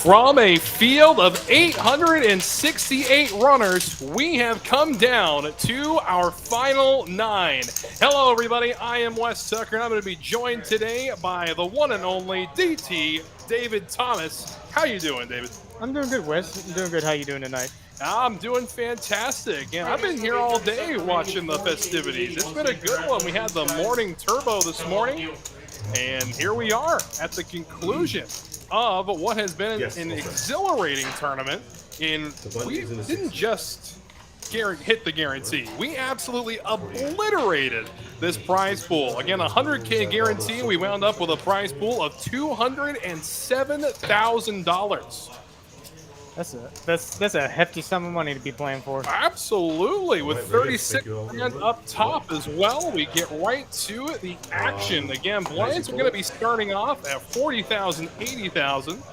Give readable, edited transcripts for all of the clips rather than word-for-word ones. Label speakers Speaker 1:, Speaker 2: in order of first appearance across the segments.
Speaker 1: From a field of 868 runners, we have come down to our final 9. Hello, everybody. I am Wes Tucker, and I'm going to be joined today by the one and only DT, David Thomas. How you doing, David?
Speaker 2: I'm doing good, Wes. I'm doing good. How you doing tonight?
Speaker 1: I'm doing fantastic, and I've been here all day watching the festivities. It's been a good one. We had the morning turbo this morning, and here we are at the conclusion of what has been an exhilarating tournament. We didn't just hit the guarantee. We absolutely obliterated this prize pool. Again, a 100K guarantee. We wound up with a prize pool of $207,000.
Speaker 2: That's a hefty sum of money to be playing for.
Speaker 1: Absolutely, with 36 grand up top as well. We get right to it. The action again. Blinds are going to be starting off at 40,000, 80,000,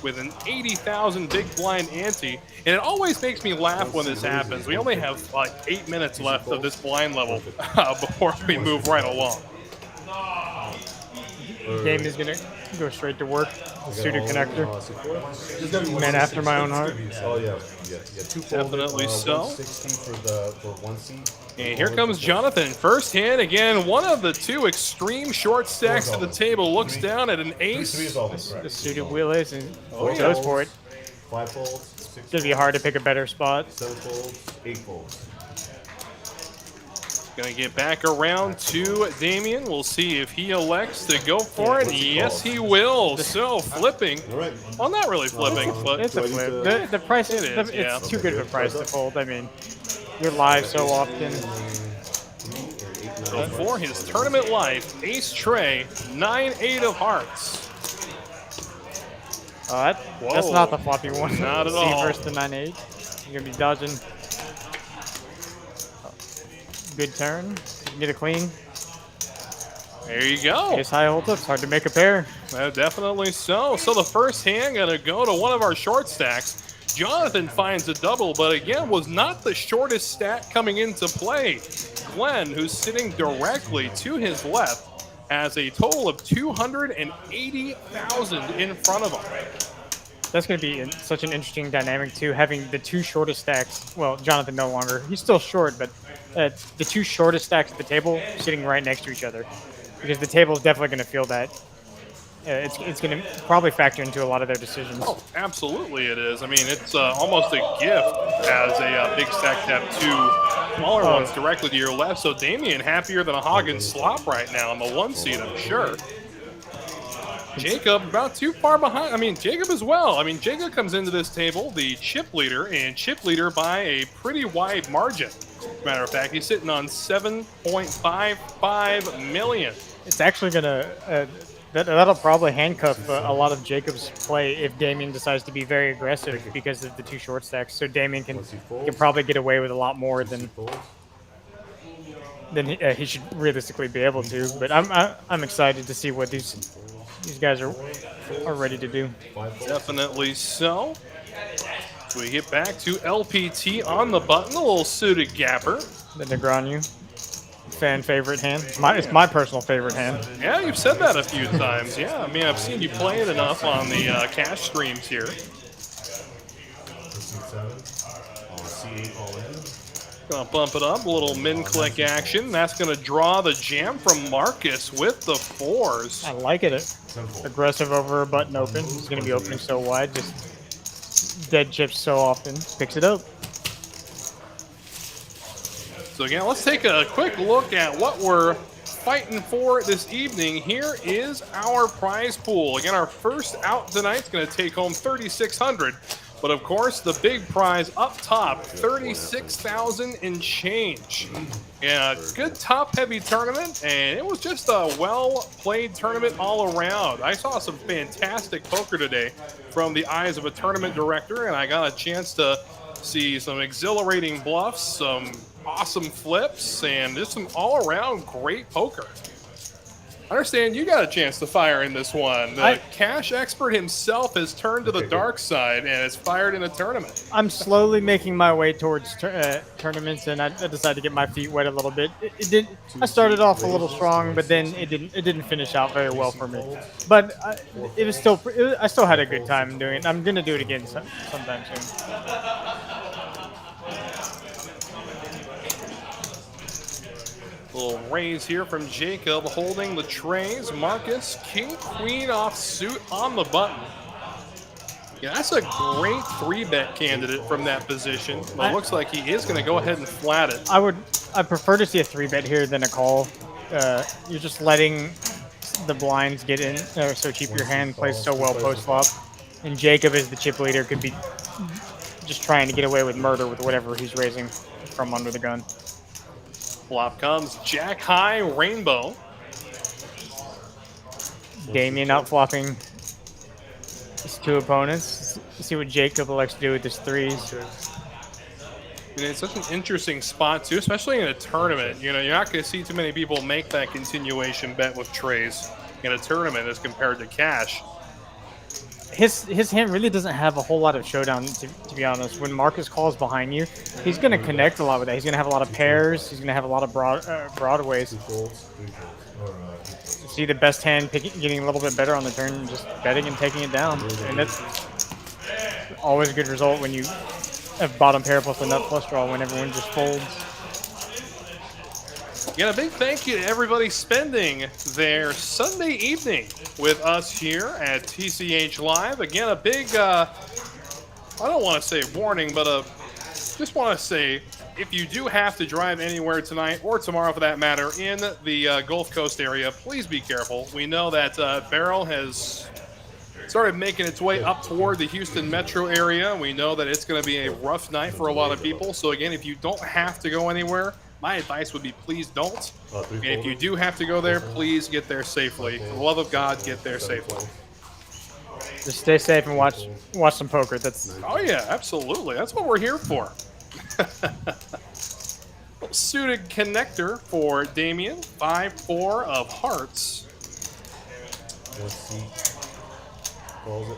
Speaker 1: with an 80,000 big blind ante. And it always makes me laugh when this happens. We only have like 8 minutes left of this blind level before we move right along.
Speaker 2: Game is gonna go straight to work. Suited connector. Man after my own heart.
Speaker 3: Oh yeah.
Speaker 1: Definitely so.
Speaker 3: 60 for one seat.
Speaker 1: And here comes Jonathan. First hand again. One of the two extreme short stacks at the table looks down at an ace.
Speaker 2: The suited wheel is and goes for it.
Speaker 3: 5 folds. 6
Speaker 2: It's gonna be hard to pick a better spot.
Speaker 3: 7 folds. 8 folds.
Speaker 1: Gonna get back around to Damien. We'll see if he elects to go for it. Yes, he will. So flipping. Well, not really flipping, but
Speaker 2: It's a flip. The price is it's too good of a price to fold. I mean, you're live so often.
Speaker 1: So for his tournament life, ace tray, 9-8 of hearts.
Speaker 2: That's not the floppy one.
Speaker 1: Not at
Speaker 2: C
Speaker 1: all.
Speaker 2: versus the 9-8. You're gonna be dodging. Good turn. You can get a clean.
Speaker 1: There you go.
Speaker 2: Ace high holds up. It's hard to make a pair.
Speaker 1: Definitely so. So the first hand gonna go to one of our short stacks. Jonathan finds a double, but again was not the shortest stack coming into play. Glenn, who's sitting directly to his left, has a total of 280,000 in front of him.
Speaker 2: That's going to be such an interesting dynamic, too, having the two shortest stacks. Well, Jonathan no longer. He's still short, but the two shortest stacks at the table sitting right next to each other. Because the table is definitely going to feel that. It's going to probably factor into a lot of their decisions.
Speaker 1: Oh, absolutely it is. I mean, it's almost a gift as a big stack to have two smaller ones directly to your left. So Damien happier than a hog and slop right now on the one seat, I'm sure. Jacob about too far behind. I mean, Jacob as well. I mean, Jacob comes into this table, the chip leader, and chip leader by a pretty wide margin. As a matter of fact, he's sitting on 7.55 million.
Speaker 2: It's actually going to... that'll probably handcuff a lot of Jacob's play if Damien decides to be very aggressive because of the two short stacks. So Damien can probably get away with a lot more than he should realistically be able to. But I'm excited to see what these guys are ready to do.
Speaker 1: Definitely so. So we get back to LPT on the button, a little suited gapper.
Speaker 2: The Negreanu. Fan favorite hand. It's my personal favorite hand.
Speaker 1: Yeah, you've said that a few times. Yeah, I mean, I've seen you play it enough on the cash streams here. Gonna bump it up, a little min-click action. That's gonna draw the jam from Marcus with the 4s.
Speaker 2: I like it. Aggressive over a button open. He's gonna be opening so wide, just dead chips so often. Picks it up.
Speaker 1: So again, let's take a quick look at what we're fighting for this evening. Here is our prize pool. Again, our first out tonight's going to take home $3,600. But of course, the big prize up top, $36,000 and change. Yeah, good top-heavy tournament, and it was just a well-played tournament all around. I saw some fantastic poker today from the eyes of a tournament director, and I got a chance to see some exhilarating bluffs, some awesome flips, and just some all-around great poker. I understand you got a chance to fire in this one. The cash expert himself has turned to the dark side and has fired in a tournament.
Speaker 2: I'm slowly making my way towards tournaments, and I decided to get my feet wet a little bit. It did. I started off a little strong, but then it didn't finish out very well for me. But it was still. I still had a good time doing it. I'm gonna do it again sometime soon.
Speaker 1: Little raise here from Jacob holding the trays. Marcus, king, queen off suit on the button. Yeah, that's a great 3-bet candidate from that position. But it looks like he is going to go ahead and flat it.
Speaker 2: I prefer to see a 3-bet here than a call. You're just letting the blinds get in, so cheap your hand plays so well post flop. And Jacob, as the chip leader, could be just trying to get away with murder with whatever he's raising from under the gun.
Speaker 1: Flop comes Jack High Rainbow.
Speaker 2: Damien out flopping his 2 opponents. See what Jacob elects to do with his 3s.
Speaker 1: And it's such an interesting spot too, especially in a tournament. You know, you're not going to see too many people make that continuation bet with trays in a tournament as compared to cash.
Speaker 2: His hand really doesn't have a whole lot of showdown, to be honest. When Marcus calls behind you, he's going to connect a lot with that. He's going to have a lot of pairs. He's going to have a lot of broadways. See the best hand getting a little bit better on the turn, just betting and taking it down. And that's always a good result when you have bottom pair plus a nut flush draw when everyone just folds.
Speaker 1: Again, a big thank you to everybody spending their Sunday evening with us here at TCH Live. Again, a big, I don't want to say warning, but just want to say, if you do have to drive anywhere tonight or tomorrow for that matter in the Gulf Coast area, please be careful. We know that Barrel has started making its way up toward the Houston metro area. We know that it's going to be a rough night for a lot of people. So again, if you don't have to go anywhere, my advice would be please don't. And if you do have to go there, please get there safely. For the love of God, get there safely.
Speaker 2: Just stay safe and watch some poker.
Speaker 1: Oh yeah, absolutely. That's what we're here for. Suited connector for Damien. 5-4 of hearts.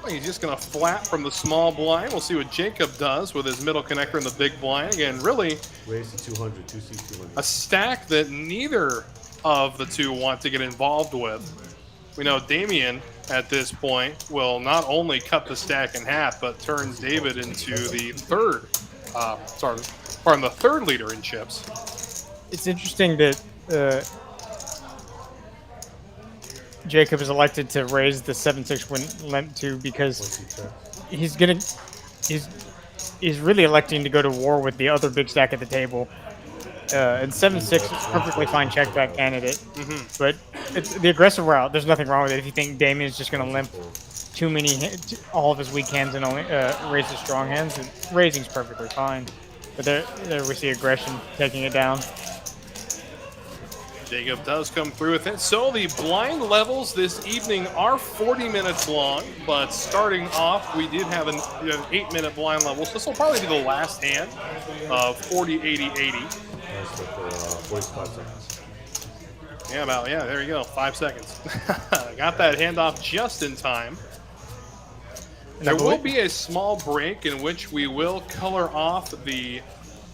Speaker 1: He's just going to flat from the small blind. We'll see what Jacob does with his middle connector in the big blind. Again, really
Speaker 3: Raise to 200, 200.
Speaker 1: a stack that neither of the two want to get involved with. We know Damien at this point will not only cut the stack in half, but turns David into the third leader in chips.
Speaker 2: It's interesting that Jacob is elected to raise the 7-6 when lent to because he's really electing to go to war with the other big stack at the table. And 7-6 is a perfectly fine check back candidate, but it's the aggressive route. There's nothing wrong with it. If you think Damien's just going to limp all of his weak hands and only raise his strong hands, raising's perfectly fine. But there we see aggression taking it down.
Speaker 1: Jacob does come through with it. So the blind levels this evening are 40 minutes long, but starting off, we did have an 8-minute blind level. So this will probably be the last hand of 40, 80, 80. Yeah, there you go, 5 seconds. Got that handoff just in time. There will be a small break in which we will color off the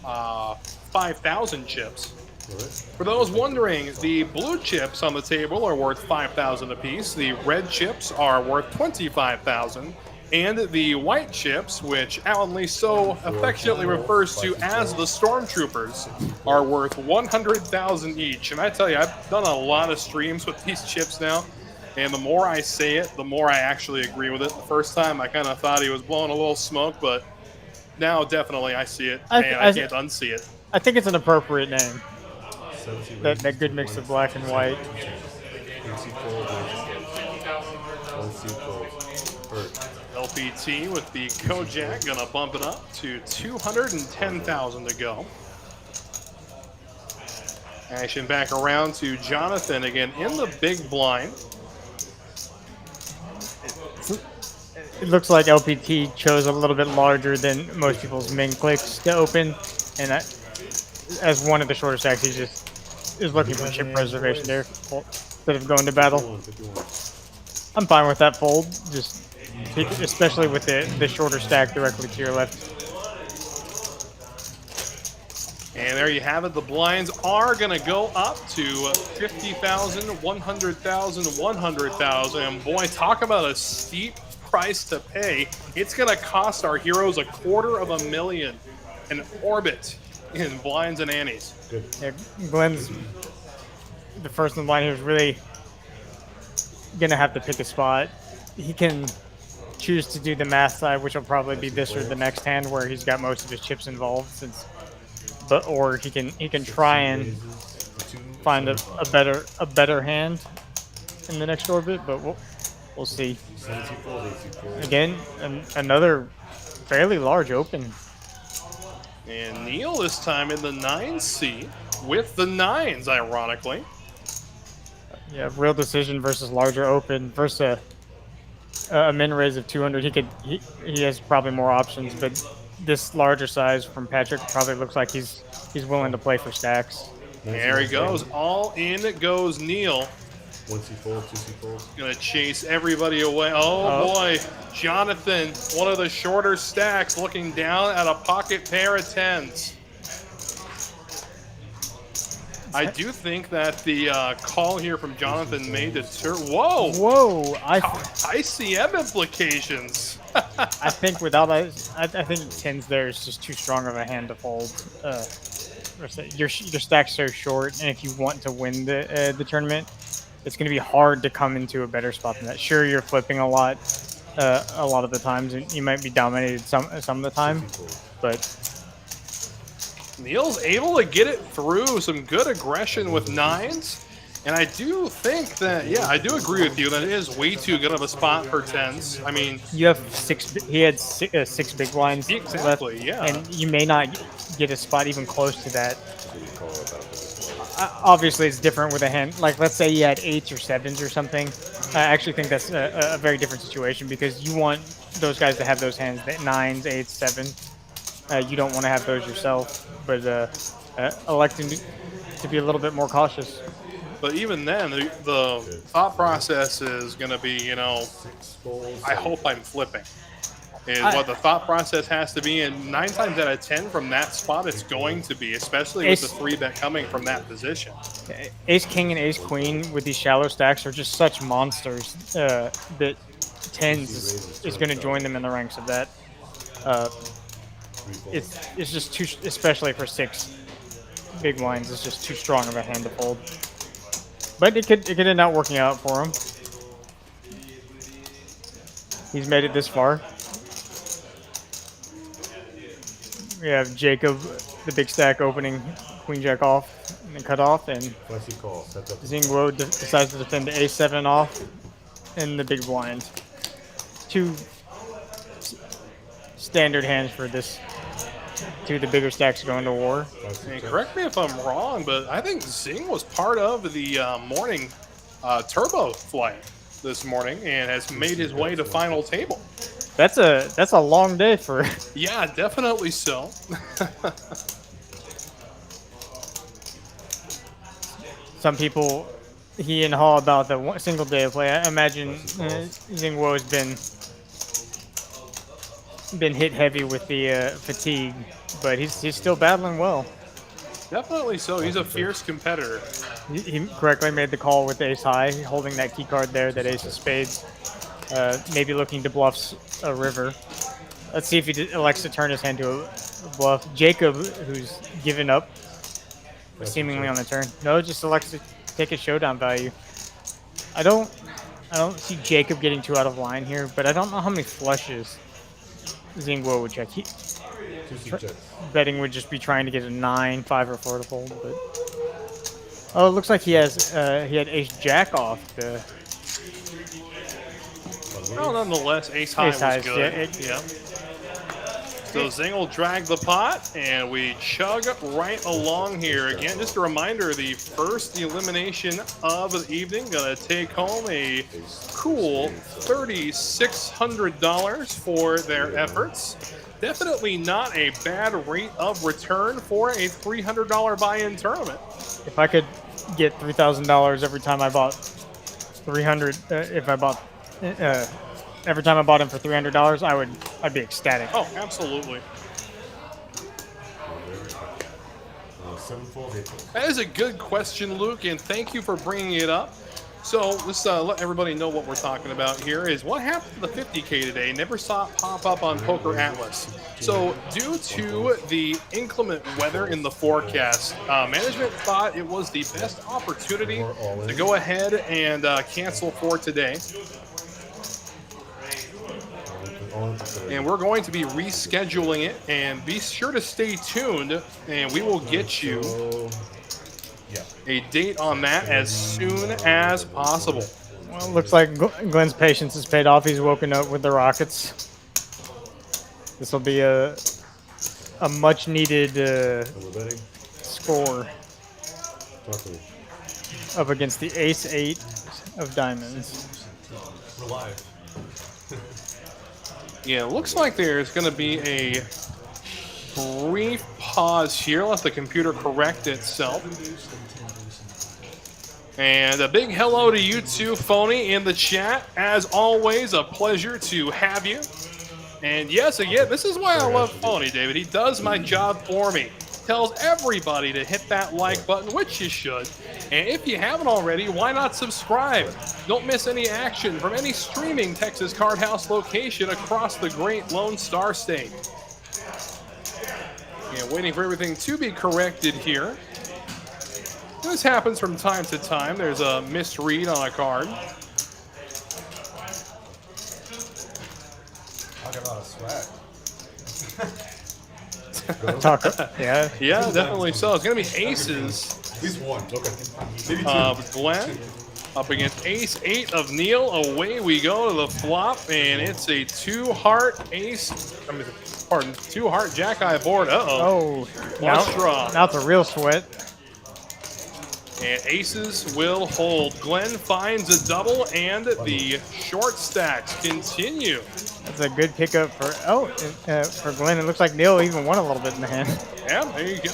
Speaker 1: 5,000 chips. For those wondering, the blue chips on the table are worth 5,000 apiece. The red chips are worth 25,000, and the white chips, which Alan Lee so affectionately refers to as the Stormtroopers, are worth 100,000 each. And I tell you, I've done a lot of streams with these chips now, and the more I say it, the more I actually agree with it. The first time, I kind of thought he was blowing a little smoke, but now definitely I see it, and I can't unsee it.
Speaker 2: I think it's an appropriate name. That good mix of black and white.
Speaker 1: LPT with the Kojak gonna bump it up to 210,000 to go. Action back around to Jonathan again in the big blind.
Speaker 2: It looks like LPT chose a little bit larger than most people's min clicks to open, and as one of the shorter stacks, he just is looking for chip preservation there. instead of going to battle.
Speaker 3: 51.
Speaker 2: I'm fine with that fold, just especially with the shorter stack directly to your left.
Speaker 1: And there you have it. The blinds are going to go up to 50,000, 100,000, 100,000. And boy, talk about a steep price to pay. It's going to cost our heroes $250,000 an orbit in blinds and antes.
Speaker 3: Good.
Speaker 2: Yeah, Glenn's the first in the line here is really gonna have to pick a spot. He can choose to do the math side, which will probably be this or the next hand where he's got most of his chips involved, or he can try and find a better hand in the next orbit, but we'll see. Again, another fairly large open.
Speaker 1: And Neil this time in the 9 seat with the 9s, ironically.
Speaker 2: Yeah, real decision versus larger open versus a min raise of 200. He has probably more options, but this larger size from Patrick probably looks like he's willing to play for stacks.
Speaker 1: There he goes. All in goes Neil.
Speaker 3: 1C fold, 2C fold.
Speaker 1: Gonna chase everybody away. Oh boy, Jonathan, one of the shorter stacks, looking down at a pocket pair of 10s. I do think that the call here from Jonathan may deter. Whoa!
Speaker 2: Whoa!
Speaker 1: ICM implications.
Speaker 2: I think without I think tens there is just too strong of a hand to fold. Your stack's so short, and if you want to win the tournament, it's going to be hard to come into a better spot than that. Sure, you're flipping a lot of the times, and you might be dominated some of the time, but
Speaker 1: Neil's able to get it through some good aggression with 9s. And I do think that, yeah, I do agree with you that it is way too good of a spot for 10s. I mean,
Speaker 2: you have he had six big blinds
Speaker 1: exactly,
Speaker 2: left,
Speaker 1: yeah.
Speaker 2: and you may not get a spot even close to that. Obviously, it's different with a hand. Like, let's say you had 8s or 7s or something. I actually think that's a very different situation because you want those guys to have those hands, 9s, 8s, 7s. You don't want to have those yourself, but electing to be a little bit more cautious.
Speaker 1: But even then, the thought process is going to be, you know, I hope I'm flipping. Is what the thought process has to be. And 9 times out of 10 from that spot, it's going to be, especially with the 3-bet coming from that position.
Speaker 2: Ace King and Ace Queen with these shallow stacks are just such monsters that 10s is going to join them in the ranks of that. It's just too, especially for 6 big blinds, it's just too strong of a hand to fold. But it could end up working out for him. He's made it this far. We have Jacob, the big stack, opening Queen Jack off and then cut off, and Zingwo decides to defend the A7 off in the big blind. 2 standard hands for this. 2 of the bigger stacks going to war.
Speaker 1: And correct me if I'm wrong, but I think Zing was part of the morning turbo flight this morning and has made his way to final table.
Speaker 2: That's a long day for.
Speaker 1: Yeah, definitely so.
Speaker 2: Some people, he and Hall about the single day of play. I imagine Zingwo has been hit heavy with the fatigue, but he's still battling well.
Speaker 1: Definitely so. He's a fierce competitor.
Speaker 2: He correctly made the call with ace high, holding that key card there, that ace of spades. Maybe looking to bluff a river. Let's see if he elects to turn his hand to a bluff. Jacob, who's given up seemingly on the turn. No, just elects to take a showdown value. I don't see Jacob getting too out of line here, but I don't know how many flushes Zingwo would check. Betting would just be trying to get a 9, 5, or 4 to fold. But oh, it looks like he had ace jack off.
Speaker 1: Well, nonetheless, ace high was good. Yeah. So Zing will drag the pot, and we chug right along here. Again, just a reminder, the first elimination of the evening going to take home a cool $3,600 for their efforts. Definitely not a bad rate of return for a $300 buy-in tournament.
Speaker 2: If I could get $3,000 every time I bought 300. If I bought every time I bought him for $300, I'd be ecstatic.
Speaker 1: Oh, absolutely.
Speaker 3: 7 folds, 8 folds.
Speaker 1: That is a good question, Luke, and thank you for bringing it up. So let's let everybody know what we're talking about here is what happened to the 50K today. Never saw it pop up on Poker Atlas. So due to the inclement weather in the forecast, management thought it was the best opportunity to go ahead and cancel for today. And we're going to be rescheduling it, and be sure to stay tuned, and we will get you a date on that as soon as possible.
Speaker 2: Well, it looks like Glenn's patience has paid off. He's woken up with the Rockets. This will be a much needed score up against the Ace-8 of diamonds.
Speaker 3: We're live.
Speaker 1: Yeah, it looks like there's going to be a brief pause here. Let the computer correct itself. And a big hello to you too, Phony, in the chat. As always, a pleasure to have you. And yes, again, this is why I love Phony, David. He does my job for me. Tells everybody to hit that like button, which you should. And if you haven't already, why not subscribe? Don't miss any action from any streaming Texas Card House location across the great Lone Star State. Yeah, waiting for everything to be corrected here. This happens from time to time. There's a misread on a card.
Speaker 3: I got a lot of swag.
Speaker 2: Yeah.
Speaker 1: Yeah, definitely so. It's going to be aces.
Speaker 3: At least one. Okay. Maybe two.
Speaker 1: Of Glenn up against Ace-8 of Neil. Away we go to the flop, and it's a 2-heart ace. I mean, pardon, 2-heart jack-eye board.
Speaker 2: Oh,
Speaker 1: Flush draw.
Speaker 2: now it's a real sweat.
Speaker 1: And aces will hold. Glenn finds a double, and the short stacks continue.
Speaker 2: That's a good pickup for Glenn. It looks like Neil even won a little bit in the hand.
Speaker 1: Yeah, there you go.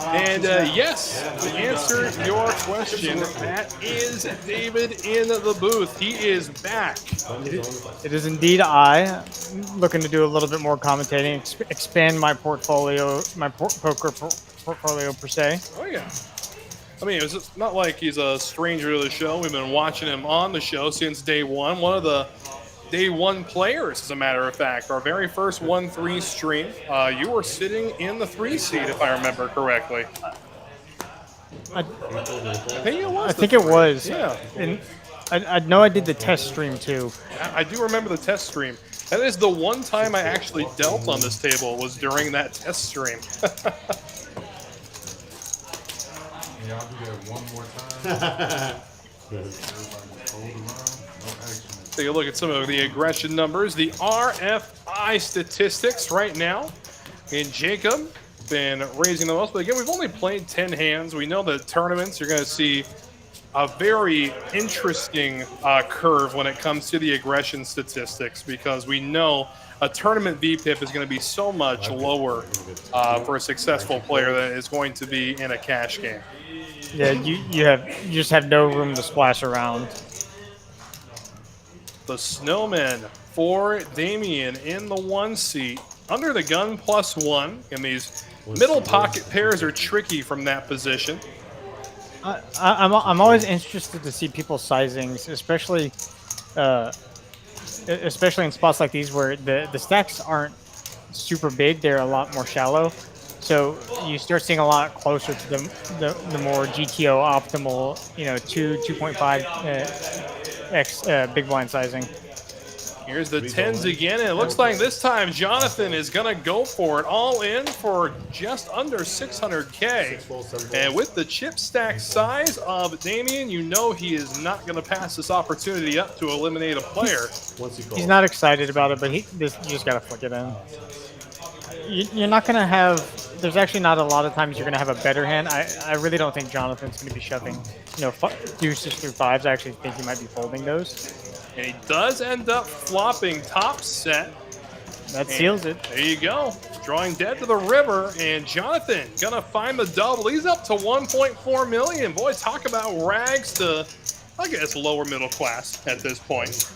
Speaker 1: And yes, to answer your question, that is David in the booth. He is back.
Speaker 2: It is indeed I, looking to do a little bit more commentating, expand my portfolio, my poker portfolio per se.
Speaker 1: Oh yeah. I mean, it's not like he's a stranger to the show. We've been watching him on the show since day one. One of the day one players, as a matter of fact. Our very first 1-3 stream. You were sitting in the 3 seat, if I remember correctly.
Speaker 2: I
Speaker 1: think it was.
Speaker 2: think it was.
Speaker 1: Yeah.
Speaker 2: And I know I did the test stream too.
Speaker 1: I do remember the test stream. That is the one time I actually dealt on this table, was during that test stream.
Speaker 4: Yeah, I'll do that one more time.
Speaker 1: Take a look at some of the aggression numbers, the RFI statistics right now. And Jacob been raising the most, but again, we've only played 10 hands. We know that tournaments, you're going to see a very interesting curve when it comes to the aggression statistics, because we know a tournament VPIP is going to be so much lower for a successful player that is going to be in a cash game.
Speaker 2: Yeah, you just have no room to splash around.
Speaker 1: The Snowman for Damien in the 1 seat. Under the gun +1, and these middle pocket pairs are tricky from that position.
Speaker 2: I'm always interested to see people's sizings, especially in spots like these where the stacks aren't super big. They're a lot more shallow. So you start seeing a lot closer to the more GTO optimal, 2.5 x big blind sizing.
Speaker 1: Here's the 10s again, and it looks like this time Jonathan is going to go for it, all in for just under 600K. And with the chip stack size of Damien, you know he is not going to pass this opportunity up to eliminate a player.
Speaker 2: He's not excited about it, but you just got to flick it in. You're not going to have... There's actually not a lot of times you're going to have a better hand. I really don't think Jonathan's going to be shoving, deuces through 5s. I actually think he might be folding those.
Speaker 1: And he does end up flopping top set.
Speaker 2: That seals it.
Speaker 1: There you go. Drawing dead to the river, and Jonathan gonna find the double. He's up to 1.4 million. Boy, talk about rags to, I guess, lower middle class at this point.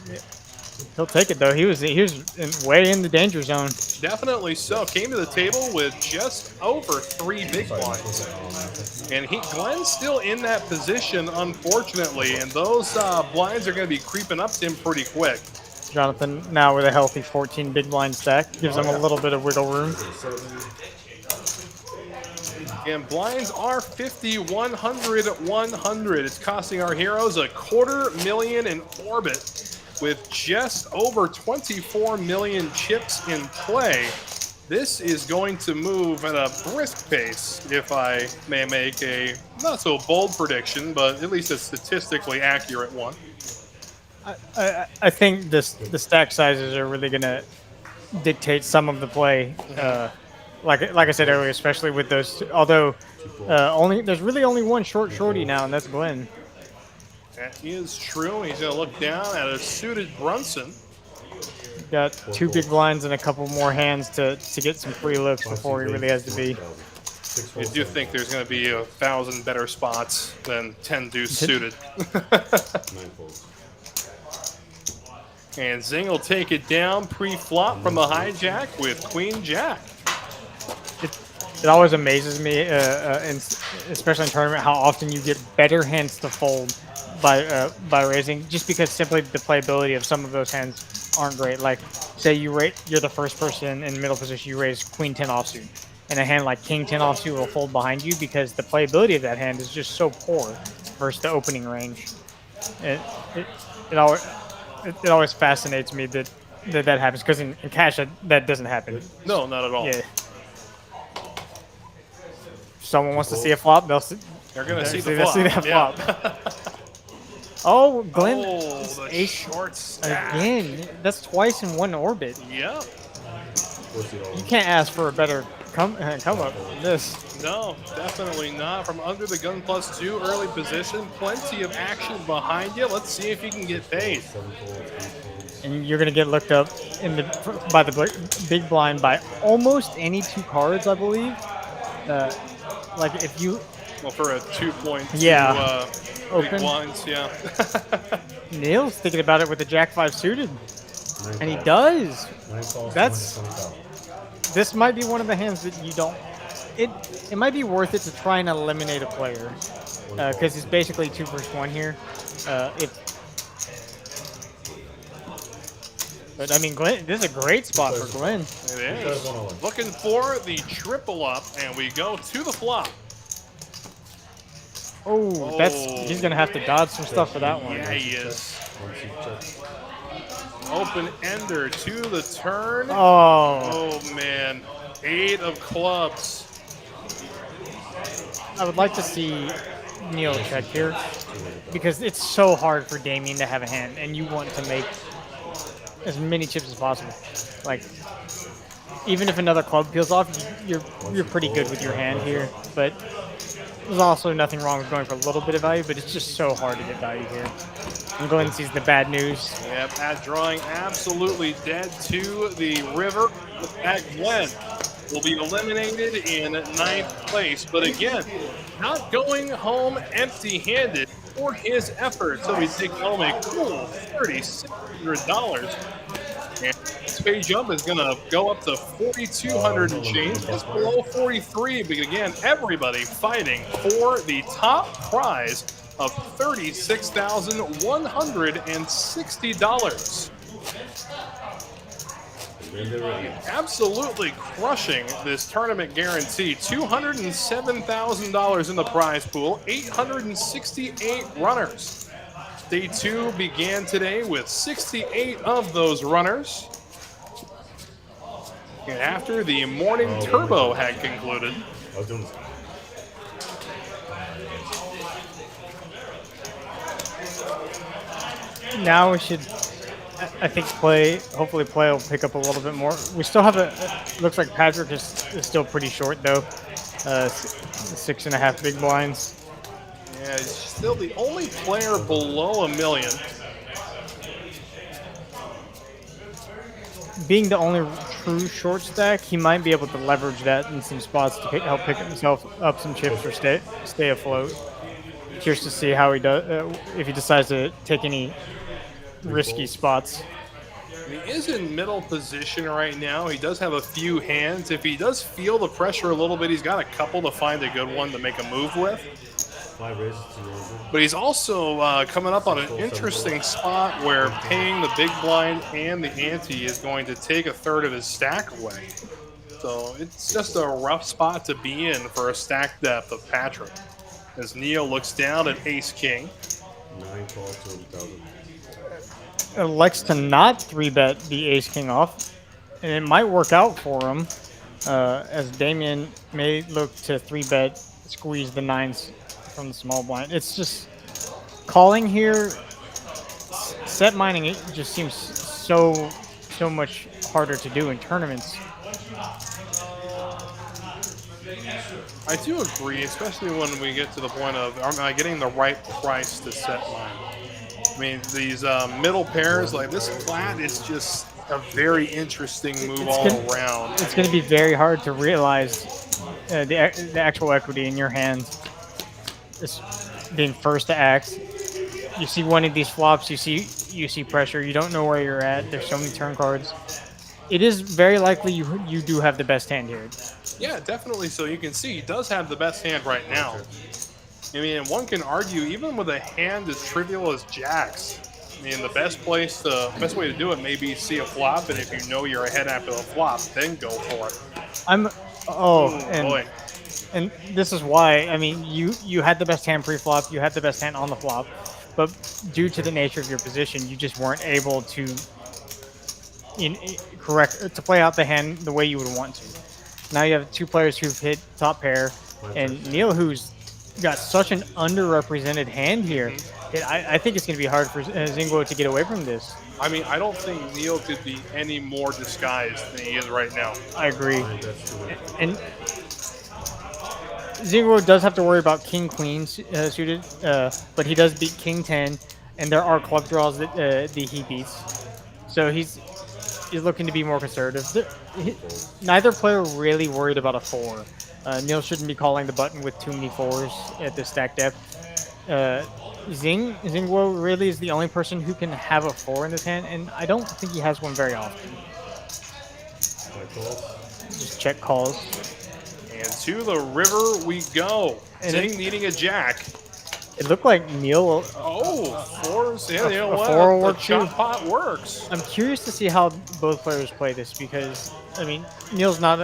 Speaker 2: He'll take it though. He was way in the danger zone.
Speaker 1: Definitely so. Came to the table with just over 3 big blinds. And Glenn's still in that position, unfortunately, and those blinds are going to be creeping up to him pretty quick.
Speaker 2: Jonathan now with a healthy 14 big blind stack gives him a little bit of wiggle room.
Speaker 1: And blinds are 50, 100, 100. It's costing our heroes $250,000 in orbit. With just over 24 million chips in play, this is going to move at a brisk pace, if I may make a not so bold prediction, but at least a statistically accurate one.
Speaker 2: I think the stack sizes are really going to dictate some of the play. Like I said earlier, especially with those. Although there's really only one shorty now, and that's Glenn.
Speaker 1: That is true. He's going to look down at a suited Brunson.
Speaker 2: Got 2 big blinds and a couple more hands to get some free looks before he really has to be.
Speaker 1: I do think there's going to be 1,000 better spots than 10 deuce suited. And Zing will take it down pre-flop from the hijack with Queen Jack.
Speaker 2: It always amazes me, especially in tournament, how often you get better hands to fold by raising, just because simply the playability of some of those hands aren't great. Like, say you're the first person in middle position, you raise Queen 10 offsuit, and a hand like King 10 offsuit will fold behind you because the playability of that hand is just so poor versus the opening range. It always fascinates me that happens, because in cash that doesn't happen.
Speaker 1: No, not at all.
Speaker 2: Yeah. If someone wants to see a flop,
Speaker 1: They're going to see the
Speaker 2: they'll
Speaker 1: flop.
Speaker 2: see that
Speaker 1: Yeah.
Speaker 2: flop. Oh, Glenn,
Speaker 1: Oh, the
Speaker 2: ace
Speaker 1: short stack.
Speaker 2: again. That's twice in one orbit.
Speaker 1: Yeah.
Speaker 2: You can't ask for a better come up than this.
Speaker 1: No, definitely not. From under the gun +2 early position, plenty of action behind you. Let's see if you can get paid.
Speaker 2: And you're gonna get looked up by the big blind by almost any 2 cards, I believe. Like if you.
Speaker 1: Well, for a 2.2 big
Speaker 2: open
Speaker 1: blinds, yeah.
Speaker 2: Neil's thinking about it with the Jack 5 suited, and he does. This might be one of the hands that you don't. It might be worth it to try and eliminate a player, because it's basically 2 versus 1 here. But I mean, Glenn, this is a great spot for Glenn.
Speaker 1: It is. Looking for the triple up, and we go to the flop.
Speaker 2: Oh, he's gonna have to dodge some stuff for that one.
Speaker 1: Yeah, he is. Open ender to the turn.
Speaker 2: Oh,
Speaker 1: Oh man, 8 of clubs.
Speaker 2: I would like to see Neil check here, because it's so hard for Damien to have a hand, and you want to make as many chips as possible. Like, even if another club peels off, you're pretty good with your hand here. But there's also nothing wrong with going for a little bit of value, but it's just so hard to get value here. And Glenn sees the bad news.
Speaker 1: Yeah, Pat drawing absolutely dead to the river. Pat Glenn will be eliminated in 9th place. But again, not going home empty-handed for his efforts. So we take home a cool $3,600. And this pay jump is going to go up to 4,200 and change, just below 43. But again, everybody fighting for the top prize of $36,160. Absolutely crushing this tournament guarantee. $207,000 in the prize pool, 868 runners. Day 2 began today with 68 of those runners. And after the morning turbo had concluded,
Speaker 2: now we should, I think, hopefully play will pick up a little bit more. We still have looks like Patrick is still pretty short though. 6.5 big blinds.
Speaker 1: yeah, he's still the only player below $1 million.
Speaker 2: being the only true short stack, he might be able to leverage that in some spots to help pick himself up some chips or stay afloat. Curious to see how he does if he decides to take any risky spots.
Speaker 1: He is in middle position right now. He does have a few hands. If he does feel the pressure a little bit, he's got a couple to find a good one to make a move with.
Speaker 3: 5 raises to the over.
Speaker 1: But he's also coming up on an interesting spot where paying the big blind and the ante is going to take a third of his stack away. So it's just a rough spot to be in for a stack depth of Patrick. As Neil looks down at Ace King.
Speaker 3: 9 calls to 1,000.
Speaker 2: Likes to not 3-bet the ace king off, and it might work out for him, as Damien may look to 3-bet, squeeze the 9s from the small blind. It's just calling here, set mining, it just seems so much harder to do in tournaments.
Speaker 1: I do agree, especially when we get to the point of am I getting the right price to set mine. I mean, these middle pairs, like this flat, is just a very interesting move around.
Speaker 2: It's going to be very hard to realize the actual equity in your hand. It's being first to act. You see one of these flops, you see pressure. You don't know where you're at. There's so many turn cards. It is very likely you do have the best hand here.
Speaker 1: Yeah, definitely. So you can see he does have the best hand right now. I mean, one can argue even with a hand as trivial as jacks. I mean, the best way to do it may be see a flop, and if you know you're ahead after the flop, then go for it.
Speaker 2: Boy. And this is why. I mean, you had the best hand pre-flop, you had the best hand on the flop, but due to the nature of your position, you just weren't able to play out the hand the way you would want to. Now you have two players who've hit top pair, and Neil, who's got such an underrepresented hand here. I think it's going to be hard for Zingwo to get away from this.
Speaker 1: I mean, I don't think Neil could be any more disguised than he is right now.
Speaker 2: I agree. And Zingwo does have to worry about King Queen suited, but he does beat King 10, and there are club draws that he beats. So he's looking to be more conservative. Neither player really worried about a 4. Neil shouldn't be calling the button with too many 4s at the stack depth. Zingwo really is the only person who can have a 4 in this hand, and I don't think he has one very often. Just check calls.
Speaker 1: And to the river we go.
Speaker 2: And
Speaker 1: Zing needing a jack.
Speaker 2: It looked like Neil.
Speaker 1: Oh, 4s. Yeah, you know what?
Speaker 2: 4 will work
Speaker 1: the
Speaker 2: too.
Speaker 1: chop pot works.
Speaker 2: I'm curious to see how both players play this because, I mean, Neil's not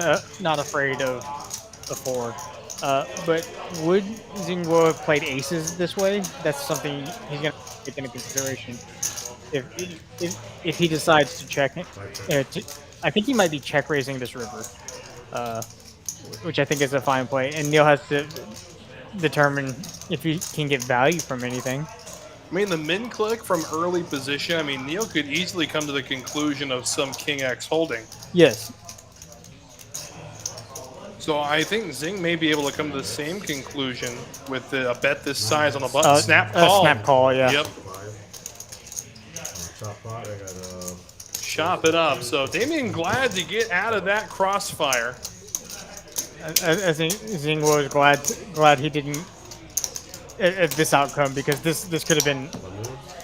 Speaker 2: afraid of the 4. But would Zingwo have played aces this way? That's something he's going to take into consideration. If he decides to check it, I think he might be check raising this river, which I think is a fine play. And Neil has to determine if he can get value from anything.
Speaker 1: I mean, the min click from early position, I mean, Neil could easily come to the conclusion of some King X holding.
Speaker 2: Yes.
Speaker 1: So I think Zing may be able to come to the same conclusion with a bet this size on the button. Snap call.
Speaker 2: Snap call, yeah.
Speaker 1: Yep.
Speaker 3: Chop pot, I got
Speaker 1: Chop it up. So Damien glad to get out of that crossfire.
Speaker 2: I think Zingwo is glad he didn't at this outcome because this could have been.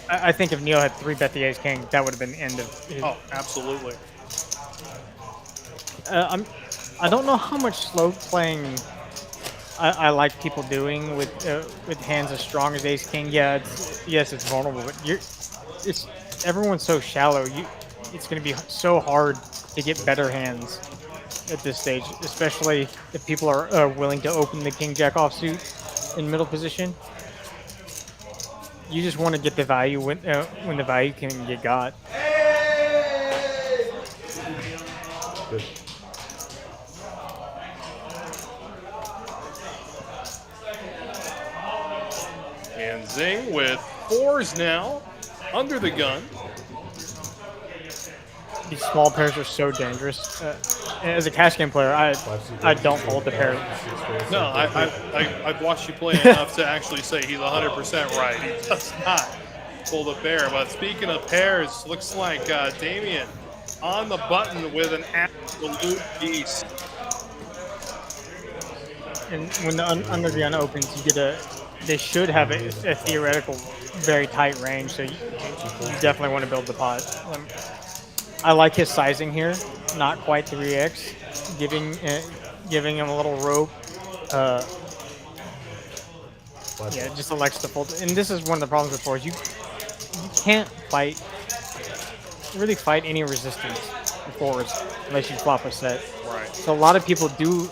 Speaker 2: I think if Neil had 3-bet the ace king, that would have been the end of his.
Speaker 1: Oh, absolutely.
Speaker 2: I don't know how much slow playing I like people doing with hands as strong as ace king. Yeah, it's vulnerable, but everyone's so shallow. It's going to be so hard to get better hands at this stage, especially if people are willing to open the king jack offsuit in middle position. You just want to get the value when the value can get got.
Speaker 3: Good.
Speaker 1: And Zing with 4s now, under the gun.
Speaker 2: These small pairs are so dangerous. As a cash game player, I don't fold the pair.
Speaker 1: No, I've watched you play enough to actually say he's 100% right. He does not pull the pair. But speaking of pairs, looks like Damien on the button with an absolute beast.
Speaker 2: And when the under the gun opens, you get a. They should have a theoretical, very tight range, so you definitely want to build the pot. I like his sizing here, not quite 3x, giving him a little rope. Yeah, it just elects to fold. And this is one of the problems with fours. You can't really fight any resistance with fours unless you flop a set.
Speaker 1: Right.
Speaker 2: So a lot of people do,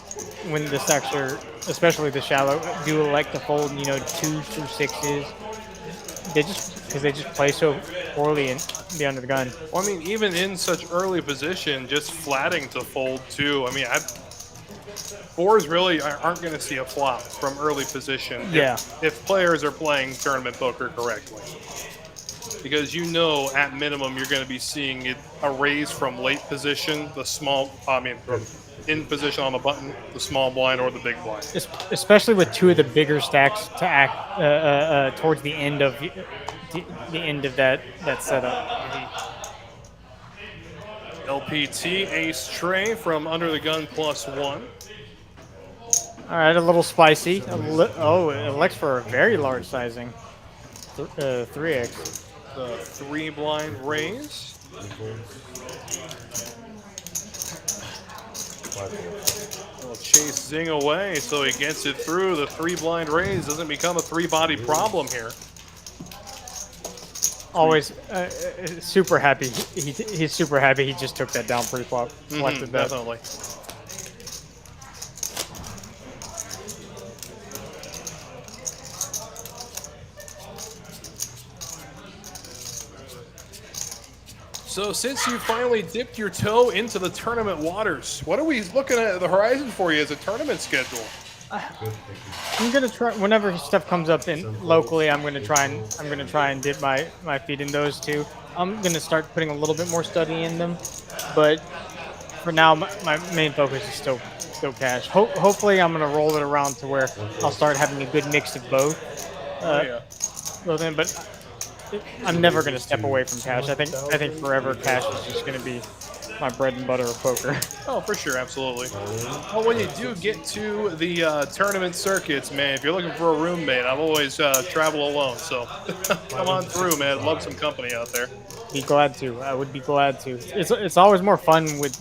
Speaker 2: when the stacks are, especially the shallow, do elect to fold, 2s through 6s. Because they just play so poorly in the under the gun.
Speaker 1: Well, I mean, even in such early position, just flatting to fold too. I mean, fours really aren't going to see a flop from early position.
Speaker 2: Yeah.
Speaker 1: If players are playing tournament poker correctly, because at minimum you're going to be seeing a raise from late position, from in position on the button, the small blind or the big blind.
Speaker 2: Especially with two of the bigger stacks to act towards the end of the end of that setup.
Speaker 1: LPT ace tray from under the gun +1.
Speaker 2: All right, a little spicy. It elects for a very large sizing. 3x.
Speaker 1: The 3 blind raise. Will chase Zing away, so he gets it through. The 3 blind raise doesn't become a 3-body problem here.
Speaker 2: Always super happy. He's super happy he just took that down pre-flop.
Speaker 1: Definitely. So since you finally dipped your toe into the tournament waters, what are we looking at the horizon for you as a tournament schedule?
Speaker 2: I'm gonna try whenever stuff comes up locally. I'm gonna try and dip my feet in those two. I'm gonna start putting a little bit more study in them, but for now my main focus is still cash. Hopefully I'm gonna roll it around to where I'll start having a good mix of both. But I'm never gonna step away from cash. I think forever cash is just gonna be my bread and butter of poker.
Speaker 1: Oh, for sure, absolutely. Well, when you do get to the tournament circuits, man, if you're looking for a roommate, I've always travel alone, so come on through, man. Love some company out there.
Speaker 2: Be glad to. I would be glad to. It's always more fun with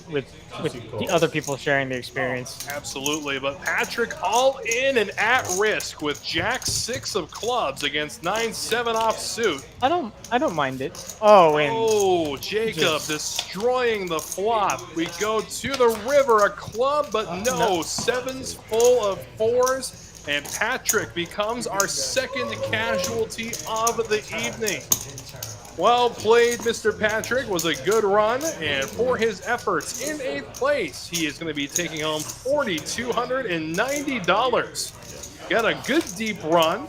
Speaker 2: the other people sharing the experience.
Speaker 1: Absolutely, but Patrick all in and at risk with Jack-6 of clubs against 9-7 offsuit.
Speaker 2: I don't mind it. Oh,
Speaker 1: Jacob destroying the flop. We go to the river, a club, but no, 7's full of 4s, and Patrick becomes our second casualty of the evening. Well played, Mr. Patrick. Was a good run, and for his efforts in 8th place, he is going to be taking home $4,290. Got a good deep run.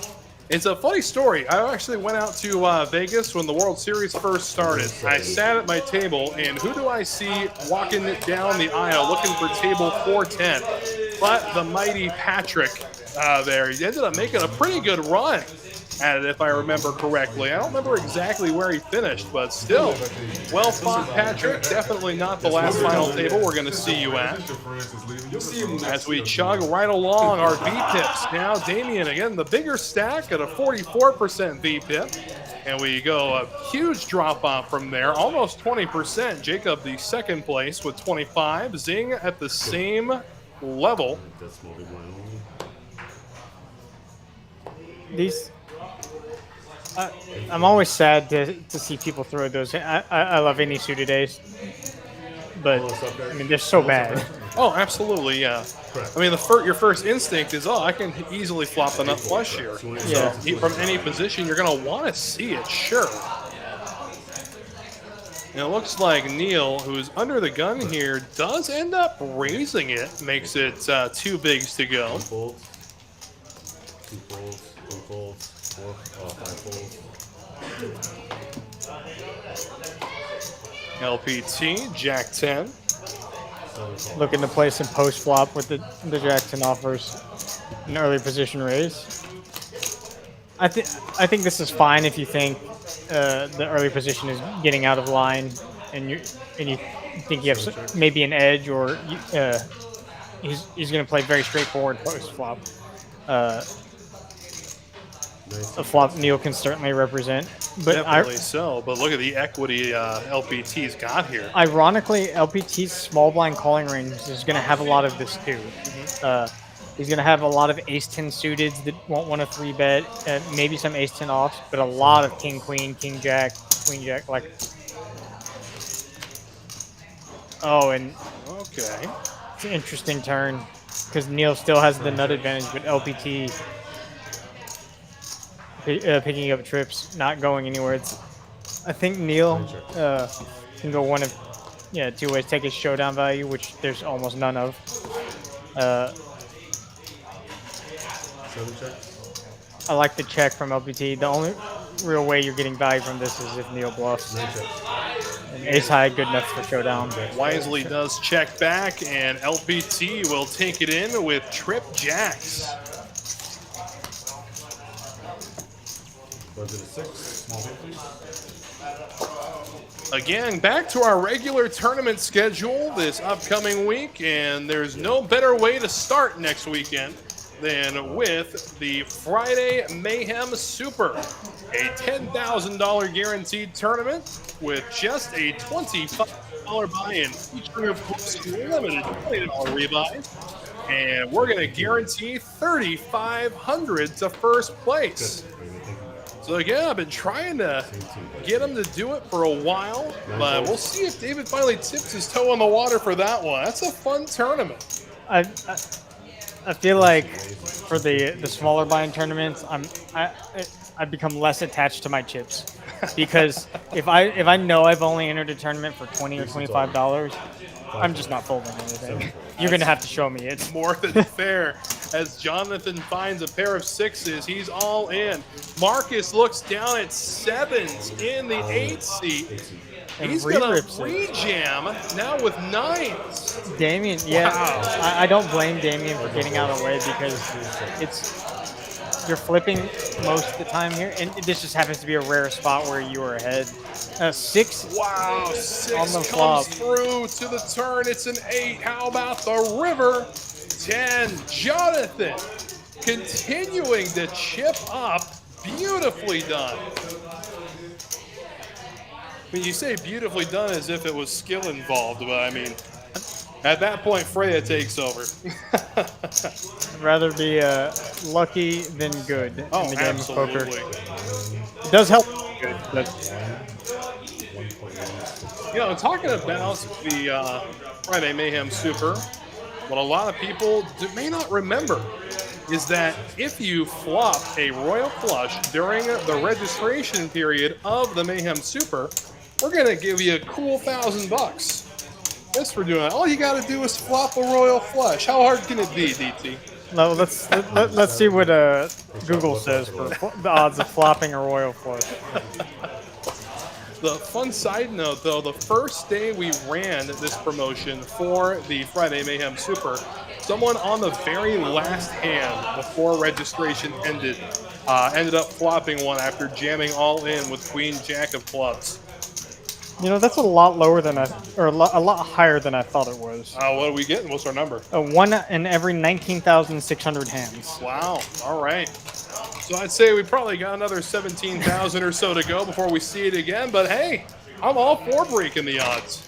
Speaker 1: It's a funny story. I actually went out to Vegas when the World Series first started. I sat at my table, and who do I see walking down the aisle looking for table 410? But the mighty Patrick there. He ended up making a pretty good run at it, if I remember correctly. I don't remember exactly where he finished, but still, well fought, Patrick. Definitely not the last final table we're going to see you at. As we chug right along our VPIPs. Now, Damien, again, the bigger stack at a 44% VPIP. And we go a huge drop-off from there, almost 20%. Jacob, the second place with 25. Zing at the same level.
Speaker 2: I'm always sad to see people throw those. I love any suited ace, but I mean they're so bad.
Speaker 1: Oh, absolutely, yeah. I mean, your first instinct is, I can easily flop the nut flush here.
Speaker 2: Yeah.
Speaker 1: So from any position, you're going to want to see it, sure. And it looks like Neil, who's under the gun here, does end up raising it. Makes it 2 bigs to go.
Speaker 3: 2 folds, 2 folds, 3 folds, 4, 5 folds.
Speaker 1: LPT, Jack 10.
Speaker 2: Looking to play some post flop with the Jack 10 offers an early position raise. I think this is fine if you think the early position is getting out of line and you think you have maybe an edge, or he's going to play very straightforward post flop. A flop Neil can certainly represent, but
Speaker 1: Definitely so. But look at the equity LPT's got here.
Speaker 2: Ironically, LPT's small blind calling range is going to have a lot of this too. He's going to have a lot of ace-10 suited that won't want to 3-bet, maybe some ace-10 offs, but a lot of king-queen, king-jack, queen-jack. Like, oh, and
Speaker 1: okay,
Speaker 2: it's an interesting turn because Neil still has the nut advantage, but LPT picking up trips, not going anywhere. I think Neil can go one of two ways. Take his showdown value, which there's almost none of. I like the check from LPT. The only real way you're getting value from this is if Neil bluffs. And ace high, good enough for showdown.
Speaker 1: Wisely does check back, and LPT will take it in with trip jacks. Again, back to our regular tournament schedule this upcoming week, and there's no better way to start next weekend than with the Friday Mayhem Super, a $10,000 guaranteed tournament with just a $25 buy-in featuring limited $20 rebuys, and we're going to guarantee $3,500 to first place. So again, I've been trying to get him to do it for a while, but we'll see if David finally tips his toe on the water for that one. That's a fun tournament.
Speaker 2: I feel like for the smaller buying tournaments, I've become less attached to my chips because if I know I've only entered a tournament for $20 or $25, I'm just not folding anything. You're gonna have to show me it.
Speaker 1: More than fair. As Jonathan finds a pair of sixes, he's all in. Marcus looks down at sevens in the 8 seat. He's gonna re-jam now with nines.
Speaker 2: Damien, yeah, wow. I don't blame Damien for getting out of the way because you're flipping most of the time here, and this just happens to be a rare spot where you are ahead. 6.
Speaker 1: Wow, 6
Speaker 2: on the
Speaker 1: comes
Speaker 2: flop.
Speaker 1: through to the turn. It's an 8. How about the river? 10. Jonathan continuing to chip up. Beautifully done. I mean, you say beautifully done as if it was skill involved, but I mean, at that point, Freya takes over.
Speaker 2: I'd rather be lucky than good in the game
Speaker 1: absolutely.
Speaker 2: of poker. It does help good, but
Speaker 1: you know, talking about the Friday Mayhem Super, what a lot of people may not remember is that if you flop a royal flush during the registration period of the Mayhem Super, we're gonna give you a cool $1,000. Just for doing that. All you gotta do is flop a royal flush. How hard can it be, DT?
Speaker 2: No, let's see what Google says for the odds of flopping a royal flush.
Speaker 1: The fun side note, though, the first day we ran this promotion for the Friday Mayhem Super, someone on the very last hand before registration ended up flopping one after jamming all in with Queen Jack of clubs.
Speaker 2: You know, that's a lot lower than a lot higher than I thought it was.
Speaker 1: What are we getting? What's our number?
Speaker 2: 1 in every 19,600 hands.
Speaker 1: Wow. All right. So I'd say we probably got another 17,000 or so to go before we see it again. But hey, I'm all for breaking the odds.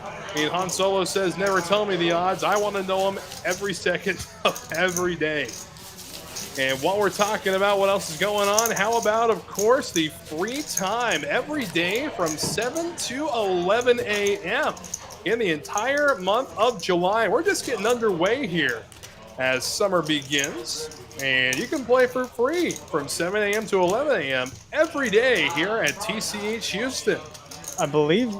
Speaker 1: I mean, Han Solo says, never tell me the odds. I want to know them every second of every day. And while we're talking about what else is going on, how about, of course, the free time every day from 7 to 11 a.m. in the entire month of July. We're just getting underway here as summer begins. And you can play for free from 7 a.m. to 11 a.m. every day here at TCH Houston.
Speaker 2: I believe,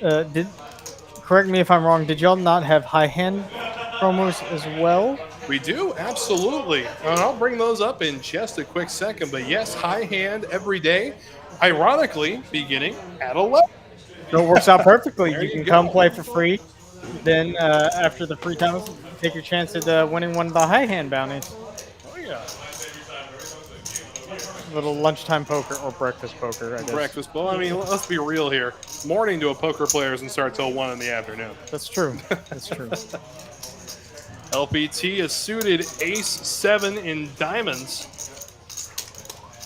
Speaker 2: correct me if I'm wrong, did y'all not have high hand promos as well?
Speaker 1: We do, absolutely. And I'll bring those up in just a quick second. But yes, high hand every day, ironically, beginning at 11.
Speaker 2: So it works out perfectly. You can come play for free. Then after the free time, take your chance at winning one of the high hand bounties.
Speaker 1: Oh, yeah.
Speaker 2: Little lunchtime poker or breakfast poker, I guess.
Speaker 1: Breakfast poker. I mean, let's be real here. morning to a poker player doesn't start till 1 in the afternoon.
Speaker 2: That's true. That's true.
Speaker 1: LPT is suited ace-7 in diamonds.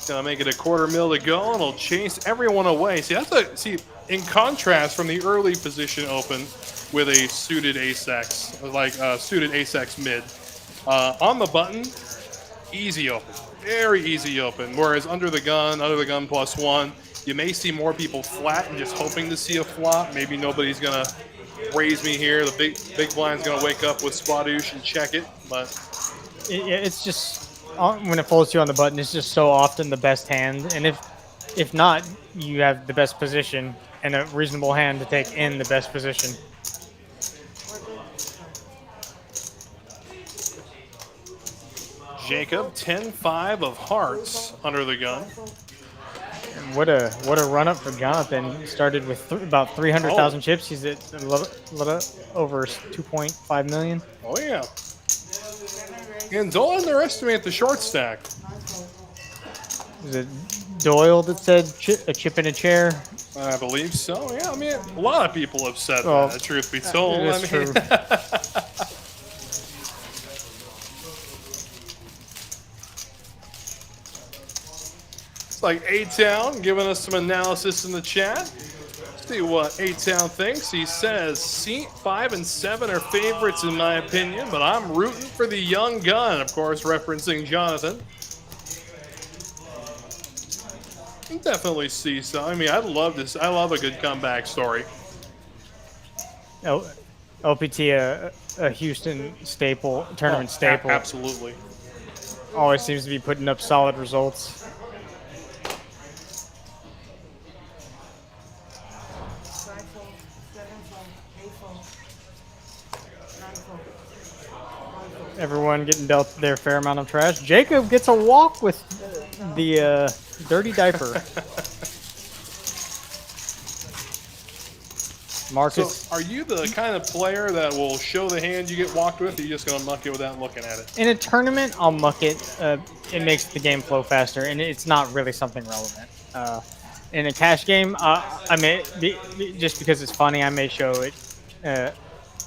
Speaker 1: Gonna make it a $250,000 to go, and he'll chase everyone away. See, in contrast from the early position open with a suited ace-x, like suited ace-x mid, on the button, easy open, very easy open. Whereas under the gun +1, you may see more people flat and just hoping to see a flop. Maybe nobody's gonna raise me here. The big blind's gonna wake up with Squadoosh and check it, but
Speaker 2: It's just when it folds to you on the button, it's just so often the best hand, and if not, you have the best position and a reasonable hand to take in the best position.
Speaker 1: Jacob 10-5 of hearts under the gun.
Speaker 2: And what a run up for Jonathan. He started with about 300,000 chips. He's at a little over 2.5 million.
Speaker 1: Oh yeah. And don't underestimate the short stack.
Speaker 2: Is it Doyle that said a chip in a chair?
Speaker 1: I believe so. Yeah, I mean, a lot of people have said
Speaker 2: Well,
Speaker 1: that. Truth be told,
Speaker 2: it is true.
Speaker 1: It's like A-Town giving us some analysis in the chat. Let's see what A-Town thinks. He says, Seat 5 and 7 are favorites in my opinion, but I'm rooting for the young gun, of course, referencing Jonathan. I can definitely see so. I mean, I love this. I love a good comeback story.
Speaker 2: LPT, a Houston staple, tournament staple.
Speaker 1: Absolutely.
Speaker 2: Always seems to be putting up solid results. Everyone getting dealt their fair amount of trash. Jacob gets a walk with the dirty diaper. Marcus.
Speaker 1: So, are you the kind of player that will show the hand you get walked with, or are you just going to muck it without looking at it?
Speaker 2: In a tournament, I'll muck it. It makes the game flow faster, and it's not really something relevant. In a cash game, I may, just because it's funny, I may show it.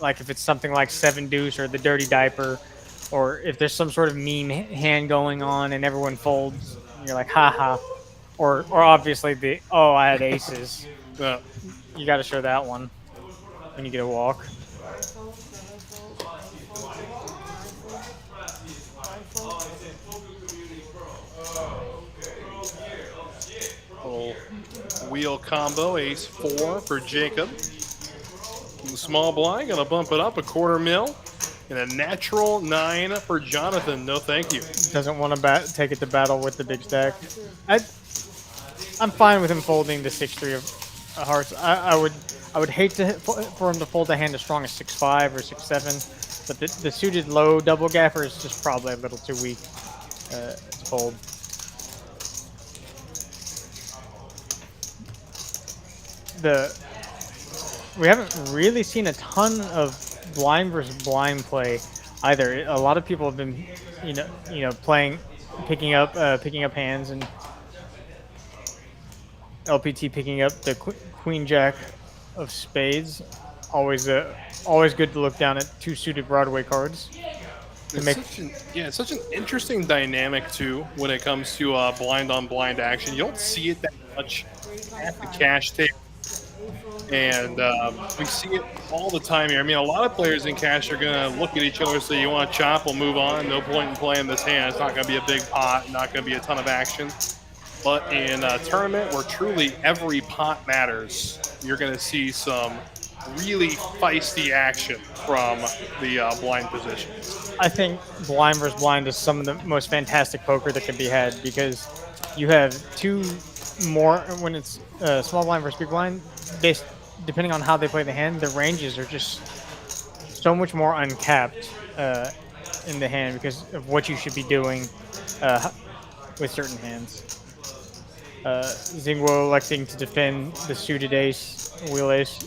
Speaker 2: Like if it's something like 7 deuce or the dirty diaper, or if there's some sort of meme hand going on and everyone folds, you're like, haha. Or obviously I had aces.
Speaker 1: Yeah.
Speaker 2: You got to show that one when you get a walk.
Speaker 1: Little wheel combo, ace-4 for Jacob. And the small blind, gonna bump it up a $250,000. And a natural 9 for Jonathan. No, thank you.
Speaker 2: Doesn't want to take it to battle with the big stack. I'm fine with him folding the 6-3 of hearts. I would hate for him to fold a hand as strong as 6-5 or 6-7, but the suited low double gaffer is just probably a little too weak to fold. We haven't really seen a ton of blind versus blind play either. A lot of people have been, picking up hands, and LPT picking up the Queen Jack of spades. Always good to look down at 2 suited Broadway cards.
Speaker 1: It's such an interesting dynamic too when it comes to blind on blind action. You don't see it that much at the cash table. And we see it all the time here. I mean, a lot of players in cash are going to look at each other and say, you want to chop, we'll move on. No point in playing this hand. It's not going to be a big pot, not going to be a ton of action. But in a tournament where truly every pot matters, you're going to see some really feisty action from the blind position.
Speaker 2: I think blind versus blind is some of the most fantastic poker that can be had, because you have when it's small blind versus big blind, depending on how they play the hand, the ranges are just so much more uncapped in the hand because of what you should be doing with certain hands. Zingwo electing to defend the suited ace, wheel ace.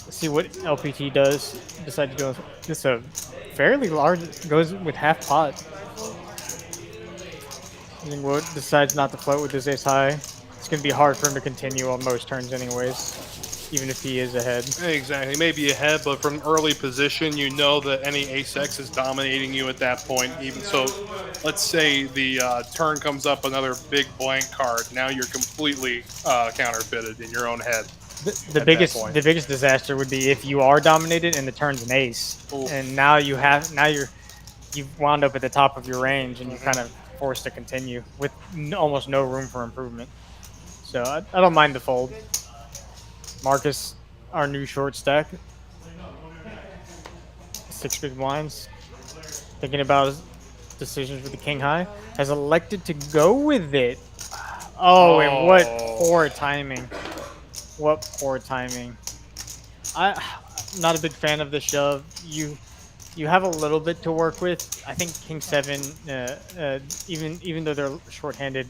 Speaker 2: See what LPT does. Decide to go. This a fairly large, goes with half pot. Zingwo decides not to float with his ace high. it's going to be hard for him to continue on most turns anyways, even if he is ahead.
Speaker 1: Exactly. Maybe ahead, but from early position, you know that any ace-x is dominating you at that point. Even so, let's say the turn comes up another big blank card. Now you're completely counterfeited in your own head.
Speaker 2: The biggest disaster would be if you are dominated and the turn's an ace,
Speaker 1: Ooh.
Speaker 2: and now you've wound up at the top of your range and you're kind of forced to continue with almost no room for improvement. So I don't mind the fold. Marcus, our new short stack, 6 big blinds, thinking about his decisions with the king high, has elected to go with it. Oh, and what poor timing. What poor timing. I'm not a big fan of the shove. You have a little bit to work with. I think king 7, even though they're shorthanded,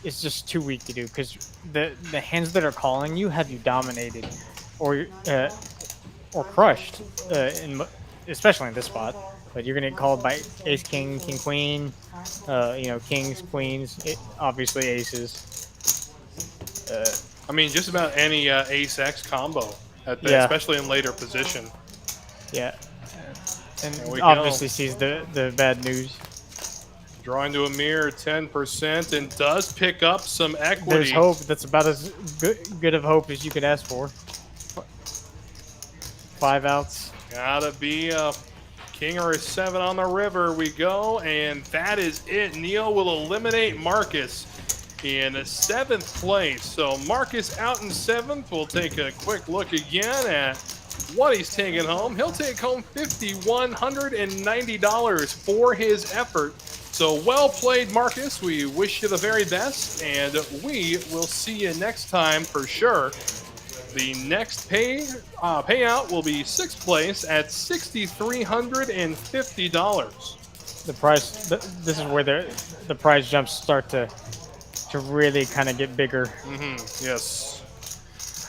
Speaker 2: it's just too weak to do because the hands that are calling you have you dominated or crushed, especially in this spot. But you're gonna get called by ace king, king queen, kings, queens, obviously aces.
Speaker 1: I mean, just about any ace-x combo, especially in later position.
Speaker 2: Yeah, and
Speaker 1: we
Speaker 2: obviously
Speaker 1: go.
Speaker 2: sees the bad news.
Speaker 1: Drawing to a mere 10% and does pick up some equity.
Speaker 2: There's hope. That's about as good of hope as you could ask for. 5 outs.
Speaker 1: Gotta be a king or a 7 on the river. We go, and that is it. Neil will eliminate Marcus in 7th place. So Marcus out in 7th. We'll take a quick look again at what he's taking home. He'll take home $5,190 for his effort. So well played, Marcus. We wish you the very best, and we will see you next time for sure. The next payout will be 6th place at $6,350.
Speaker 2: The price. This is where the prize jumps start to really kind of get bigger.
Speaker 1: Yes.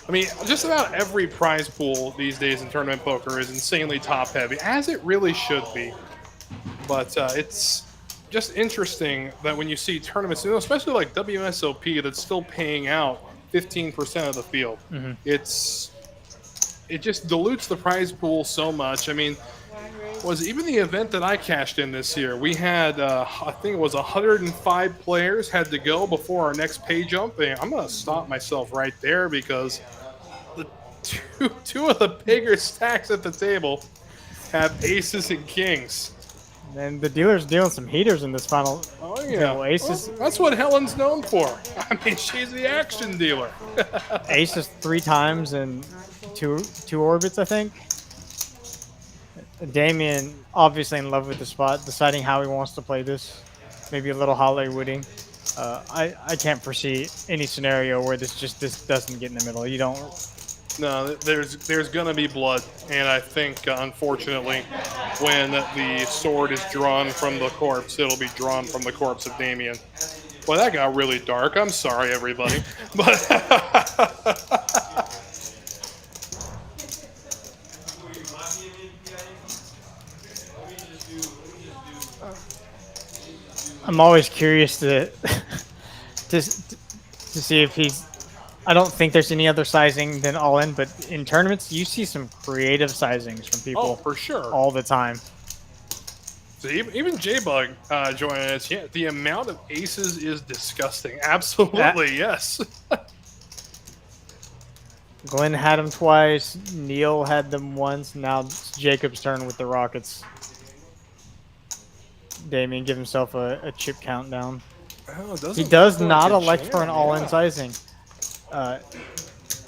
Speaker 1: I mean, just about every prize pool these days in tournament poker is insanely top-heavy, as it really should be. But it's just interesting that when you see tournaments, especially like WSOP, that's still paying out 15% of the field. It just dilutes the prize pool so much. I mean, was even the event that I cashed in this year, we had I think it was 105 players had to go before our next pay jump, and I'm gonna stop myself right there because the two of the bigger stacks at the table have aces and kings.
Speaker 2: And the dealer's dealing some heaters in this final.
Speaker 1: Oh yeah,
Speaker 2: aces.
Speaker 1: Well, that's what Helen's known for. I mean, she's the action dealer.
Speaker 2: Aces 3 times and two orbits, I think. Damien, obviously in love with the spot, deciding how he wants to play this. Maybe a little Hollywooding. I can't foresee any scenario where this doesn't get in the middle. You don't.
Speaker 1: No, there's gonna be blood, and I think unfortunately, when the sword is drawn from the corpse, it'll be drawn from the corpse of Damien. Well, that got really dark. I'm sorry, everybody, but.
Speaker 2: I'm always curious to see if he's. I don't think there's any other sizing than all in, but in tournaments you see some creative sizings from people.
Speaker 1: Oh, for sure.
Speaker 2: All the time.
Speaker 1: So even J-Bug joining us. Yeah, the amount of aces is disgusting. Absolutely, yes.
Speaker 2: Glenn had them twice. Neil had them once. Now it's Jacob's turn with the Rockets. Damien give himself a chip countdown.
Speaker 1: Oh,
Speaker 2: he does not elect for an all-in sizing.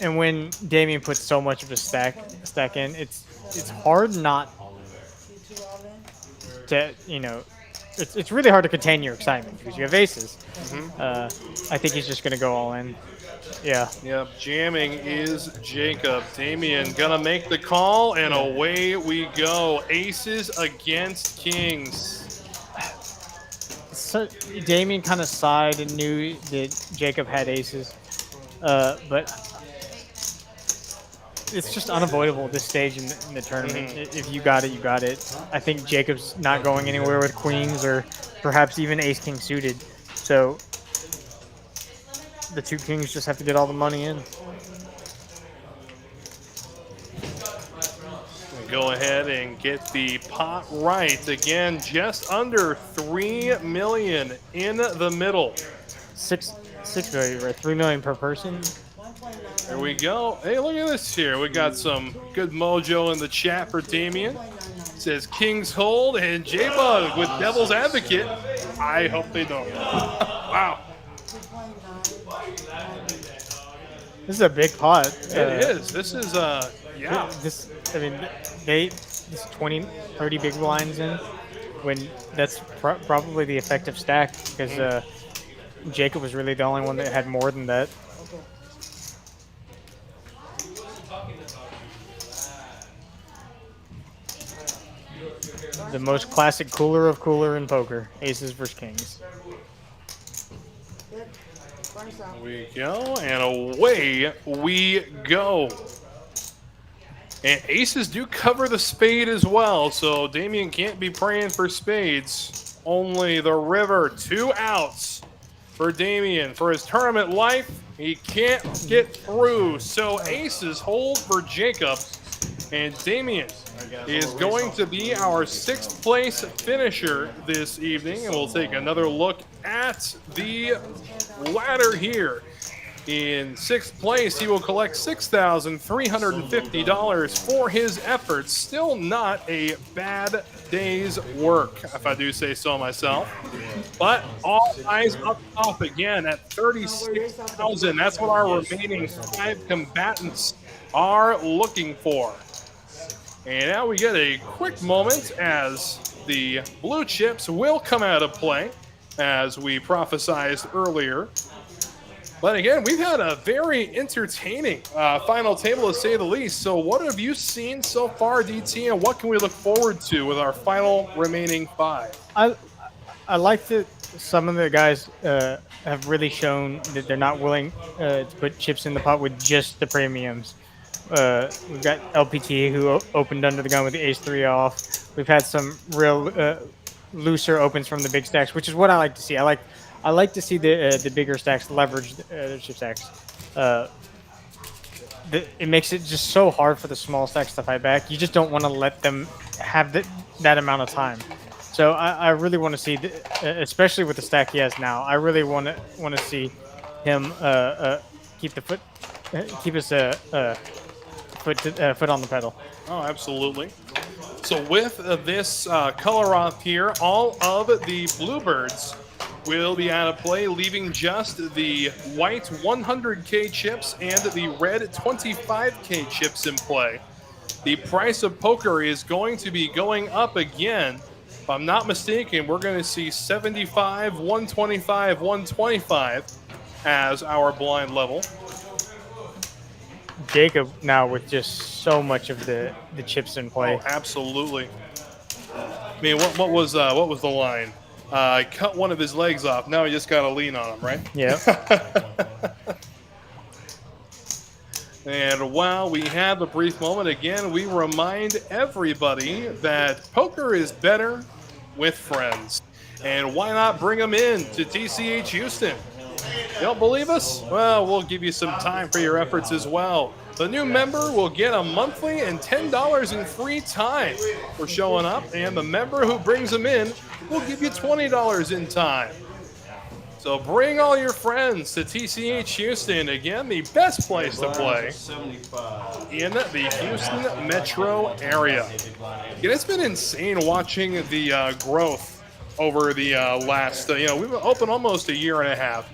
Speaker 2: And when Damien puts so much of a stack in, it's hard not to, it's really hard to contain your excitement because you have aces. I think he's just going to go all in. Yeah.
Speaker 1: Yep, jamming is Jacob. Damien gonna make the call, and away we go. Aces against kings.
Speaker 2: So Damien kind of sighed and knew that Jacob had aces, but it's just unavoidable at this stage in the tournament. If you got it, you got it. I think Jacob's not going anywhere with queens or perhaps even ace-king suited. So the two kings just have to get all the money in.
Speaker 1: Go ahead and get the pot right. Again, just under 3 million in the middle.
Speaker 2: Six million, right? 3 million per person.
Speaker 1: There we go. Hey, look at this here. We got some good mojo in the chat for Damien. Says Kings hold and J-Bug with Devil's Advocate. I hope they don't. Wow.
Speaker 2: This is a big pot.
Speaker 1: It is. This is, yeah.
Speaker 2: This, I mean, this 20, 30 big blinds in, when that's probably the effective stack, because Jacob was really the only one that had more than that. The most classic cooler of cooler in poker, aces versus kings.
Speaker 1: There we go, and away we go. And aces do cover the spade as well, so Damien can't be praying for spades. Only the river, 2 outs for Damien. For his tournament life, he can't get through, so aces hold for Jacob. And Damien is going to be our 6th place finisher this evening. And we'll take another look at the ladder here. In 6th place, he will collect $6,350 for his efforts. Still not a bad day's work, if I do say so myself. But all eyes up top again at $36,000. That's what our remaining 5 combatants are looking for. And now we get a quick moment as the blue chips will come out of play, as we prophesized earlier. But again, we've had a very entertaining final table, to say the least. So what have you seen so far, DT, and what can we look forward to with our final remaining 5?
Speaker 2: I like that some of the guys have really shown that they're not willing to put chips in the pot with just the premiums. We've got LPT who opened under the gun with the ace-3 off. We've had some real looser opens from the big stacks, which is what I like to see. I like to see the bigger stacks leverage their chip stacks. It makes it just so hard for the small stacks to fight back. You just don't want to let them have that amount of time. So I really want to see, especially with the stack he has now, I really want to see him keep his foot on the pedal.
Speaker 1: Oh, absolutely. So with this color off here, all of the bluebirds will be out of play, leaving just the white 100K chips and the red 25K chips in play. The price of poker is going to be going up again. If I'm not mistaken, we're going to see 75, 125, 125 as our blind level.
Speaker 2: Jacob now with just so much of the chips in play.
Speaker 1: Oh, absolutely. I mean, what was the line? I cut one of his legs off. Now he just got to lean on him, right?
Speaker 2: Yeah.
Speaker 1: And while we have a brief moment, again, we remind everybody that poker is better with friends. And why not bring them in to TCH Houston? You don't believe us? Well, we'll give you some time for your efforts as well. The new member will get a monthly and $10 in free time for showing up, and the member who brings them in will give you $20 in time. So bring all your friends to TCH Houston. Again, the best place to play in the Houston metro area. Again, it's been insane watching the growth over the last, we've been open almost a year and a half.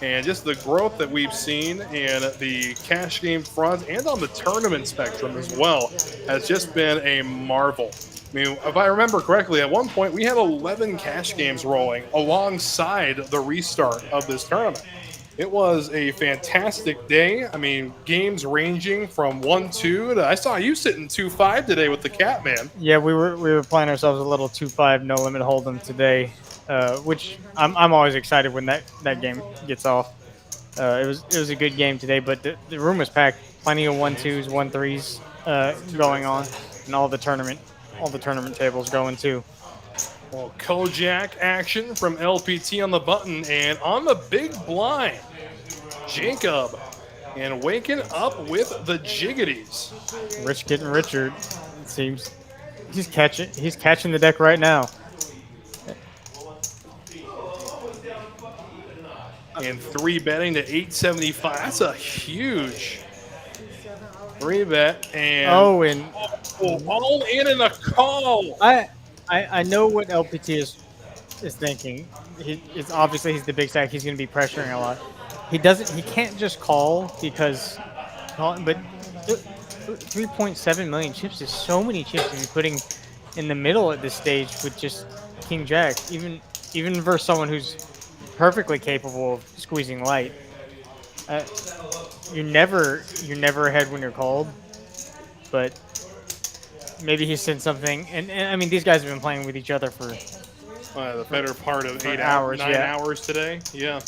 Speaker 1: And just the growth that we've seen in the cash game front and on the tournament spectrum as well has just been a marvel. I mean, if I remember correctly, at one point we had 11 cash games rolling alongside the restart of this tournament. It was a fantastic day. I mean, games ranging from 1-2 to I saw you sitting 2-5 today with the Catman.
Speaker 2: Yeah, we were playing ourselves a little 2-5 no limit hold'em today. Which I'm always excited when that game gets off. It was a good game today, but the room was packed. Plenty of 1-2s, 1-3s going on, and all the tournament tables going too.
Speaker 1: Well, Kojak action from LPT on the button and on the big blind. Jacob. And waking up with the jiggities.
Speaker 2: Rich getting richer, it seems. He's catching the deck right now.
Speaker 1: And 3-betting to 875. That's a huge 3-bet. And
Speaker 2: And
Speaker 1: all in a call.
Speaker 2: I know what LPT is thinking. It's obviously he's the big stack. He's going to be pressuring a lot. He can't just call because, but 3.7 million chips is so many chips to be putting in the middle at this stage with just King Jack. Even versus someone who's perfectly capable of squeezing light. You're never ahead when you're called, but maybe he sent something. And I mean, these guys have been playing with each other for
Speaker 1: The better part of 8
Speaker 2: hours,
Speaker 1: 9
Speaker 2: yeah.
Speaker 1: hours today. Yeah.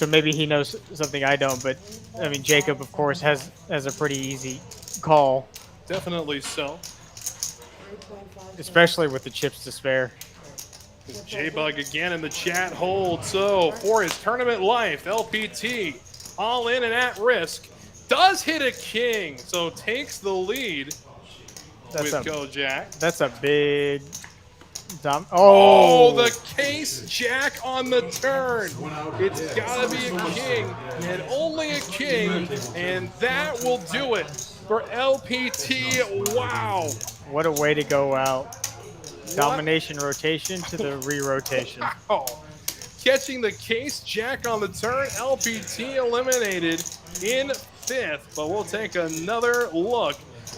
Speaker 2: so maybe he knows something I don't. But I mean, Jacob, of course, has a pretty easy call,
Speaker 1: Definitely so.
Speaker 2: especially with the chips to spare.
Speaker 1: J-Bug again in the chat hold. So for his tournament life, LPT all in and at risk. Does hit a king, so takes the lead with Go Jack.
Speaker 2: That's a big
Speaker 1: Oh, the case jack on the turn. It's gotta be a king and only a king, and that will do it for LPT. Wow.
Speaker 2: What a way to go out. Domination rotation to the re-rotation.
Speaker 1: Wow. Catching the case jack on the turn, LPT eliminated in 5th, but we'll take another look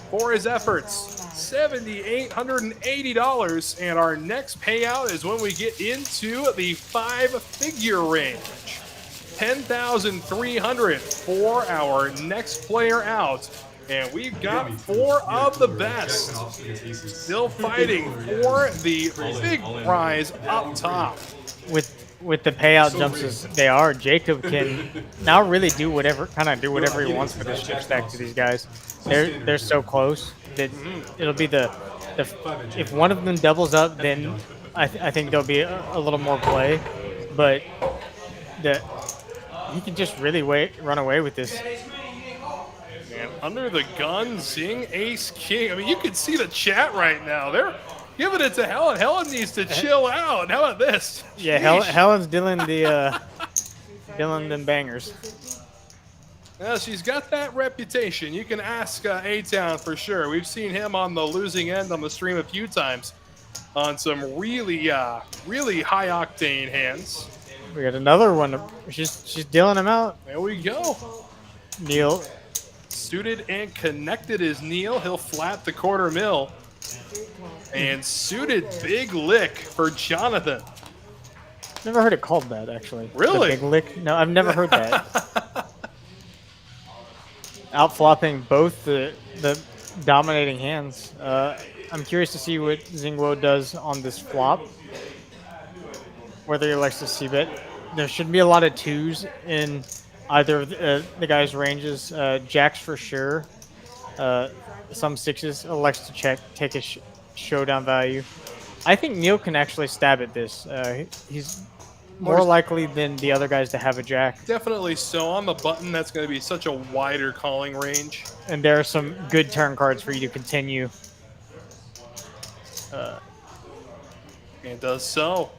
Speaker 1: for his efforts. $7,880, and our next payout is when we get into the 5-figure range. $10,300 for our next player out. And we've got 4 of the best still fighting for the big prize up top.
Speaker 2: With the payout jumps as they are, Jacob can now really do whatever he wants with this chip stack to these guys. They're so close that it'll be the if one of them doubles up, then I think there'll be a little more play, but he can just really run away with this.
Speaker 1: And under the gun, seeing Ace King. I mean, you can see the chat right now. They're giving it to Helen. Helen needs to chill out. How about this?
Speaker 2: Yeah, Helen's dealing them bangers.
Speaker 1: Well, she's got that reputation. You can ask A-Town for sure. We've seen him on the losing end on the stream a few times on some really high octane hands.
Speaker 2: We got another one. She's dealing him out.
Speaker 1: There we go.
Speaker 2: Neil.
Speaker 1: Suited and connected is Neil. He'll flat the quarter mil. And suited big lick for Jonathan.
Speaker 2: Never heard it called that, actually.
Speaker 1: Really?
Speaker 2: The big lick? No, I've never heard that. Outflopping both the dominating hands. I'm curious to see what Zingwo does on this flop. Whether he likes to c-bet. There shouldn't be a lot of 2s in either of the guys' ranges. Jacks for sure. Some 6s. Elects to take a showdown value. I think Neil can actually stab at this. He's more likely than the other guys to have a jack.
Speaker 1: Definitely so. On the button, that's going to be such a wider calling range.
Speaker 2: And there are some good turn cards for you to continue.
Speaker 1: And does so.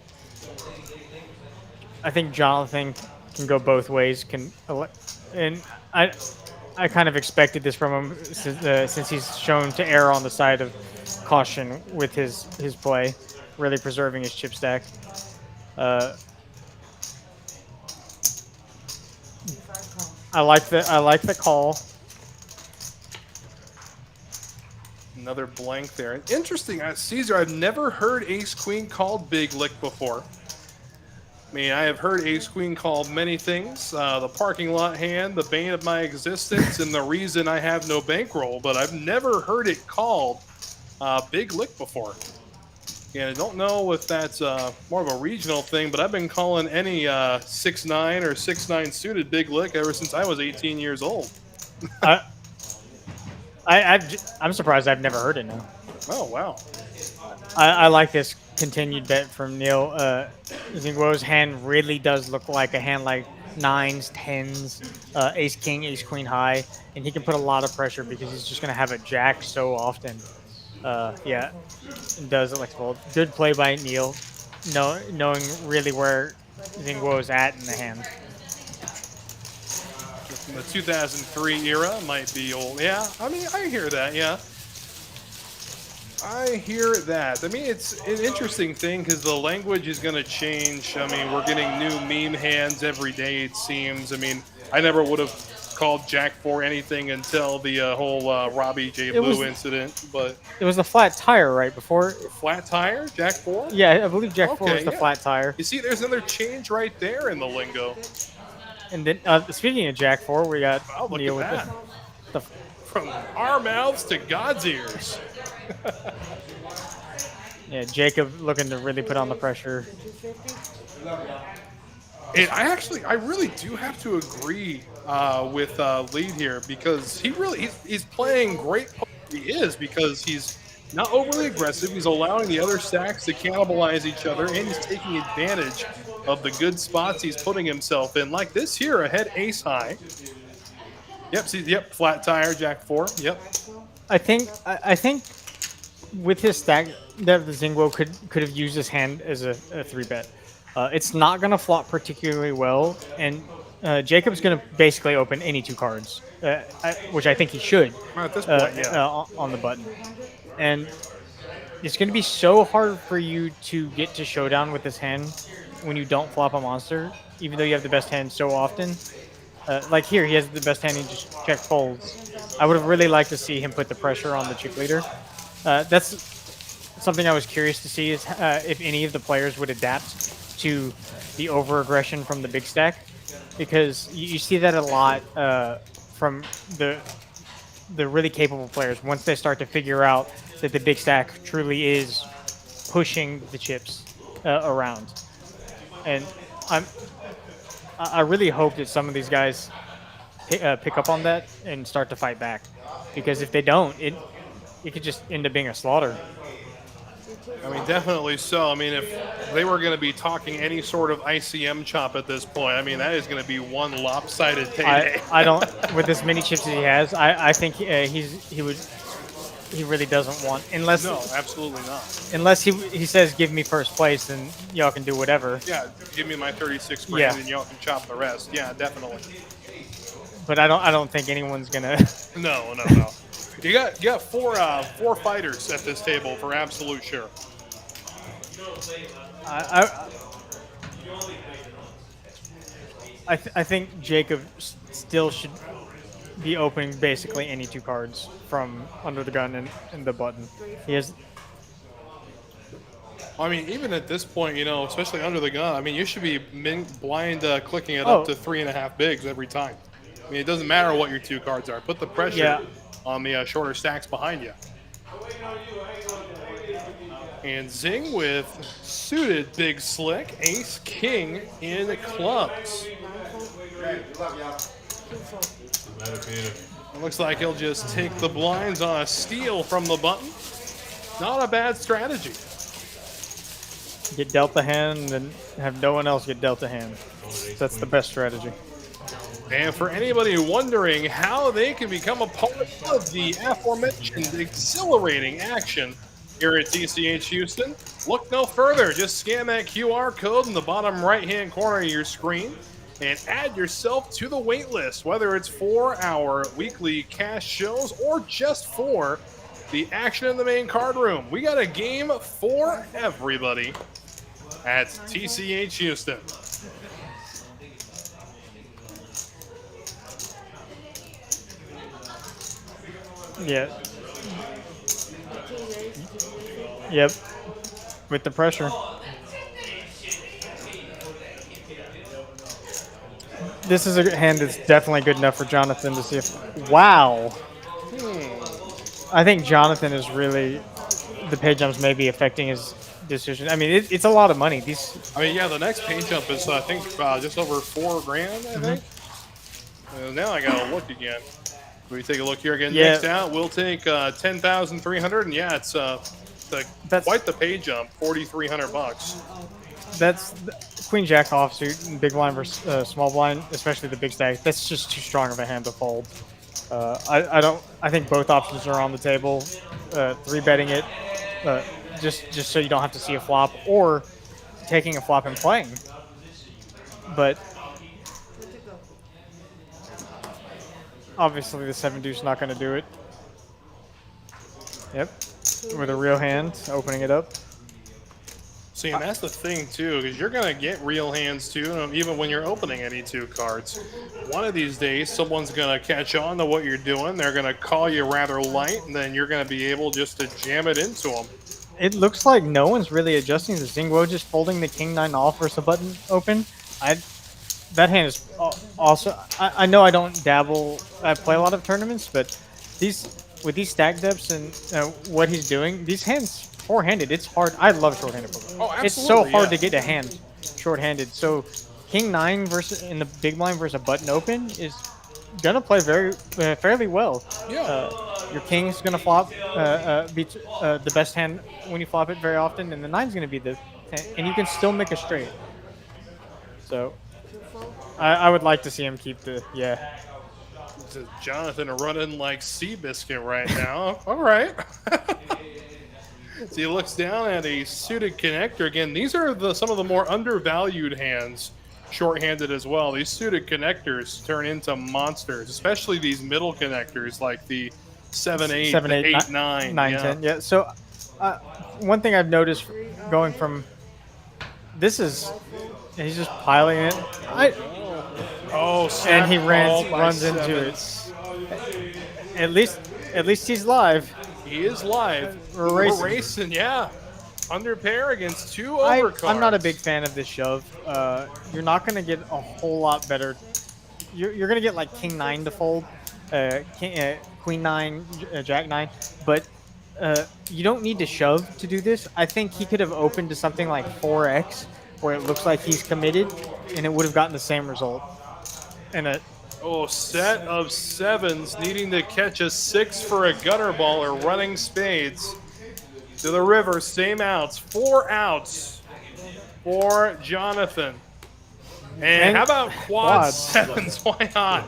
Speaker 2: I think Jonathan can go both ways. And I kind of expected this from him since he's shown to err on the side of caution with his play, really preserving his chip stack. I like the call.
Speaker 1: Another blank there. Interesting, Caesar, I've never heard Ace-Queen called big lick before. I mean, I have heard Ace-Queen called many things. The parking lot hand, the bane of my existence, and the reason I have no bankroll, but I've never heard it called big lick before. And I don't know if that's more of a regional thing, but I've been calling any 6'9" or 6'9" suited big lick ever since I was 18 years old.
Speaker 2: I'm surprised I've never heard it now.
Speaker 1: Oh, wow.
Speaker 2: I like this continued bet from Neil. Zingwo's hand really does look like a hand like nines, tens, ace king, ace queen high, and he can put a lot of pressure because he's just gonna have a jack so often. Yeah, does it like fold. Good play by Neil, knowing really where Zingwo is at in the hand.
Speaker 1: From the 2003 era, might be old. Yeah, I mean, I hear that. Yeah, I hear that. I mean, it's an interesting thing because the language is going to change. I mean, we're getting new meme hands every day, it seems. I mean, I never would have called Jack 4 anything until the whole Robbie J. Blue incident. But
Speaker 2: it was the flat tire right before.
Speaker 1: Flat tire, Jack 4?
Speaker 2: Yeah, I believe Jack 4 was the flat tire.
Speaker 1: You see, there's another change right there in the lingo.
Speaker 2: And then, speaking of Jack 4, we got Neil with the
Speaker 1: from our mouths to God's ears.
Speaker 2: Yeah, Jacob looking to really put on the pressure.
Speaker 1: And I really do have to agree with Lead here because he's playing great poker. He is because he's not overly aggressive. He's allowing the other stacks to cannibalize each other, and he's taking advantage of the good spots he's putting himself in. Like this here, ahead ace high. Yep, see, yep, flat tire, Jack 4. Yep.
Speaker 2: I think with his stack, that the Zingwo could have used his hand as a 3-bet. It's not going to flop particularly well, and Jacob's going to basically open any 2 cards, which I think he should.
Speaker 1: At this point,
Speaker 2: on the button. And it's going to be so hard for you to get to showdown with this hand when you don't flop a monster, even though you have the best hand so often. Like here, he has the best hand, he just check folds. I would have really liked to see him put the pressure on the chip leader. That's something I was curious to see is if any of the players would adapt to the over-aggression from the big stack, because you see that a lot from the really capable players once they start to figure out that the big stack truly is pushing the chips around. And I really hope that some of these guys pick up on that and start to fight back, because if they don't, it could just end up being a slaughter.
Speaker 1: I mean, definitely so. I mean, if they were going to be talking any sort of ICM chop at this point, I mean, that is going to be one lopsided payday.
Speaker 2: I don't, with as many chips as he has, I think he really doesn't want, unless
Speaker 1: no, absolutely not.
Speaker 2: Unless he says, "Give me first place," and y'all can do whatever.
Speaker 1: Yeah, give me my 36 grand, and y'all can chop the rest. Yeah, definitely.
Speaker 2: But I don't think anyone's gonna.
Speaker 1: No. You got four fighters at this table for absolute sure.
Speaker 2: I think Jacob still should be opening basically any 2 cards from under the gun and the button. He has.
Speaker 1: I mean, even at this point, you know, especially under the gun, I mean, you should be blind clicking it up to 3.5 bigs every time. I mean, it doesn't matter what your 2 cards are. Put the pressure on the shorter stacks behind you. And Zing with suited big slick, ace king in clubs. It looks like he'll just take the blinds on a steal from the button. Not a bad strategy.
Speaker 2: Get dealt a hand and have no one else get dealt a hand. That's the best strategy.
Speaker 1: And for anybody wondering how they can become a part of the aforementioned exhilarating action here at TCH Houston, look no further. Just scan that QR code in the bottom right-hand corner of your screen and add yourself to the wait list, whether it's for our weekly cash shows or just for the action in the main card room. We got a game for everybody at TCH Houston.
Speaker 2: Yeah. Yep. With the pressure. This is a hand that's definitely good enough for Jonathan to see if... Wow. I think Jonathan is really... The pay jumps may be affecting his decision. I mean, it's a lot of money.
Speaker 1: I mean, yeah, the next pay jump is, I think, just over $4 grand, I think. Now I got to look again. We take a look here again.
Speaker 2: Yeah.
Speaker 1: Next out, we'll take 10,300, and yeah, it's quite the pay jump, $4,300.
Speaker 2: that's Queen Jack offsuit and big blind versus small blind, especially the big stack. That's just too strong of a hand to fold. I don't. I think both options are on the table. Three betting it, uh, just so you don't have to see a flop, or taking a flop and playing. But obviously, the 7 deuce not going to do it. Yep, with a real hand, opening it up.
Speaker 1: See, and that's the thing too, because you're gonna get real hands too, even when you're opening any 2 cards. One of these days, someone's gonna catch on to what you're doing. They're gonna call you rather light, and then you're gonna be able just to jam it into them.
Speaker 2: It looks like no one's really adjusting. The Zingwo just folding the king 9 off versus a button open. That hand is also. I know I don't dabble. I play a lot of tournaments, but with these stack depths and what he's doing, these hands four-handed. It's hard. I love short-handed poker.
Speaker 1: Oh, absolutely.
Speaker 2: It's so hard to get a hand short-handed. So king 9 versus in the big blind versus a button open is gonna play fairly well.
Speaker 1: Yeah.
Speaker 2: Your king's gonna flop, be the best hand when you flop it very often, and the 9's gonna be and you can still make a straight. So I would like to see him keep
Speaker 1: Jonathan running like Seabiscuit right now. All right. So he looks down at a suited connector. Again, these are some of the more undervalued hands, short-handed as well. These suited connectors turn into monsters, especially these middle connectors like the 7-8, 8-9.
Speaker 2: 9-10. Yeah. So one thing I've noticed going from he's just piling it. And he runs into it. At least he's live.
Speaker 1: He is live.
Speaker 2: We're
Speaker 1: racing, yeah. Under pair against 2 overcards.
Speaker 2: I'm not a big fan of this shove. You're not going to get a whole lot better. You're going to get like king 9 to fold, queen 9, jack 9, but you don't need to shove to do this. I think he could have opened to something like 4x, where it looks like he's committed, and it would have gotten the same result. And
Speaker 1: set of 7s needing to catch a 6 for a gutter ball or running spades. To the river, same outs, 4 outs for Jonathan. And how about quad 7s? Why not?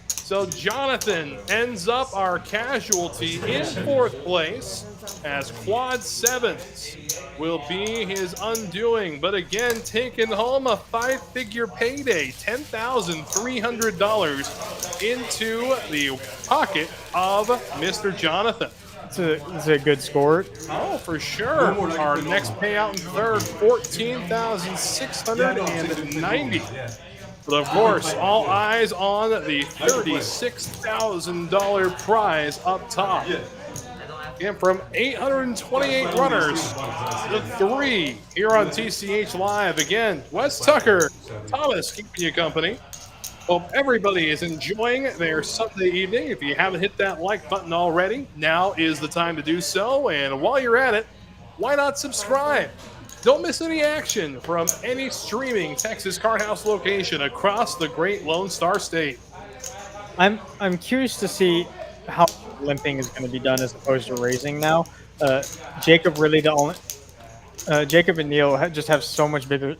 Speaker 1: So Jonathan ends up our casualty in 4th place, as quad 7s will be his undoing. But again, taking home a 5-figure payday, $10,300 into the pocket of Mr. Jonathan.
Speaker 2: It's a good score.
Speaker 1: Oh, for sure. Our next payout in 3rd, $14,690. But of course, all eyes on the $36,000 prize up top. And from 828 runners to 3 here on TCH Live. Again, Wes Tucker, Thomas keeping you company. Hope everybody is enjoying their Sunday evening. If you haven't hit that like button already, now is the time to do so. And while you're at it, why not subscribe? Don't miss any action from any streaming Texas Card House location across the great Lone Star State.
Speaker 2: I'm curious to see how limping is going to be done as opposed to raising now. Jacob and Neil just have so much bigger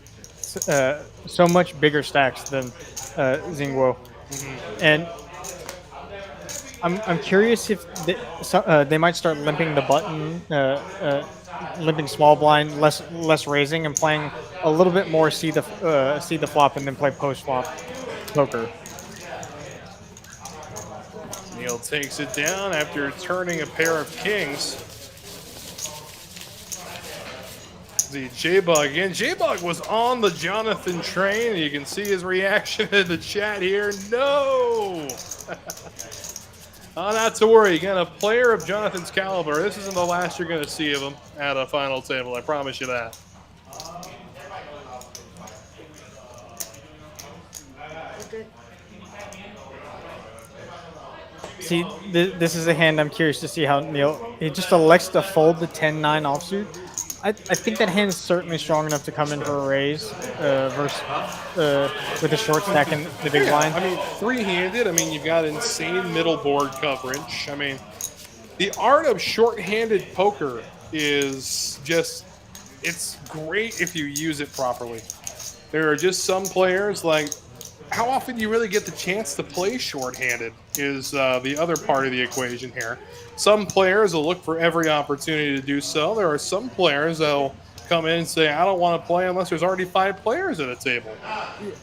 Speaker 2: stacks than Zingwo, and I'm curious if they might start limping the button. Limping small blind, less raising, and playing a little bit more see the flop and then play post flop poker.
Speaker 1: Neil takes it down after turning a pair of kings. The J-Bug again. J-Bug was on the Jonathan train. You can see his reaction in the chat here. No! Not to worry. Again, a player of Jonathan's caliber. This isn't the last you're going to see of him at a final table. I promise you that.
Speaker 2: See, this is a hand I'm curious to see how Neil. He just elects to fold the 10-9 offsuit. I think that hand's certainly strong enough to come in for a raise with a short stack in the big blind.
Speaker 1: I mean, three-handed. I mean, you've got insane middle board coverage. I mean, the art of short-handed poker is just it's great if you use it properly. There are just some players like how often do you really get the chance to play shorthanded is the other part of the equation here. Some players will look for every opportunity to do so. There are some players that'll come in and say, I don't want to play unless there's already 5 players at a table.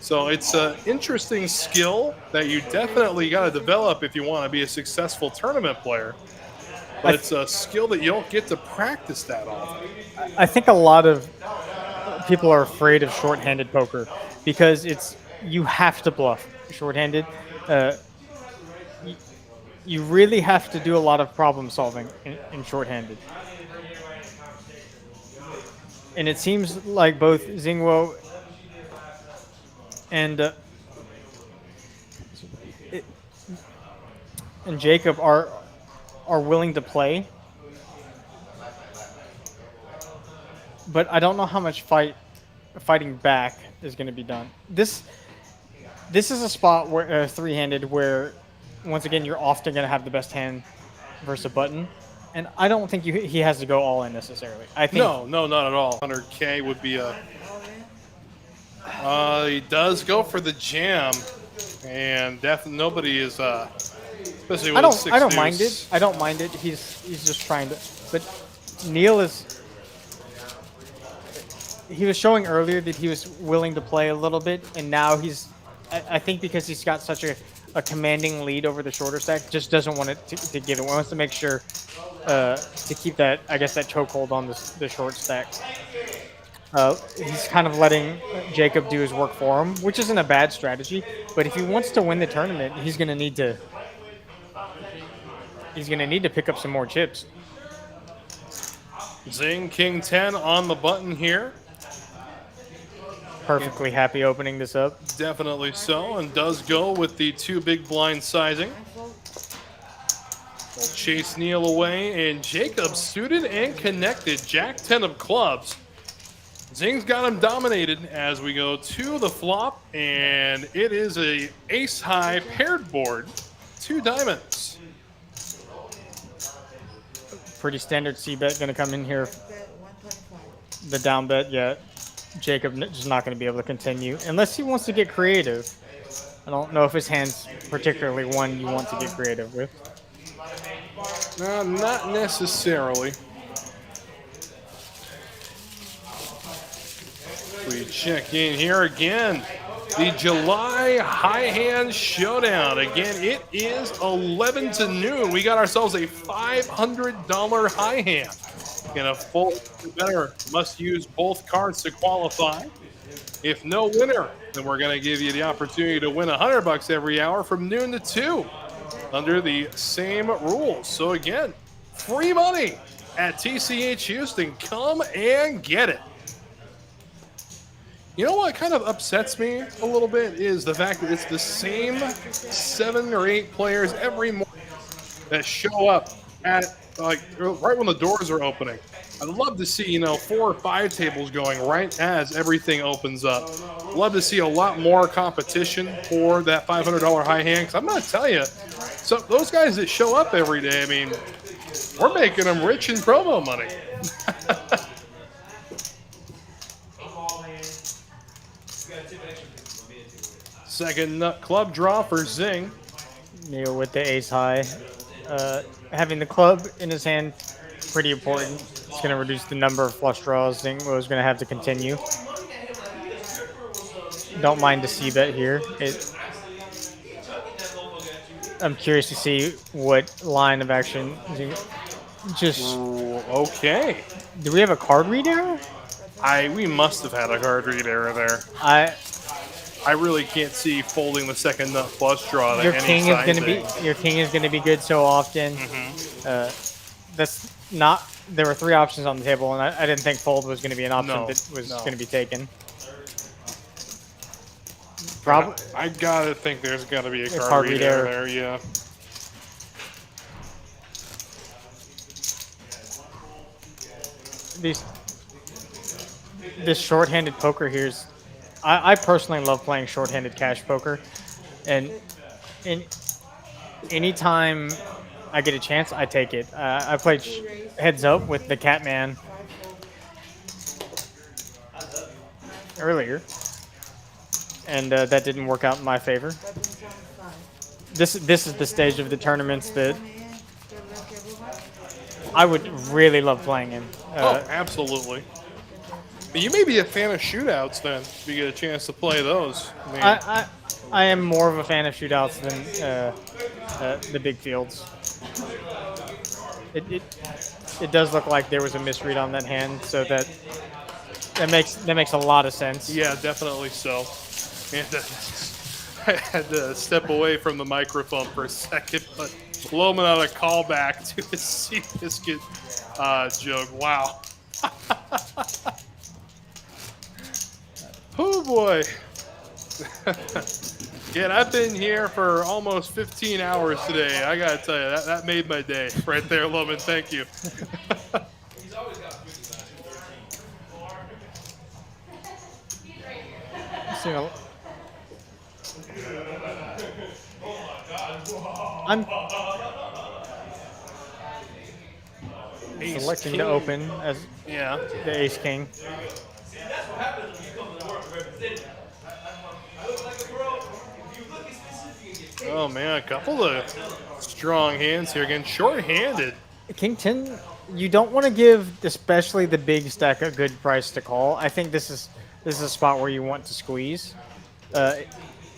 Speaker 1: So it's an interesting skill that you definitely got to develop if you want to be a successful tournament player. But it's a skill that you don't get to practice that often.
Speaker 2: I think a lot of people are afraid of shorthanded poker because you have to bluff shorthanded. You really have to do a lot of problem solving in shorthanded. And it seems like both Xingwo and Jacob are willing to play, but I don't know how much fighting back is going to be done. This is a spot where three-handed where once again you're often going to have the best hand versus a button, and I don't think he has to go all in necessarily. I think
Speaker 1: No, not at all. 100K would be a. He does go for the jam, and definitely nobody is. Especially with
Speaker 2: I don't
Speaker 1: a 6
Speaker 2: mind
Speaker 1: deuce.
Speaker 2: it. I don't mind it. He's just trying to. But Neil is. He was showing earlier that he was willing to play a little bit, and now he's. I think because he's got such a commanding lead over the shorter stack, just doesn't want it to give it. Wants to make sure to keep that, I guess, that chokehold on the short stack. He's kind of letting Jacob do his work for him, which isn't a bad strategy. But if he wants to win the tournament, he's going to need to. He's going to need to pick up some more chips.
Speaker 1: Zing, King 10 on the button here.
Speaker 2: Perfectly happy opening this up.
Speaker 1: Definitely so, and does go with the 2 big blind sizing. Will chase Neil away, and Jacob suited and connected. Jack 10 of clubs. Zing's got him dominated as we go to the flop, and it is a ace-high paired board. 2 diamonds.
Speaker 2: Pretty standard C-bet going to come in here. The down bet, yeah. Jacob just not going to be able to continue unless he wants to get creative. I don't know if his hand's particularly one you want to get creative with.
Speaker 1: Not necessarily. We check in here again. The July high hand showdown. Again, it is 11 to noon. We got ourselves a $500 high hand. In a full better, must use both cards to qualify. If no winner, then we're going to give you the opportunity to win $100 every hour from noon to 2 under the same rules. So again, free money at TCH Houston. Come and get it. You know what kind of upsets me a little bit is the fact that it's the same 7 or 8 players every morning that show up at like right when the doors are opening. I'd love to see 4 or 5 tables going right as everything opens up. Love to see a lot more competition for that $500 high hand. Because I'm going to tell you, so those guys that show up every day, I mean, we're making them rich in promo money. Second nut club draw for Zing.
Speaker 2: Neil with the ace high. Having the club in his hand, pretty important. It's going to reduce the number of flush draws Zing was going to have to continue. Don't mind the C-bet here. I'm curious to see what line of action Zing just...
Speaker 1: Okay.
Speaker 2: Do we have a card read error?
Speaker 1: We must have had a card read error there. I really can't see folding the second nut flush draw.
Speaker 2: Your king is going to be good so often. That's not. There were 3 options on the table, and I didn't think fold was going to be an option that was going to be taken. Probably.
Speaker 1: I gotta think there's got to be a card read error there. Yeah.
Speaker 2: This short-handed poker here is. I personally love playing short-handed cash poker, and anytime I get a chance, I take it. I played heads up with the Catman earlier, and that didn't work out in my favor. This is the stage of the tournaments that I would really love playing in.
Speaker 1: Oh, absolutely. You may be a fan of shootouts then, if you get a chance to play those.
Speaker 2: I am more of a fan of shootouts than the big fields. It does look like there was a misread on that hand, so that makes a lot of sense.
Speaker 1: Yeah, definitely so. And I had to step away from the microphone for a second, but Loman on a callback to his Seabiscuit joke. Wow. Oh boy. Yeah, I've been here for almost 15 hours today. I gotta tell you, that made my day right there, Loman. Thank you.
Speaker 2: I'm
Speaker 1: Ace
Speaker 2: selecting
Speaker 1: king.
Speaker 2: to open as
Speaker 1: Yeah.
Speaker 2: the ace king.
Speaker 1: Oh man, a couple of strong hands here. Again, short-handed.
Speaker 2: King 10, you don't want to give, especially the big stack, a good price to call. I think this is a spot where you want to squeeze.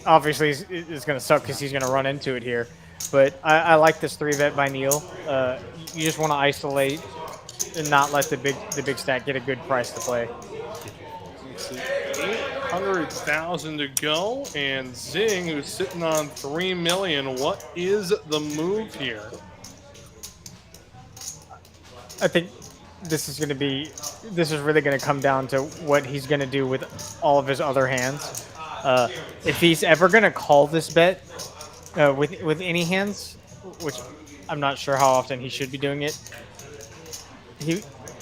Speaker 2: Obviously, it's going to suck because he's going to run into it here. But I like this 3-bet by Neil. You just want to isolate and not let the big stack get a good price to play.
Speaker 1: 800,000 to go, and Zing, who's sitting on 3 million. What is the move here?
Speaker 2: I think this is really going to come down to what he's going to do with all of his other hands. If he's ever going to call this bet with any hands, which I'm not sure how often he should be doing it,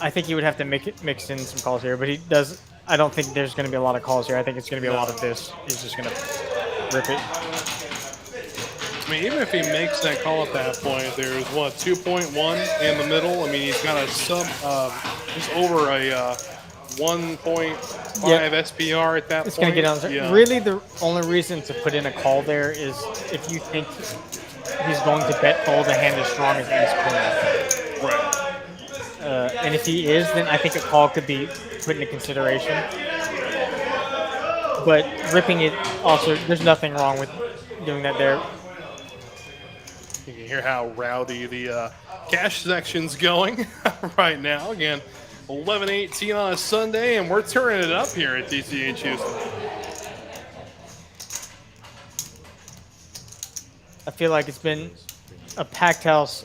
Speaker 2: I think he would have to mix in some calls here, but he does. I don't think there's going to be a lot of calls here. I think it's going to be a lot of this. He's just going to rip it.
Speaker 1: I mean, even if he makes that call at that point, there's what, 2.1 in the middle. I mean, he's got a just over a 1.5 SPR at that point.
Speaker 2: It's going to get on there.
Speaker 1: Yeah.
Speaker 2: Really, the only reason to put in a call there is if you think he's going to bet fold a hand as strong as ace queen.
Speaker 1: Right.
Speaker 2: And if he is, then I think a call could be put into consideration. But ripping it also, there's nothing wrong with doing that there.
Speaker 1: You can hear how rowdy the cash section's going right now. Again, 11:18 on a Sunday, and we're turning it up here at TCH Houston.
Speaker 2: I feel like it's been a packed house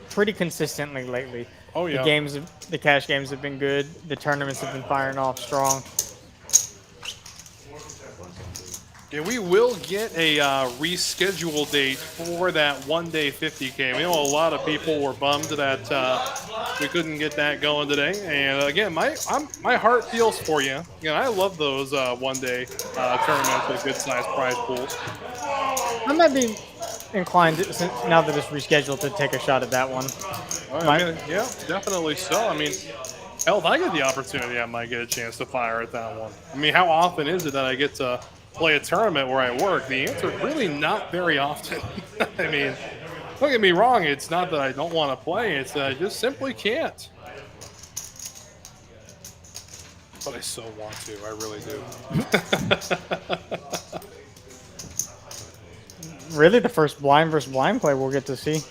Speaker 2: pretty consistently lately.
Speaker 1: Oh yeah.
Speaker 2: The cash games have been good. The tournaments have been firing off strong.
Speaker 1: Yeah, we will get a reschedule date for that one-day 50K. We know a lot of people were bummed that we couldn't get that going today. And again, my heart feels for you. Again, I love those one-day tournaments with good-sized prize pools.
Speaker 2: I might be inclined, now that it's rescheduled, to take a shot at that one.
Speaker 1: I mean, yeah, definitely so. I mean, hell, if I get the opportunity, I might get a chance to fire at that one. I mean, how often is it that I get to play a tournament where I work? The answer is really not very often. I mean, don't get me wrong, it's not that I don't want to play, it's that I just simply can't. But I so want to, I really do.
Speaker 2: Really, the first blind versus blind play we'll get to see.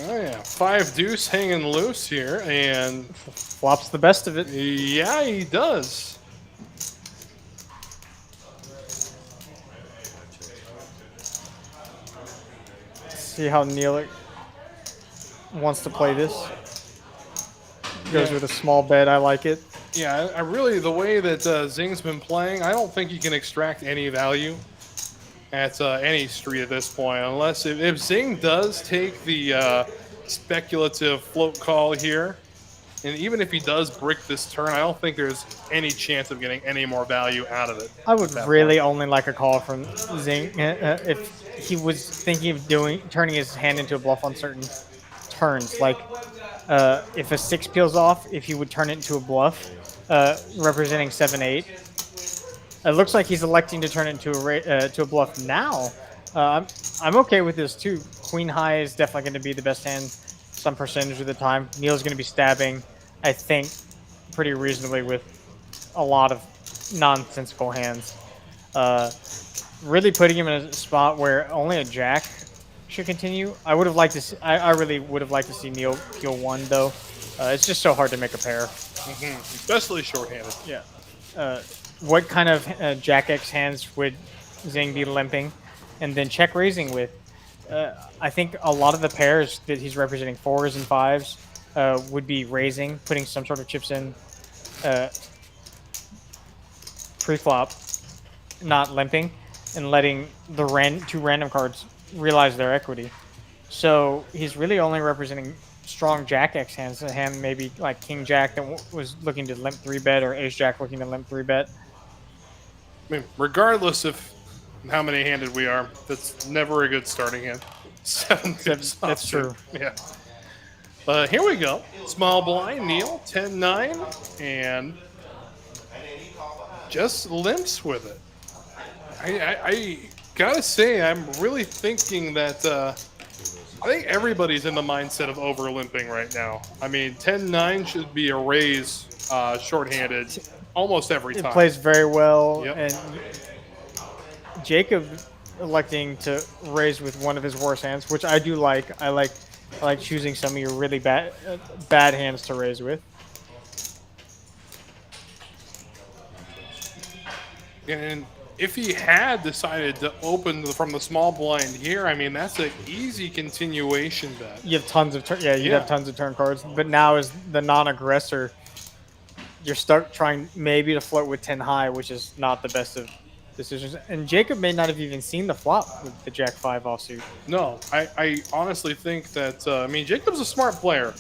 Speaker 1: Oh yeah, 5 deuce hanging loose here, and
Speaker 2: Flops the best of it.
Speaker 1: yeah, he does.
Speaker 2: See how Neil wants to play this. Goes with a small bet. I like it.
Speaker 1: Yeah, I really, the way that Zing's been playing, I don't think he can extract any value at any street at this point, unless if Zing does take the speculative float call here, and even if he does brick this turn, I don't think there's any chance of getting any more value out of it.
Speaker 2: I would really only like a call from Zing if he was thinking of turning his hand into a bluff on certain turns. Like if a 6 peels off, if he would turn it into a bluff, representing 7-8. It looks like he's electing to turn it into to a bluff now. I'm okay with this too. Queen high is definitely going to be the best hand some percentage of the time. Neil's going to be stabbing, I think, pretty reasonably with a lot of nonsensical hands. Really putting him in a spot where only a jack should continue. I would have liked to. I really would have liked to see Neil peel 1 though. It's just so hard to make a pair.
Speaker 1: Especially shorthanded.
Speaker 2: Yeah. What kind of Jack X hands would Zing be limping, and then check raising with? I think a lot of the pairs that he's representing, 4s and 5s, would be raising, putting some sort of chips in pre-flop, not limping, and letting the 2 random cards realize their equity. So he's really only representing strong Jack X hands, a hand maybe like King Jack that was looking to limp 3-bet, or Ace Jack looking to limp 3-bet.
Speaker 1: I mean, regardless of how many handed we are, that's never a good starting hand. 7 tips.
Speaker 2: That's true.
Speaker 1: Yeah. Here we go. Small blind, Neil, 10-9, and just limps with it. I gotta say, I'm really thinking that I think everybody's in the mindset of over limping right now. I mean, 10-9 should be a raise shorthanded almost every time.
Speaker 2: It plays very well,
Speaker 1: Yep.
Speaker 2: and Jacob electing to raise with one of his worst hands, which I do like. I like choosing some of your really bad hands to raise with.
Speaker 1: And if he had decided to open from the small blind here, I mean, that's an easy continuation bet.
Speaker 2: You have tons of turn. Yeah, you'd have tons of turn cards. But now as the non-aggressor, you're start trying maybe to float with 10 high, which is not the best of decisions. And Jacob may not have even seen the flop with the Jack 5 offsuit.
Speaker 1: No, I honestly think that, I mean, Jacob's a smart player.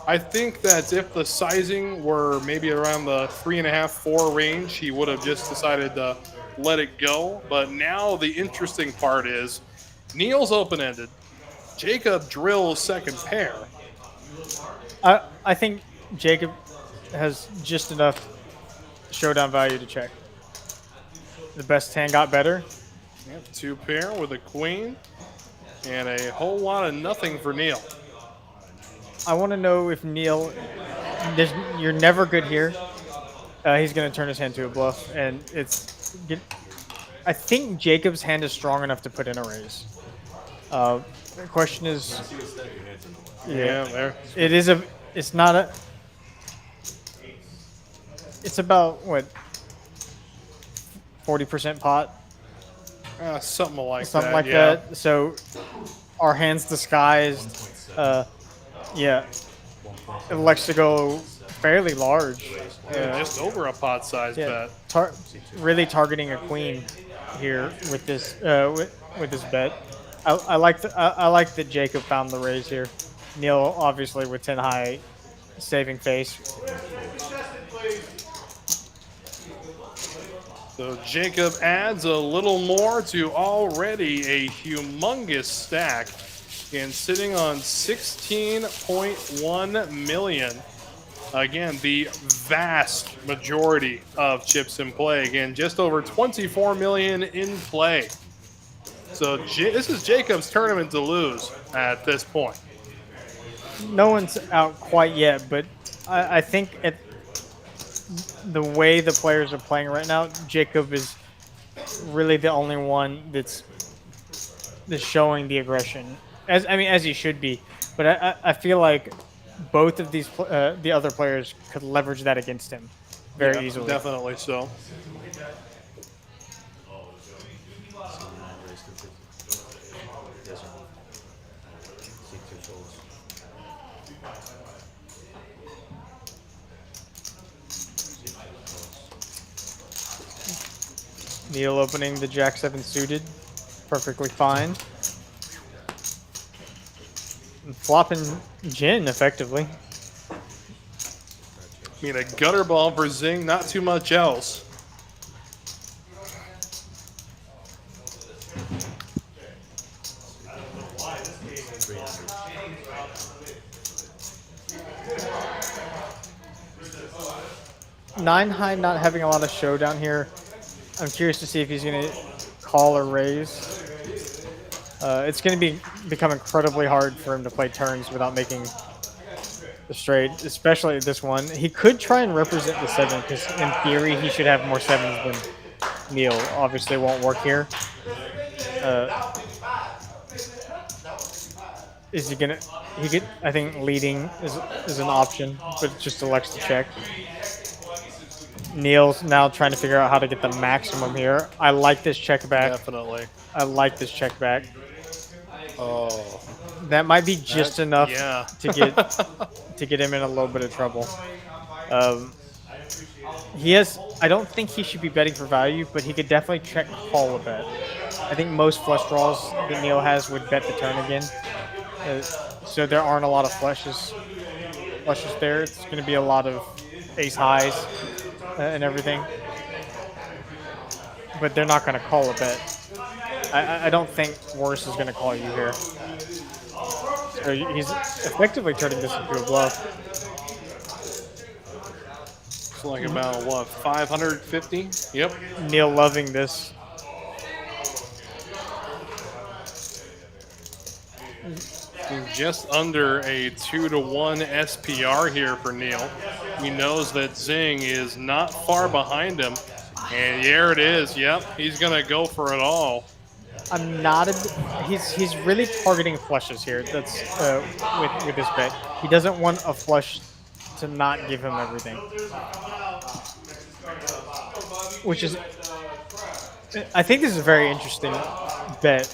Speaker 1: I think that if the sizing were maybe around the 3.5, 4 range, he would have just decided to let it go. But now the interesting part is Neil's open-ended. Jacob drills second pair.
Speaker 2: I think Jacob has just enough showdown value to check. The best hand got better.
Speaker 1: Yep, 2 pair with a queen and a whole lot of nothing for Neil.
Speaker 2: I want to know if Neil, you're never good here. He's going to turn his hand to a bluff, and I think Jacob's hand is strong enough to put in a raise. The question is,
Speaker 1: Yeah, there.
Speaker 2: it's not a, it's about what, 40% pot,
Speaker 1: Something like
Speaker 2: something
Speaker 1: that.
Speaker 2: like
Speaker 1: yeah.
Speaker 2: that. So our hand's disguised. Yeah, it likes to go fairly large.
Speaker 1: Just over a pot size
Speaker 2: Yeah,
Speaker 1: bet.
Speaker 2: really targeting a queen here with this with this bet. I like that Jacob found the raise here. Neil obviously with 10 high, saving face.
Speaker 1: So Jacob adds a little more to already a humongous stack and sitting on 16.1 million. Again, the vast majority of chips in play. Again, just over 24 million in play. So this is Jacob's tournament to lose at this point.
Speaker 2: No one's out quite yet, but I think at the way the players are playing right now, Jacob is really the only one that's showing the aggression. As he should be. But I feel like both of these the other players could leverage that against him very easily.
Speaker 1: Definitely so.
Speaker 2: Neil opening the Jack 7 suited, perfectly fine. And flopping gin effectively.
Speaker 1: I mean, a gutter ball for Zing, not too much else.
Speaker 2: 9 high not having a lot of showdown here. I'm curious to see if he's going to call or raise. It's going to become incredibly hard for him to play turns without making the straight, especially this one. He could try and represent the 7 because in theory he should have more 7s than Neil. Obviously it won't work here. Is he going to... I think leading is an option, but just elects to check. Neil's now trying to figure out how to get the maximum here. I like this check back.
Speaker 1: Definitely.
Speaker 2: I like this check back.
Speaker 1: Oh,
Speaker 2: That might be just enough
Speaker 1: yeah.
Speaker 2: to get him in a little bit of trouble. I don't think he should be betting for value, but he could definitely check call a bet. I think most flush draws that Neil has would bet the turn again. So there aren't a lot of flushes there. It's going to be a lot of ace highs and everything. But they're not going to call a bet. I don't think Worse is going to call you here. So he's effectively turning this into a bluff.
Speaker 1: It's like about, what, 550? Yep.
Speaker 2: Neil loving this.
Speaker 1: Just under a 2-to-1 SPR here for Neil. He knows that Zing is not far behind him. And there it is. Yep, he's going to go for it all.
Speaker 2: I'm not. He's really targeting flushes here. That's with this bet. He doesn't want a flush to not give him everything, which is. I think this is a very interesting bet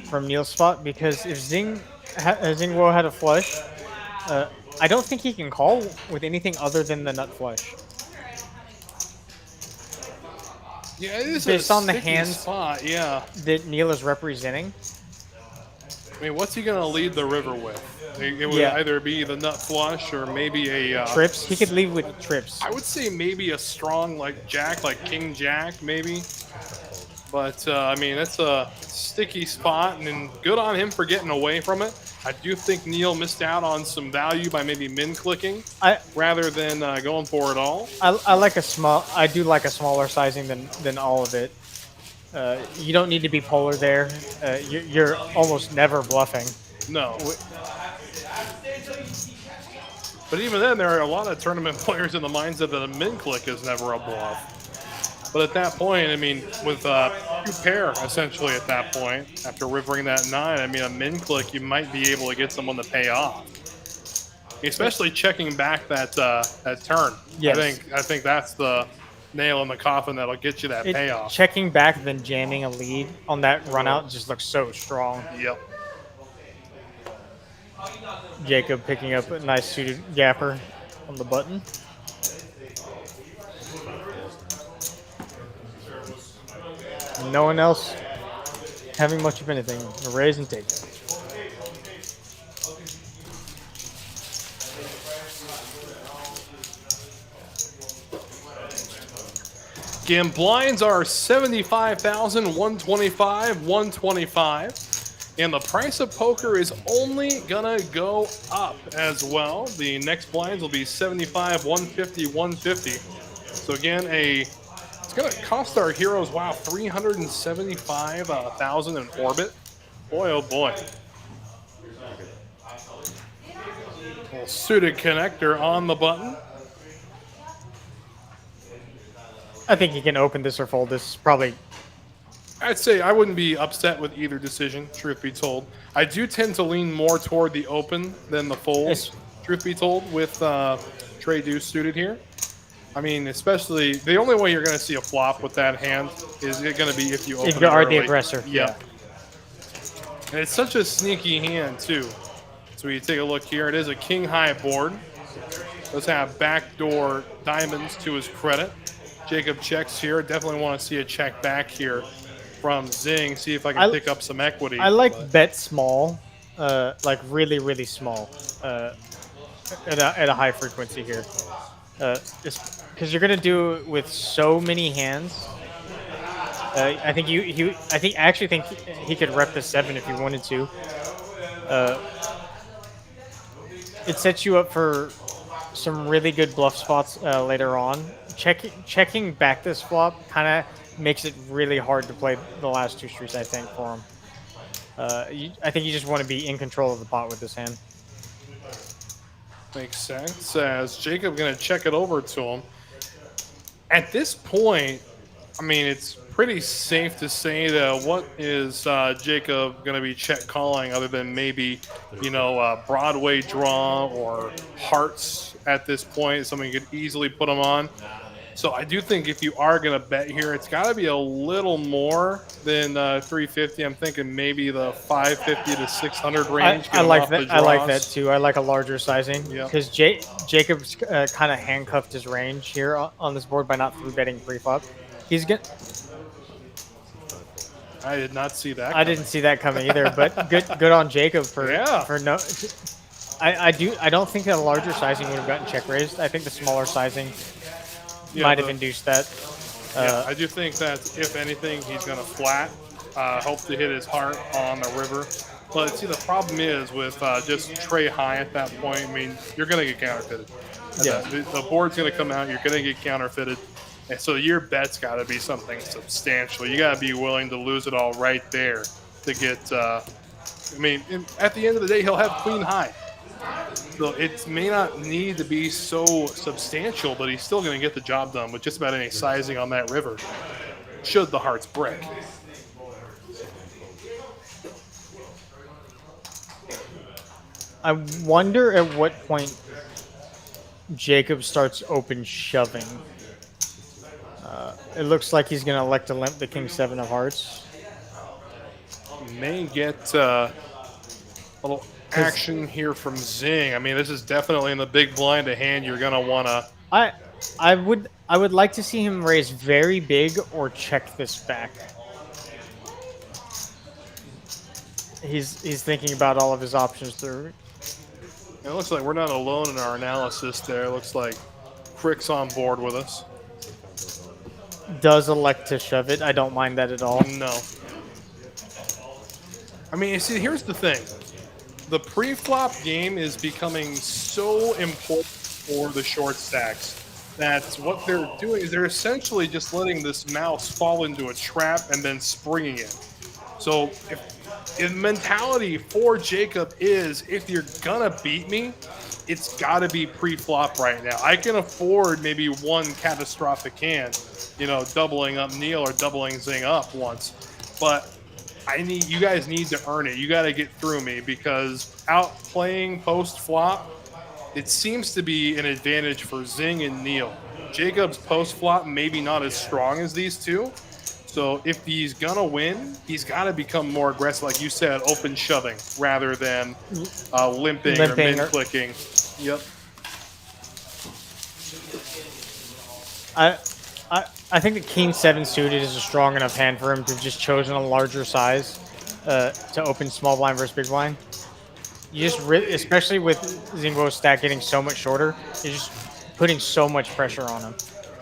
Speaker 2: from Neil's spot because if Zingwo had a flush, I don't think he can call with anything other than the nut flush.
Speaker 1: Yeah, it is
Speaker 2: based
Speaker 1: a
Speaker 2: on the
Speaker 1: sticky
Speaker 2: hands
Speaker 1: spot, yeah.
Speaker 2: that Neil is representing.
Speaker 1: I mean, what's he going to lead the river with? It would either be the nut flush or maybe a...
Speaker 2: trips? He could lead with trips.
Speaker 1: I would say maybe a strong, like, jack, like king jack, maybe. But, I mean, that's a sticky spot, and good on him for getting away from it. I do think Neil missed out on some value by maybe min-clicking rather than going for it all.
Speaker 2: I do like a smaller sizing than all of it. You don't need to be polar there. You're almost never bluffing.
Speaker 1: No. But even then, there are a lot of tournament players in the mindset that a min-click is never a bluff. But at that point, I mean, with two pair, essentially, at that point, after rivering that 9, I mean, a min-click, you might be able to get someone to pay off. Especially checking back that turn.
Speaker 2: Yes.
Speaker 1: I think that's the nail in the coffin that'll get you that payoff.
Speaker 2: Checking back, then jamming a lead on that run out just looks so strong.
Speaker 1: Yep.
Speaker 2: Jacob picking up a nice suited gapper on the button. No one else having much of anything. A raise and take.
Speaker 1: Again, blinds are 75,000, 125, 125. And the price of poker is only gonna go up as well. The next blinds will be 75, 150, 150. So again, it's gonna cost our heroes, wow, 375,000 in orbit. Boy, oh boy. Little suited connector on the button.
Speaker 2: I think he can open this or fold this. Probably.
Speaker 1: I'd say I wouldn't be upset with either decision, truth be told. I do tend to lean more toward the open than the fold, truth be told, with Trey Deuce suited here. I mean, especially, the only way you're going to see a flop with that hand is going to be if you open it
Speaker 2: are
Speaker 1: early.
Speaker 2: the aggressor.
Speaker 1: Yep. And it's such a sneaky hand, too. So you take a look here. It is a king-high board. Does have backdoor diamonds to his credit. Jacob checks here. Definitely want to see a check back here from Zing. See if I can pick up some equity.
Speaker 2: I like bet small, like really, really small, at a high frequency here. Because you're gonna do it with so many hands. I actually think he could rep the 7 if he wanted to. It sets you up for some really good bluff spots later on. Checking back this flop kind of makes it really hard to play the last two streets, I think, for him. I think you just want to be in control of the pot with this hand.
Speaker 1: Makes sense. As Jacob going to check it over to him. At this point, I mean, it's pretty safe to say that what is Jacob going to be check calling other than maybe, Broadway draw or hearts at this point, something you could easily put them on. So I do think if you are going to bet here, it's got to be a little more than 350. I'm thinking maybe the 550 to 600 range.
Speaker 2: I like that. I like that too. I like a larger sizing
Speaker 1: Yep.
Speaker 2: because Jacob's kind of handcuffed his range here on this board by not through betting pre-flop. He's gonna.
Speaker 1: I did not see that.
Speaker 2: I didn't see that coming either, but good on Jacob for no. I don't think that a larger sizing would have gotten check raised. I think the smaller sizing might have induced that.
Speaker 1: I do think that if anything, he's going to flat, hope to hit his heart on the river. But see, the problem is with just tray high at that point. I mean, you're going to get counterfeited.
Speaker 2: Yeah.
Speaker 1: The board's going to come out. You're going to get counterfeited. And so your bet's got to be something substantial. You got to be willing to lose it all right there to get. At the end of the day, he'll have queen high. So it may not need to be so substantial, but he's still going to get the job done with just about any sizing on that river, should the hearts break.
Speaker 2: I wonder at what point Jacob starts open shoving. It looks like he's going to elect to limp the king seven of hearts.
Speaker 1: May get a little action here from Zing. I mean, this is definitely in the big blind a hand you're going to want to.
Speaker 2: I would like to see him raise very big or check this back. He's thinking about all of his options through.
Speaker 1: It looks like we're not alone in our analysis there. It looks like Crick's on board with us.
Speaker 2: Does elect to shove it. I don't mind that at all.
Speaker 1: No. I mean, you see, here's the thing. The pre-flop game is becoming so important for the short stacks that what they're doing is they're essentially just letting this mouse fall into a trap and then springing it. So if mentality for Jacob is, if you're gonna beat me, it's got to be pre-flop right now. I can afford maybe one catastrophic hand, doubling up Neil or doubling Zing up once, but you guys need to earn it. You got to get through me because outplaying post-flop, it seems to be an advantage for Zing and Neil. Jacob's post-flop maybe not as strong as these two. So if he's going to win, he's got to become more aggressive, like you said, open shoving rather than limping or min-clicking. Yep.
Speaker 2: I think the king seven suited is a strong enough hand for him to have just chosen a larger size to open small blind versus big blind. You just especially with Zingbo's stack getting so much shorter, you're just putting so much pressure on him.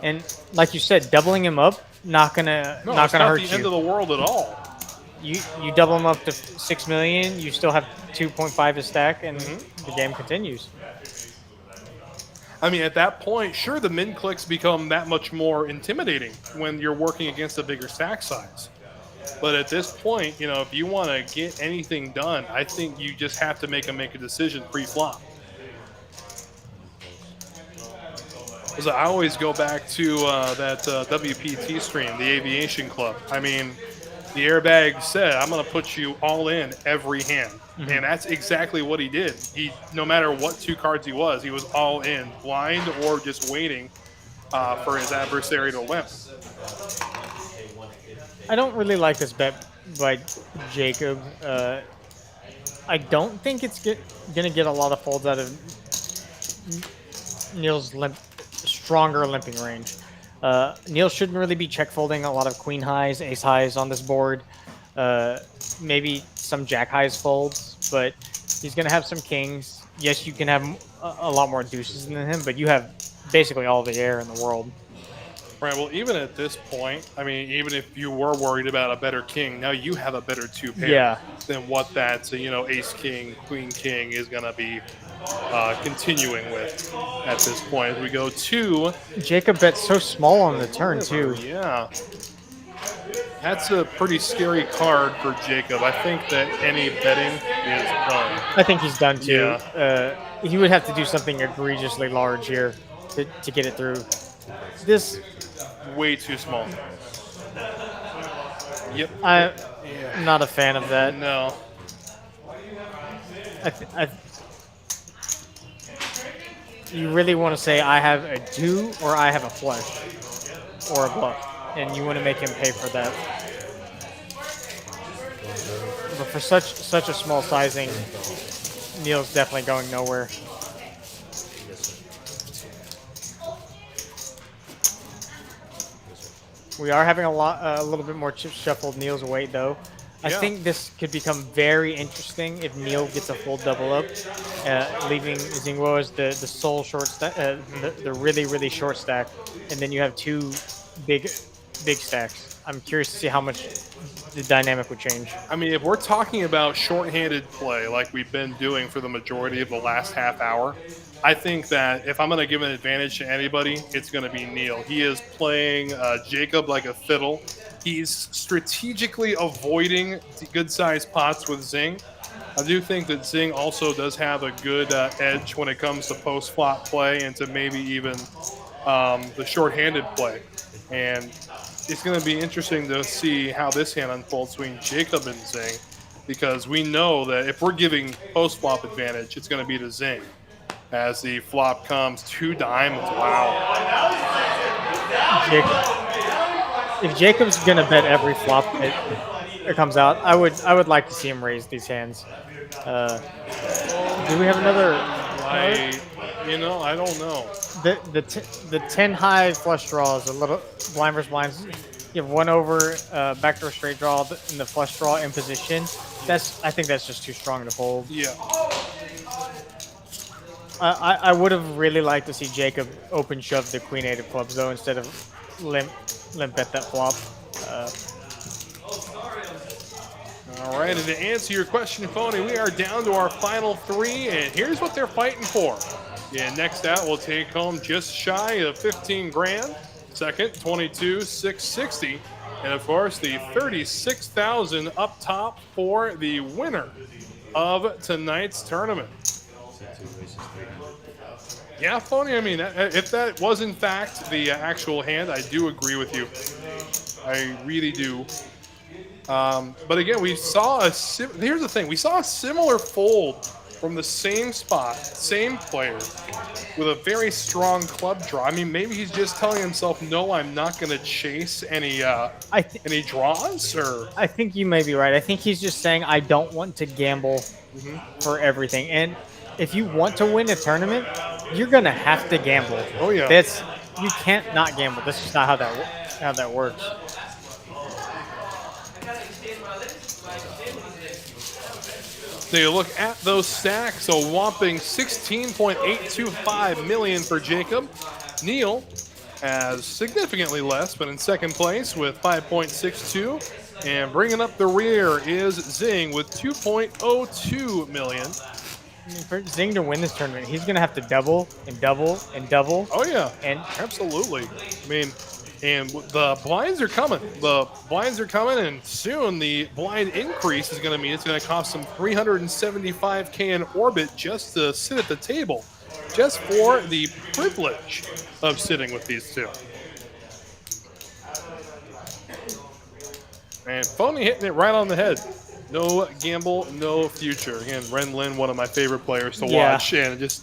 Speaker 2: And like you said, doubling him up not gonna hurt you.
Speaker 1: It's not the end of the world at all.
Speaker 2: You double him up to 6 million, you still have 2.5 a stack, and the game continues.
Speaker 1: I mean, at that point, sure, the min clicks become that much more intimidating when you're working against a bigger stack size. But at this point, if you want to get anything done, I think you just have to make a decision pre-flop. Because I always go back to that WPT stream, the Aviation Club. I mean, the airbag said, I'm going to put you all in every hand. And that's exactly what he did. No matter what two cards he was all in, blind or just waiting for his adversary to limp.
Speaker 2: I don't really like this bet by Jacob. I don't think it's going to get a lot of folds out of Neil's stronger limping range. Neil shouldn't really be check folding a lot of queen highs, ace highs on this board. Maybe some jack highs folds, but he's going to have some kings. Yes, you can have a lot more deuces than him, but you have basically all the air in the world.
Speaker 1: Right. Well, even at this point, I mean, even if you were worried about a better king, now you have a better two pair
Speaker 2: Yeah.
Speaker 1: than what that ace king, queen king is going to be continuing with at this point. We go to
Speaker 2: Jacob bet so small on the turn
Speaker 1: river.
Speaker 2: too.
Speaker 1: Yeah, that's a pretty scary card for Jacob. I think that any betting is done.
Speaker 2: I think he's done too.
Speaker 1: Yeah.
Speaker 2: He would have to do something egregiously large here to get it through. This
Speaker 1: Way too small. Yep.
Speaker 2: I'm not a fan of that.
Speaker 1: No.
Speaker 2: You really want to say I have a 2 or I have a flush or a bluff, and you want to make him pay for that. But for such a small sizing, Neil's definitely going nowhere. We are having a little bit more chip shuffled Neil's weight though. I
Speaker 1: Yeah.
Speaker 2: think this could become very interesting if Neil gets a full double up, leaving Zingwo as the sole short stack, the really short stack, and then you have two big stacks. I'm curious to see how much the dynamic would change.
Speaker 1: I mean, if we're talking about shorthanded play like we've been doing for the majority of the last half hour, I think that if I'm going to give an advantage to anybody, it's going to be Neil. He is playing Jacob like a fiddle. He's strategically avoiding good-sized pots with Zing. I do think that Zing also does have a good edge when it comes to post-flop play and to maybe even the shorthanded play. And it's going to be interesting to see how this hand unfolds between Jacob and Zing, because we know that if we're giving post-flop advantage, it's going to be to Zing. As the flop comes, 2 diamonds. Wow.
Speaker 2: If Jacob's gonna bet every flop it comes out, I would like to see him raise these hands. Do we have another?
Speaker 1: I don't know.
Speaker 2: The 10 high flush draw is a little blind versus blinds. You have 1 over backdoor straight draw and the flush draw in position. I think that's just too strong to fold.
Speaker 1: Yeah.
Speaker 2: I would have really liked to see Jacob open shove the queen 8 of clubs though instead of limp bet that flop.
Speaker 1: All right, and to answer your question, Phony, we are down to our final 3, and here's what they're fighting for. Yeah, next out, we'll take home just shy of 15 grand. Second, 22,660. And of course, the 36,000 up top for the winner of tonight's tournament. Yeah, Phony, I mean, if that was in fact the actual hand, I do agree with you. I really do. But again, we saw here's the thing. We saw a similar fold from the same spot, same player, with a very strong club draw. I mean, maybe he's just telling himself, no, I'm not going to chase any draws. Or
Speaker 2: I think you may be right. I think he's just saying, I don't want to gamble for everything. And if you want to win a tournament, you're going to have to gamble.
Speaker 1: Oh, yeah.
Speaker 2: You can't not gamble. That's just not how that works.
Speaker 1: So you look at those stacks, a whopping 16.825 million for Jacob. Neil has significantly less, but in second place with 5.62. And bringing up the rear is Zing with 2.02 million.
Speaker 2: I mean, for Zing to win this tournament, he's going to have to double and double and double.
Speaker 1: Oh, yeah.
Speaker 2: And
Speaker 1: absolutely. I mean, and the blinds are coming. And soon the blind increase is going to mean it's going to cost them $375K in orbit just to sit at the table, just for the privilege of sitting with these two. And Phony hitting it right on the head. No gamble, no future. Again, Ren Lin, one of my favorite players to watch, and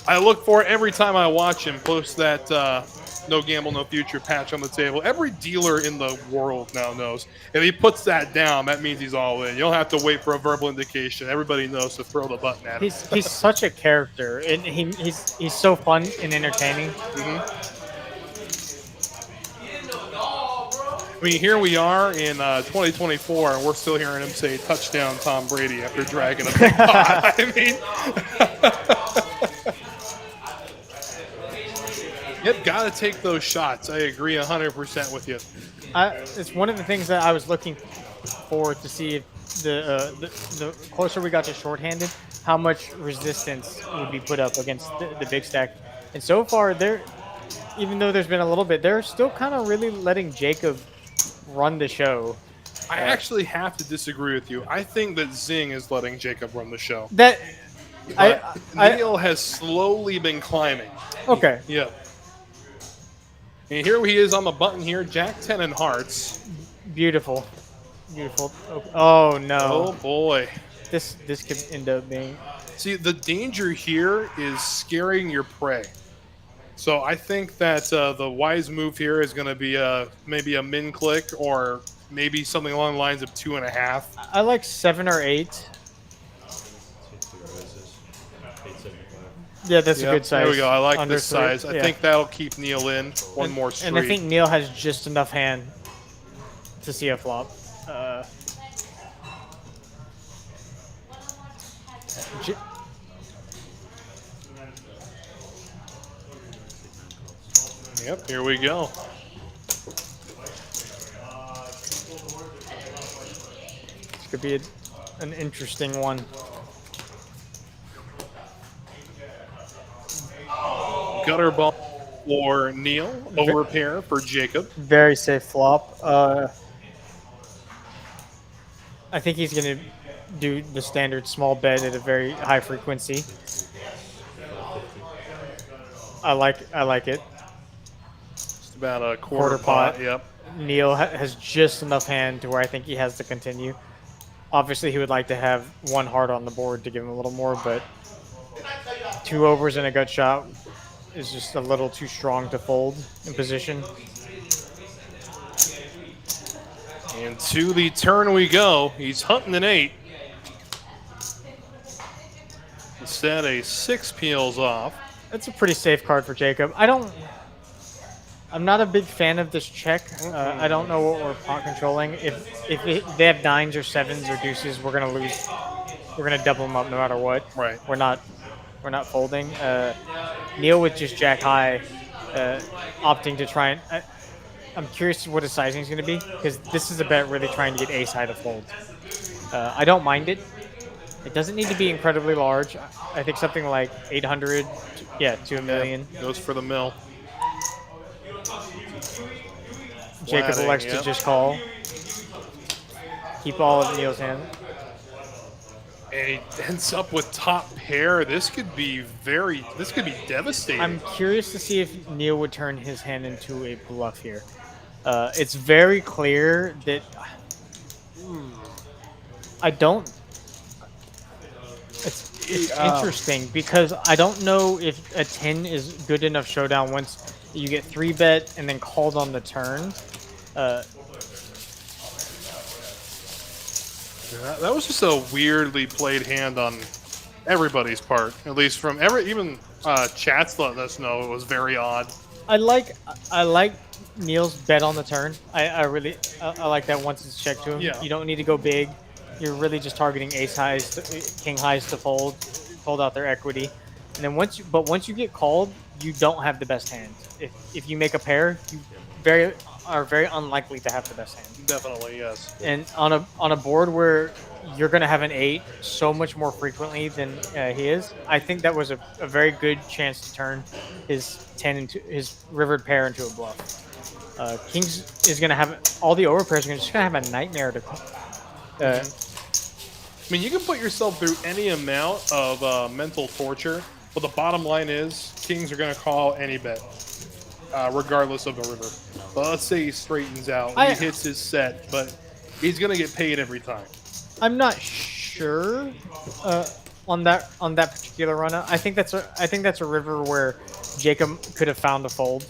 Speaker 1: I look for it every time I watch him post that no gamble, no future patch on the table. Every dealer in the world now knows if he puts that down, that means he's all in. You don't have to wait for a verbal indication. Everybody knows to throw the button at him.
Speaker 2: He's such a character, and he's so fun and entertaining.
Speaker 1: I mean, here we are in 2024, and we're still hearing him say touchdown Tom Brady after dragging a big pot. I mean, yep, got to take those shots. I agree 100% with you.
Speaker 2: It's one of the things that I was looking forward to see if the closer we got to shorthanded, how much resistance would be put up against the big stack. And so far, even though there's been a little bit, they're still kind of really letting Jacob run the show.
Speaker 1: I actually have to disagree with you. I think that Zing is letting Jacob run the show.
Speaker 2: That
Speaker 1: But Neil has slowly been climbing.
Speaker 2: okay.
Speaker 1: Yeah. And here he is on the button here, Jack 10 and hearts.
Speaker 2: Beautiful, beautiful. Oh
Speaker 1: Oh
Speaker 2: no,
Speaker 1: boy.
Speaker 2: this could end up being.
Speaker 1: See, the danger here is scaring your prey. So I think that the wise move here is going to be maybe a min click or maybe something along the lines of 2.5.
Speaker 2: I like 7 or 8.
Speaker 3: Take 2 roses. 875.
Speaker 2: Yeah, that's
Speaker 1: Yep,
Speaker 2: a good size.
Speaker 1: there we go. I like
Speaker 2: Under
Speaker 1: this
Speaker 2: 3,
Speaker 1: size. I
Speaker 2: yeah.
Speaker 1: think that'll keep Neil in one more street.
Speaker 2: And I think Neil has just enough hand to see a flop. J-
Speaker 1: Yep, here we go.
Speaker 2: This could be an interesting one.
Speaker 1: Gutter ball for Neil. Over pair for Jacob.
Speaker 2: Very safe flop. I think he's going to do the standard small bet at a very high frequency. I like it.
Speaker 1: Just about a quarter
Speaker 2: Pot.
Speaker 1: pot. Yep.
Speaker 2: Neil has just enough hand to where I think he has to continue. Obviously, he would like to have 1 heart on the board to give him a little more, but 2 overs and a gut shot is just a little too strong to fold in position.
Speaker 1: And to the turn we go. He's hunting an 8. Instead, a 6 peels off.
Speaker 2: That's a pretty safe card for Jacob. I'm not a big fan of this check. I don't know what we're pot controlling. If they have 9s or 7s or deuces, we're gonna lose. We're gonna double them up no matter what.
Speaker 1: Right.
Speaker 2: We're not folding. Neil with just jack high, opting to try and. I'm curious what his sizing is going to be because this is a bet really trying to get ace high to fold. I don't mind it. It doesn't need to be incredibly large. I think something like 800, to $1 million.
Speaker 1: Goes for the mill.
Speaker 2: Jacob
Speaker 1: Flatting,
Speaker 2: elects
Speaker 1: yep.
Speaker 2: to just call. Keep all of Neil's hand.
Speaker 1: And he ends up with top pair. This could be devastating.
Speaker 2: I'm curious to see if Neil would turn his hand into a bluff here. It's very clear that I don't. It's interesting because I don't know if a 10 is good enough showdown once you get 3-bet and then called on the turn.
Speaker 1: That was just a weirdly played hand on everybody's part. At least from even chat's letting us know it was very odd.
Speaker 2: I like Neil's bet on the turn. I really like that once it's checked to him.
Speaker 1: Yeah.
Speaker 2: You don't need to go big. You're really just targeting ace highs, king highs to fold out their equity. And then once you get called, you don't have the best hand. If you make a pair, you are very unlikely to have the best hand.
Speaker 1: Definitely, yes.
Speaker 2: And on a board where you're going to have an 8 so much more frequently than he is, I think that was a very good chance to turn his 10 into his rivered pair into a bluff. Kings is going to have all the overpairs are just going to have a nightmare to.
Speaker 1: I mean, you can put yourself through any amount of mental torture, but the bottom line is kings are going to call any bet, regardless of the river. But let's say he straightens out, he hits his set, but he's going to get paid every time.
Speaker 2: I'm not sure on that particular run. I think that's a river where Jacob could have found a fold.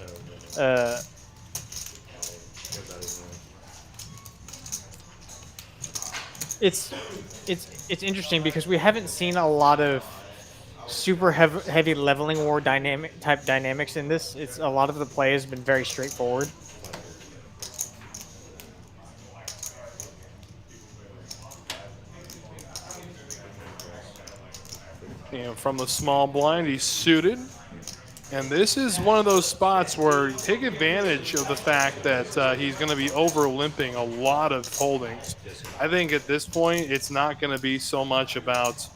Speaker 2: It's interesting because we haven't seen a lot of super heavy leveling war type dynamics in this. It's a lot of the play has been very straightforward.
Speaker 1: And from the small blind, he's suited. And this is one of those spots where you take advantage of the fact that he's going to be over limping a lot of holdings. I think at this point, it's not going to be so much about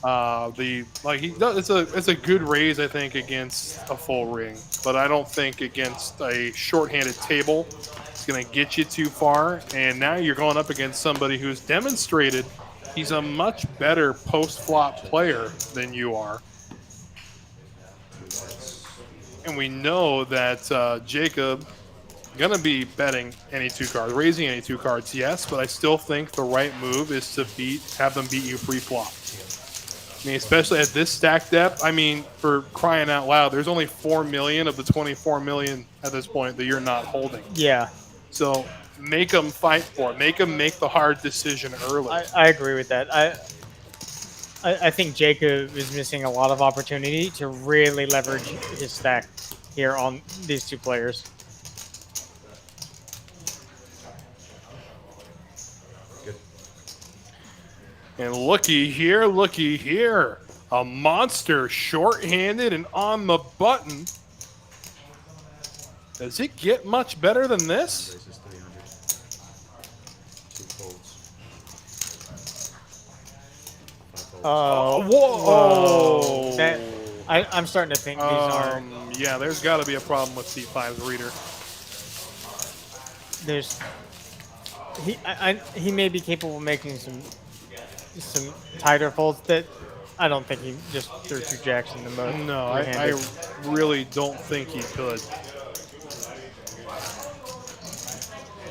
Speaker 1: the like he does. It's a good raise, I think, against a full ring, but I don't think against a shorthanded table it's going to get you too far. And now you're going up against somebody who's demonstrated he's a much better post flop player than you are. And we know that Jacob gonna be betting any two cards, raising any two cards, yes, but I still think the right move is to have them beat you pre-flop. I mean, especially at this stack depth. I mean, for crying out loud, there's only 4 million of the 24 million at this point that you're not holding.
Speaker 2: Yeah.
Speaker 1: So make them fight for it. Make them make the hard decision early.
Speaker 2: I agree with that. I think Jacob is missing a lot of opportunity to really leverage his stack here on these two players.
Speaker 3: Good.
Speaker 1: And looky here. A monster short-handed and on the button. Does it get much better than this?
Speaker 3: Raises 300. 2 folds. 5 folds.
Speaker 1: Whoa!
Speaker 2: That, I'm starting to think these are.
Speaker 1: Yeah, there's got to be a problem with T5's reader.
Speaker 2: There's. He may be capable of making some tighter folds that I don't think he just threw 2 jacks in the mode.
Speaker 1: No, I really don't think he could.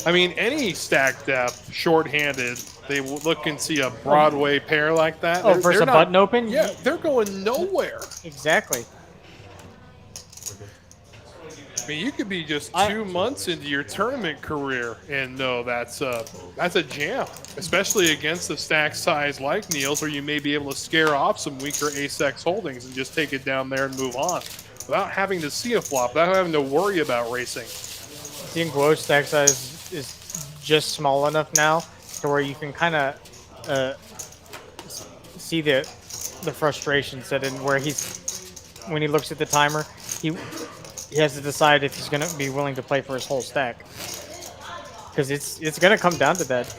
Speaker 1: I mean, any stack depth, short-handed, they look and see a Broadway pair like that.
Speaker 2: Oh, versus a button open?
Speaker 1: Yeah, they're going nowhere.
Speaker 2: Exactly.
Speaker 1: I mean, you could be just 2 months into your tournament career and know that's a jam, especially against a stack size like Neil's, where you may be able to scare off some weaker ace-x holdings and just take it down there and move on without having to see a flop, without having to worry about racing.
Speaker 2: I think Guo's stack size is just small enough now to where you can kind of see the frustration set in, where when he looks at the timer, he has to decide if he's going to be willing to play for his whole stack, because it's going to come down to that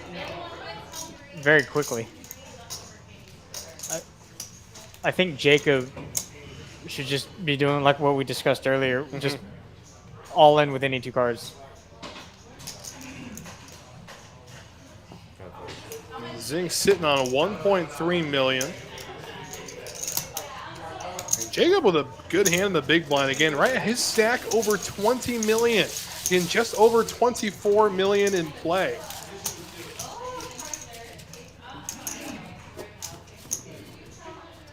Speaker 2: very quickly. I think Jacob should just be doing like what we discussed earlier, just all in with any 2 cards.
Speaker 1: Zing's sitting on a 1.3 million. And Jacob with a good hand in the big blind again, right? His stack over 20 million, in just over 24 million in play.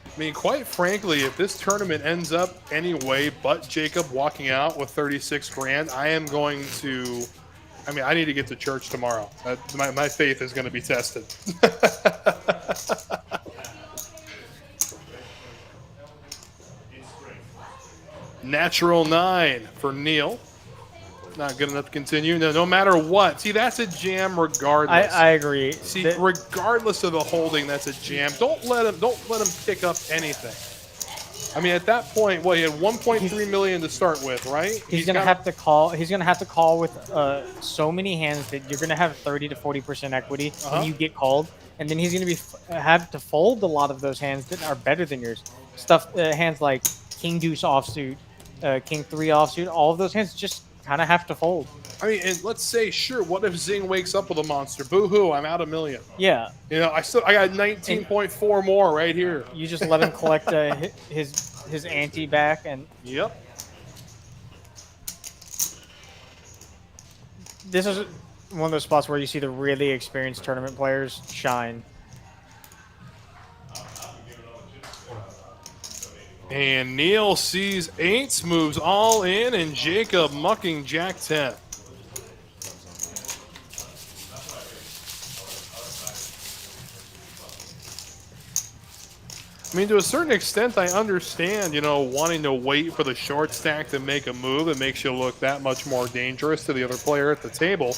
Speaker 1: I mean, quite frankly, if this tournament ends up any way but Jacob walking out with 36 grand, I am going to... I mean, I need to get to church tomorrow. My faith is going to be tested. Natural 9 for Neil. Not good enough to continue. No matter what. See, that's a jam regardless.
Speaker 2: I agree.
Speaker 1: See, regardless of the holding, that's a jam. Don't let him pick up anything. I mean, at that point, well, he had 1.3 million to start with, right?
Speaker 2: He's gonna have to call. He's gonna have to call with so many hands that you're gonna have 30 to 40% equity when you get called, and then he's gonna have to fold a lot of those hands that are better than yours. Hands like King Deuce offsuit, King 3 offsuit. All of those hands just kind of have to fold.
Speaker 1: I mean, and let's say, sure, what if Zing wakes up with a monster? Boo-hoo, I'm out $1 million.
Speaker 2: Yeah.
Speaker 1: You know, I got 19.4 more right here.
Speaker 2: You just let him collect his ante back, and
Speaker 1: yep.
Speaker 2: This is one of those spots where you see the really experienced tournament players shine.
Speaker 1: And Neil sees 8s, moves all in, and Jacob mucking Jack 10. I mean, to a certain extent, I understand, you know, wanting to wait for the short stack to make a move. It makes you look that much more dangerous to the other player at the table.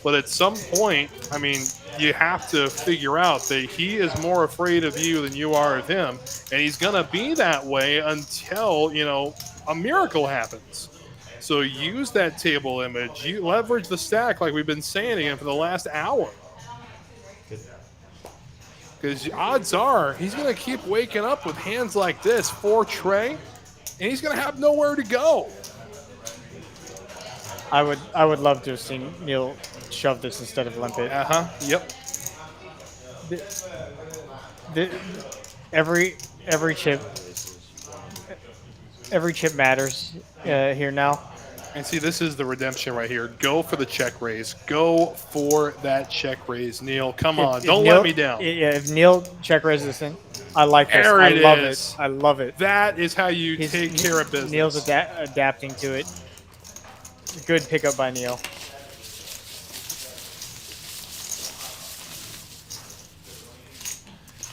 Speaker 1: But at some point, I mean, you have to figure out that he is more afraid of you than you are of him. And he's going to be that way until, you know, a miracle happens. So use that table image. You leverage the stack like we've been saying again for the last hour.
Speaker 3: Good.
Speaker 1: Because odds are he's going to keep waking up with hands like this for Trey, and he's going to have nowhere to go.
Speaker 2: I would love to have seen Neil shove this instead of limp it.
Speaker 1: Yep.
Speaker 2: The, every chip matters here now.
Speaker 1: And see, this is the redemption right here. Go for the check raise. Go for that check raise, Neil. Come on. Don't
Speaker 2: Neil,
Speaker 1: let me down.
Speaker 2: Yeah, if Neil check raises this in, I like this.
Speaker 1: There
Speaker 2: I
Speaker 1: it
Speaker 2: love
Speaker 1: is.
Speaker 2: it. I love it.
Speaker 1: That is how you take care of business.
Speaker 2: Neil's adapting to it. Good pickup by Neil.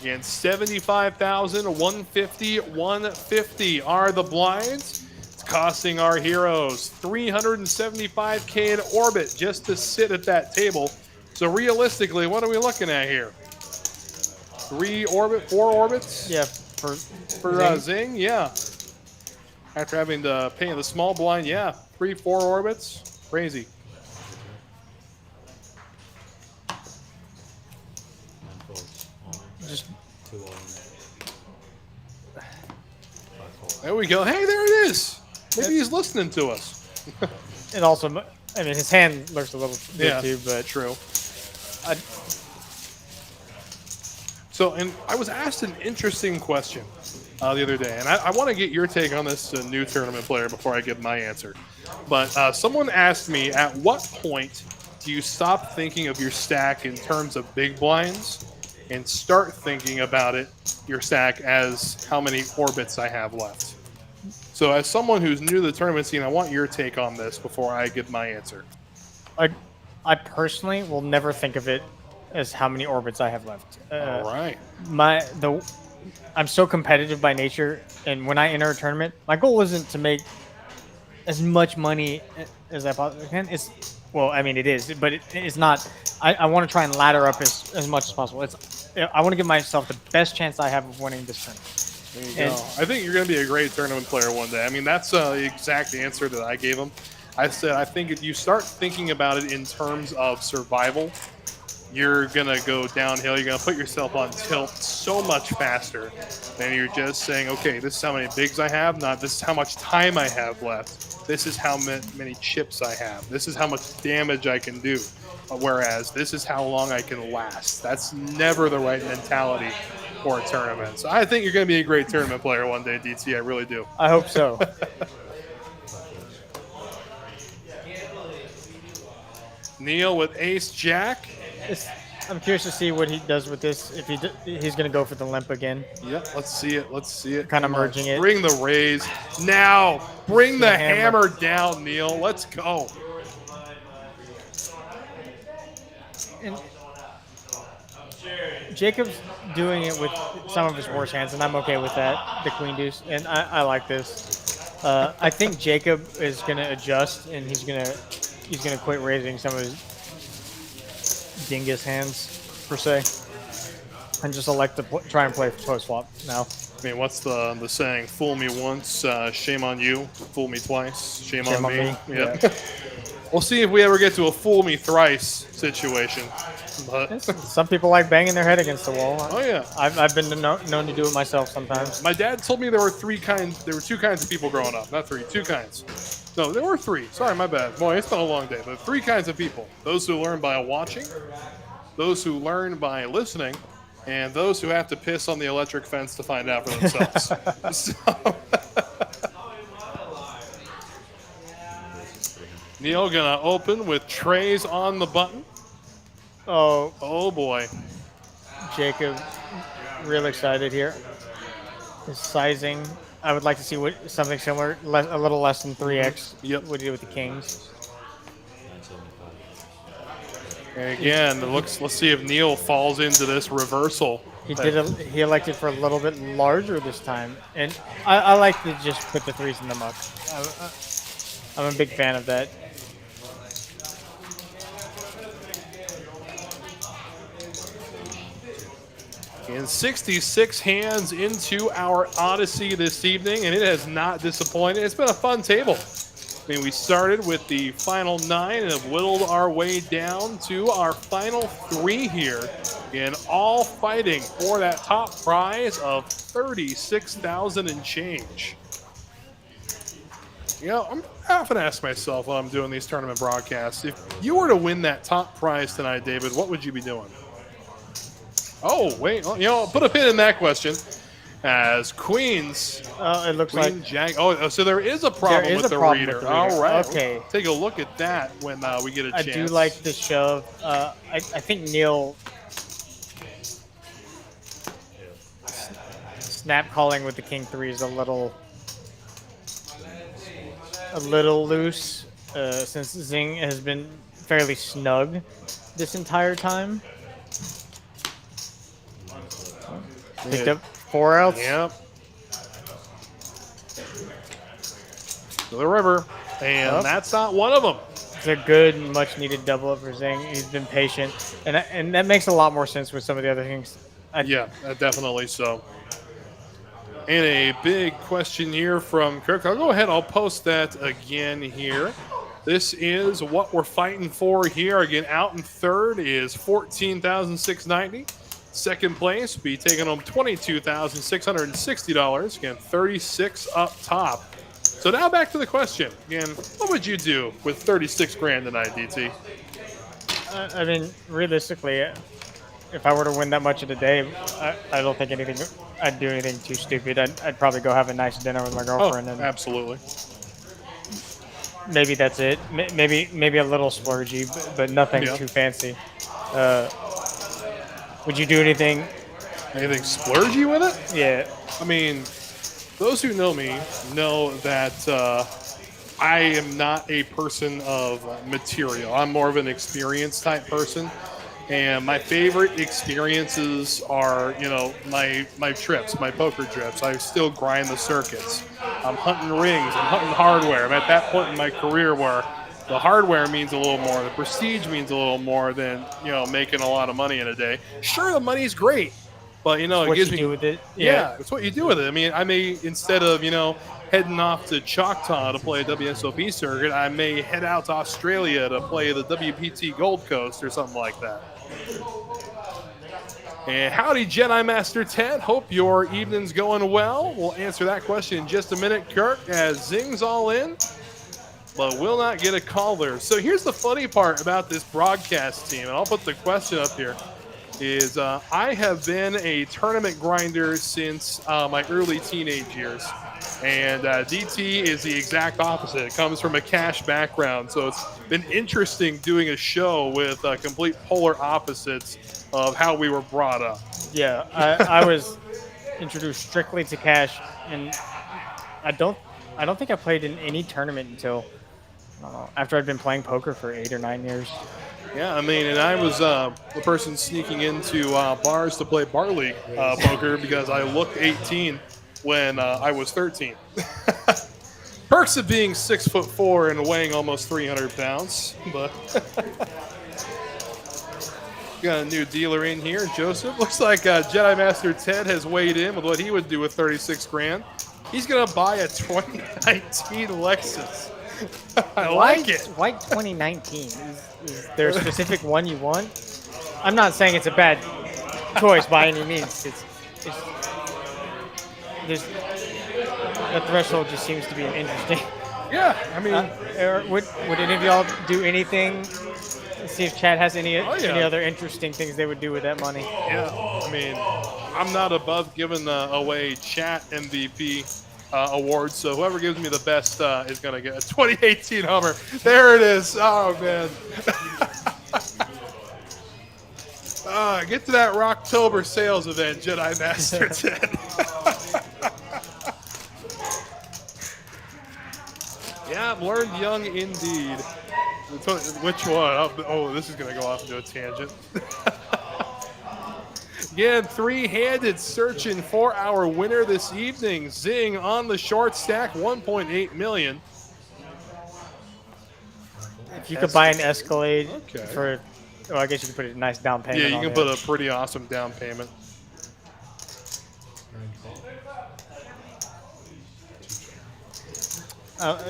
Speaker 1: And 75,000, 150, 150 are the blinds. It's costing our heroes 375K in orbit just to sit at that table. So realistically, what are we looking at here? 4 orbits?
Speaker 2: Yeah,
Speaker 1: For Zing, yeah. After having to pay the small blind, yeah. 3, 4 orbits. Crazy.
Speaker 2: just
Speaker 1: There we go. Hey, there it is. Maybe he's listening to us.
Speaker 2: and also, I mean, his hand looks a little bit too, but
Speaker 1: true.
Speaker 2: I,
Speaker 1: So, and I was asked an interesting question the other day, and I want to get your take on this new tournament player before I give my answer. But someone asked me, at what point do you stop thinking of your stack in terms of big blinds and start thinking about your stack as how many orbits I have left? So as someone who's new to the tournament scene, I want your take on this before I give my answer.
Speaker 2: I personally will never think of it as how many orbits I have left.
Speaker 1: All right.
Speaker 2: I'm so competitive by nature, and when I enter a tournament, my goal isn't to make as much money as I possibly can. It is, but it's not. I want to try and ladder up as much as possible. I want to give myself the best chance I have of winning this tournament.
Speaker 1: There you go. I think you're going to be a great tournament player one day. I mean, that's the exact answer that I gave him. I said, I think if you start thinking about it in terms of survival, you're going to go downhill. You're going to put yourself on tilt so much faster than you're just saying, okay, this is how many bigs I have, not this is how much time I have left. This is how many chips I have. This is how much damage I can do. Whereas this is how long I can last. That's never the right mentality for a tournament. So I think you're going to be a great tournament player one day, DT. I really do.
Speaker 2: I hope so.
Speaker 1: Neil with Ace Jack.
Speaker 2: I'm curious to see what he does with this. If he's going to go for the limp again.
Speaker 1: Yep, let's see it. Let's see it.
Speaker 2: Kind of merging it.
Speaker 1: Bring the raise. Now, bring the hammer down, Neil. Let's go.
Speaker 2: And Jacob's doing it with some of his worst hands, and I'm okay with that. The queen deuce, and I like this. I think Jacob is going to adjust, and he's gonna quit raising some of his dingus hands per se, and just elect to try and play post flop now.
Speaker 1: I mean, what's the saying? Fool me once, shame on you. Fool me twice, shame on me. Yep.
Speaker 2: Yeah.
Speaker 1: We'll see if we ever get to a fool me thrice situation. But
Speaker 2: Some people like banging their head against the wall.
Speaker 1: oh yeah,
Speaker 2: I've been known to do it myself sometimes.
Speaker 1: my dad told me there were 2 kinds of people growing up. Not 3, 2 kinds. No, there were 3. Sorry, my bad. Boy, it's been a long day. But 3 kinds of people: those who learn by watching, those who learn by listening, and those who have to piss on the electric fence to find out for themselves. So, Neil gonna open with trays on the button. Oh boy.
Speaker 2: Jacob, real excited here. His sizing, I would like to see something similar, a little less than 3x.
Speaker 1: Yep.
Speaker 2: What he did with the kings.
Speaker 1: And again, let's see if Neil falls into this reversal.
Speaker 2: He elected for a little bit larger this time, and I like to just put the 3s in the muck. I'm a big fan of that.
Speaker 1: And 66 hands into our Odyssey this evening, and it has not disappointed. It's been a fun table. I mean, we started with the final 9 and have whittled our way down to our final 3 here, and all fighting for that top prize of $36,000 and change. You know, I'm often ask myself when I'm doing these tournament broadcasts, if you were to win that top prize tonight, David, what would you be doing? Oh, wait. Well, you know, put a pin in that question. As Queens.
Speaker 2: It looks
Speaker 1: Queen,
Speaker 2: like.
Speaker 1: Jack. Oh, so there is a problem,
Speaker 2: There is
Speaker 1: with,
Speaker 2: a
Speaker 1: the
Speaker 2: problem
Speaker 1: reader.
Speaker 2: with the reader.
Speaker 1: All right.
Speaker 2: Okay.
Speaker 1: We'll take a look at that when we get a
Speaker 2: I
Speaker 1: chance.
Speaker 2: do like the shove. I think Neil snap calling with the king 3 is a little loose since Zing has been fairly snug this entire time. Picked up 4 outs.
Speaker 1: Yep. To the river, and that's not one of them.
Speaker 2: It's a good, much-needed double up for Zing. He's been patient, and that makes a lot more sense with some of the other things.
Speaker 1: Yeah, definitely so. And a big question here from Kirk. I'll go ahead. I'll post that again here. This is what we're fighting for here. Again, out in third is $14,690. Second place be taking home $22,660. Again, 36 up top. So now back to the question. Again, what would you do with 36 grand tonight, DT?
Speaker 2: I mean, realistically, if I were to win that much of the day, I don't think I'd do anything too stupid. I'd probably go have a nice dinner with my girlfriend.
Speaker 1: Oh,
Speaker 2: and
Speaker 1: absolutely.
Speaker 2: Maybe that's it. Maybe a little splurgy, but nothing too fancy. Would you do anything?
Speaker 1: Anything splurgy with it?
Speaker 2: Yeah.
Speaker 1: I mean, those who know me know that I am not a person of material. I'm more of an experience type person. And my favorite experiences are, you know, my trips, my poker trips. I still grind the circuits. I'm hunting rings. I'm hunting hardware. I'm at that point in my career where the hardware means a little more. The prestige means a little more than, you know, making a lot of money in a day. Sure, the money's great. But, you know, it
Speaker 2: What
Speaker 1: gives
Speaker 2: you
Speaker 1: me...
Speaker 2: do with it?
Speaker 1: Yeah, it's what you do with it. I mean, I may, instead of, you know, heading off to Choctaw to play a WSOP circuit, I may head out to Australia to play the WPT Gold Coast or something like that. And howdy, Jedi Master Ted. Hope your evening's going well. We'll answer that question in just a minute, Kirk, as Zing's all in, but will not get a caller. So here's the funny part about this broadcast team, and I'll put the question up here, is I have been a tournament grinder since my early teenage years. And DT is the exact opposite. It comes from a cash background. So it's been interesting doing a show with complete polar opposites of how we were brought up.
Speaker 2: Yeah, I was introduced strictly to cash, and I don't think I played in any tournament until after I'd been playing poker for 8 or 9 years.
Speaker 1: Yeah, I mean, and I was the person sneaking into bars to play bar league poker because I looked 18 when I was 13. Perks of being 6'4" and weighing almost 300 pounds, but got a new dealer in here, Joseph. Looks like Jedi Master Ted has weighed in with what he would do with 36 grand. He's gonna buy a 2019 Lexus. I like it.
Speaker 2: Why 2019? Is there a specific one you want? I'm not saying it's a bad choice by any means. There's the threshold just seems to be interesting.
Speaker 1: Yeah, I mean,
Speaker 2: would any of y'all do anything? See if Chad has any other interesting things they would do with that money.
Speaker 1: Yeah, I mean, I'm not above giving away chat MVP awards, so whoever gives me the best is going to get a 2018 Hummer. There it is. Oh, man. Get to that Rocktober sales event, Jedi Master 10. Yeah, I've learned young indeed. Which one? Oh, this is going to go off into a tangent. Again, three-handed searching for our winner this evening. Zing on the short stack, 1.8 million.
Speaker 2: If you could buy an Escalade for, well, I guess you could put a nice down payment.
Speaker 1: Yeah, you
Speaker 2: on
Speaker 1: can
Speaker 2: it.
Speaker 1: put a pretty awesome down payment.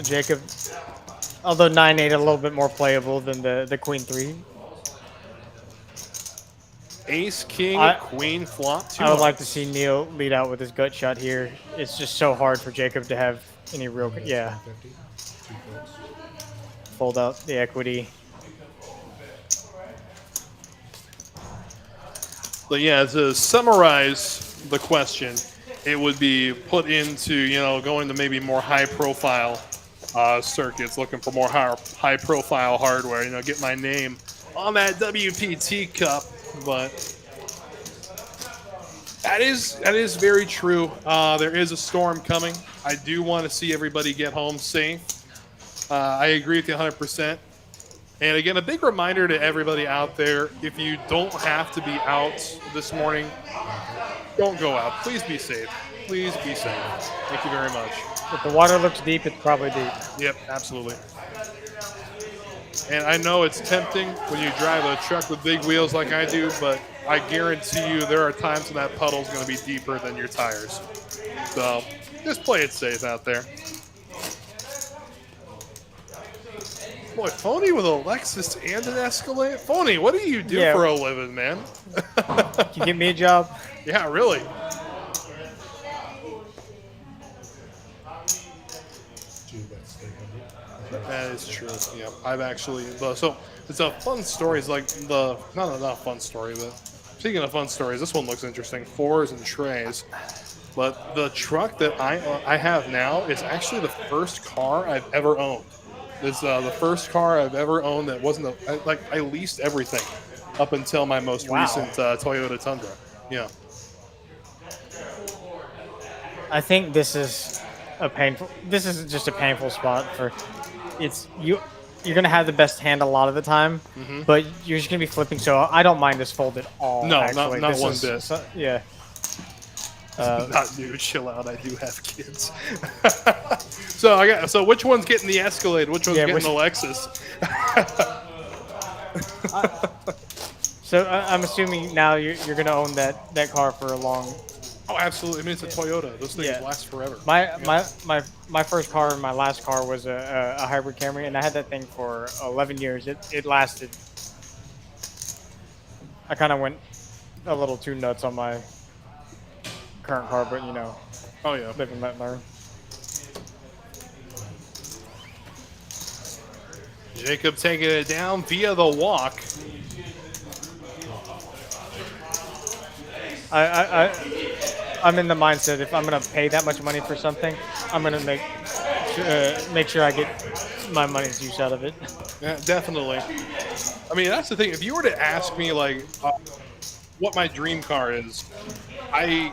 Speaker 2: Jacob. Although 9-8 a little bit more playable than the Queen 3.
Speaker 1: Ace, king,
Speaker 2: I-
Speaker 1: queen, flop, two
Speaker 2: I would like to
Speaker 1: hearts.
Speaker 2: see Neil lead out with his gut shot here. It's just so hard for Jacob to have any real. Yeah,
Speaker 3: 150. 2 folds.
Speaker 2: fold out the equity.
Speaker 1: But yeah, to summarize the question, it would be put into, you know, going to maybe more high-profile circuits, looking for more high-profile hardware, you know, get my name on that WPT cup. But that is very true. There is a storm coming. I do want to see everybody get home safe. I agree with you 100%. And again, a big reminder to everybody out there, if you don't have to be out this morning, don't go out. Please be safe. Please be safe. Thank you very much.
Speaker 2: If the water looks deep, it's probably deep.
Speaker 1: Yep, absolutely. And I know it's tempting when you drive a truck with big wheels like I do, but I guarantee you there are times when that puddle's going to be deeper than your tires. So just play it safe out there. Boy, Phony with a Lexus and an Escalade? Phony, what do you do
Speaker 2: Yeah.
Speaker 1: for a living, man?
Speaker 2: Can you give me a job?
Speaker 1: Yeah, really.
Speaker 3: 2 bets 300.
Speaker 1: That is true. Yeah, I've actually. So it's a fun story. It's like not a fun story, but speaking of fun stories, this one looks interesting. Fours and trays. But the truck that I have now is actually the first car I've ever owned. It's the first car I've ever owned that wasn't I leased everything up until my most
Speaker 2: Wow.
Speaker 1: recent Toyota Tundra. Yeah.
Speaker 2: I think this is a painful. This is just a painful spot for. It's you. You're gonna have the best hand a lot of the time, but you're just gonna be flipping. So I don't mind this fold at all.
Speaker 1: No,
Speaker 2: actually.
Speaker 1: not
Speaker 2: This
Speaker 1: one
Speaker 2: is-
Speaker 1: bit.
Speaker 2: so- yeah.
Speaker 1: Not dude, chill out. I do have kids. So which one's getting the Escalade? Which one's getting the Lexus?
Speaker 2: So I'm assuming now you're gonna own that car for a long.
Speaker 1: Oh, absolutely. I mean, it's a Toyota. Those things
Speaker 2: Yeah.
Speaker 1: last forever.
Speaker 2: My first car and my last car was a hybrid Camry, and I had that thing for 11 years. It lasted. I kind of went a little too nuts on my current car, but you know,
Speaker 1: Oh yeah.
Speaker 2: live and let learn.
Speaker 1: Jacob taking it down via the walk.
Speaker 2: I'm in the mindset if I'm gonna pay that much money for something, I'm gonna make sure I get my money's use out of it.
Speaker 1: Yeah, definitely. I mean, that's the thing. If you were to ask me, like, what my dream car is, I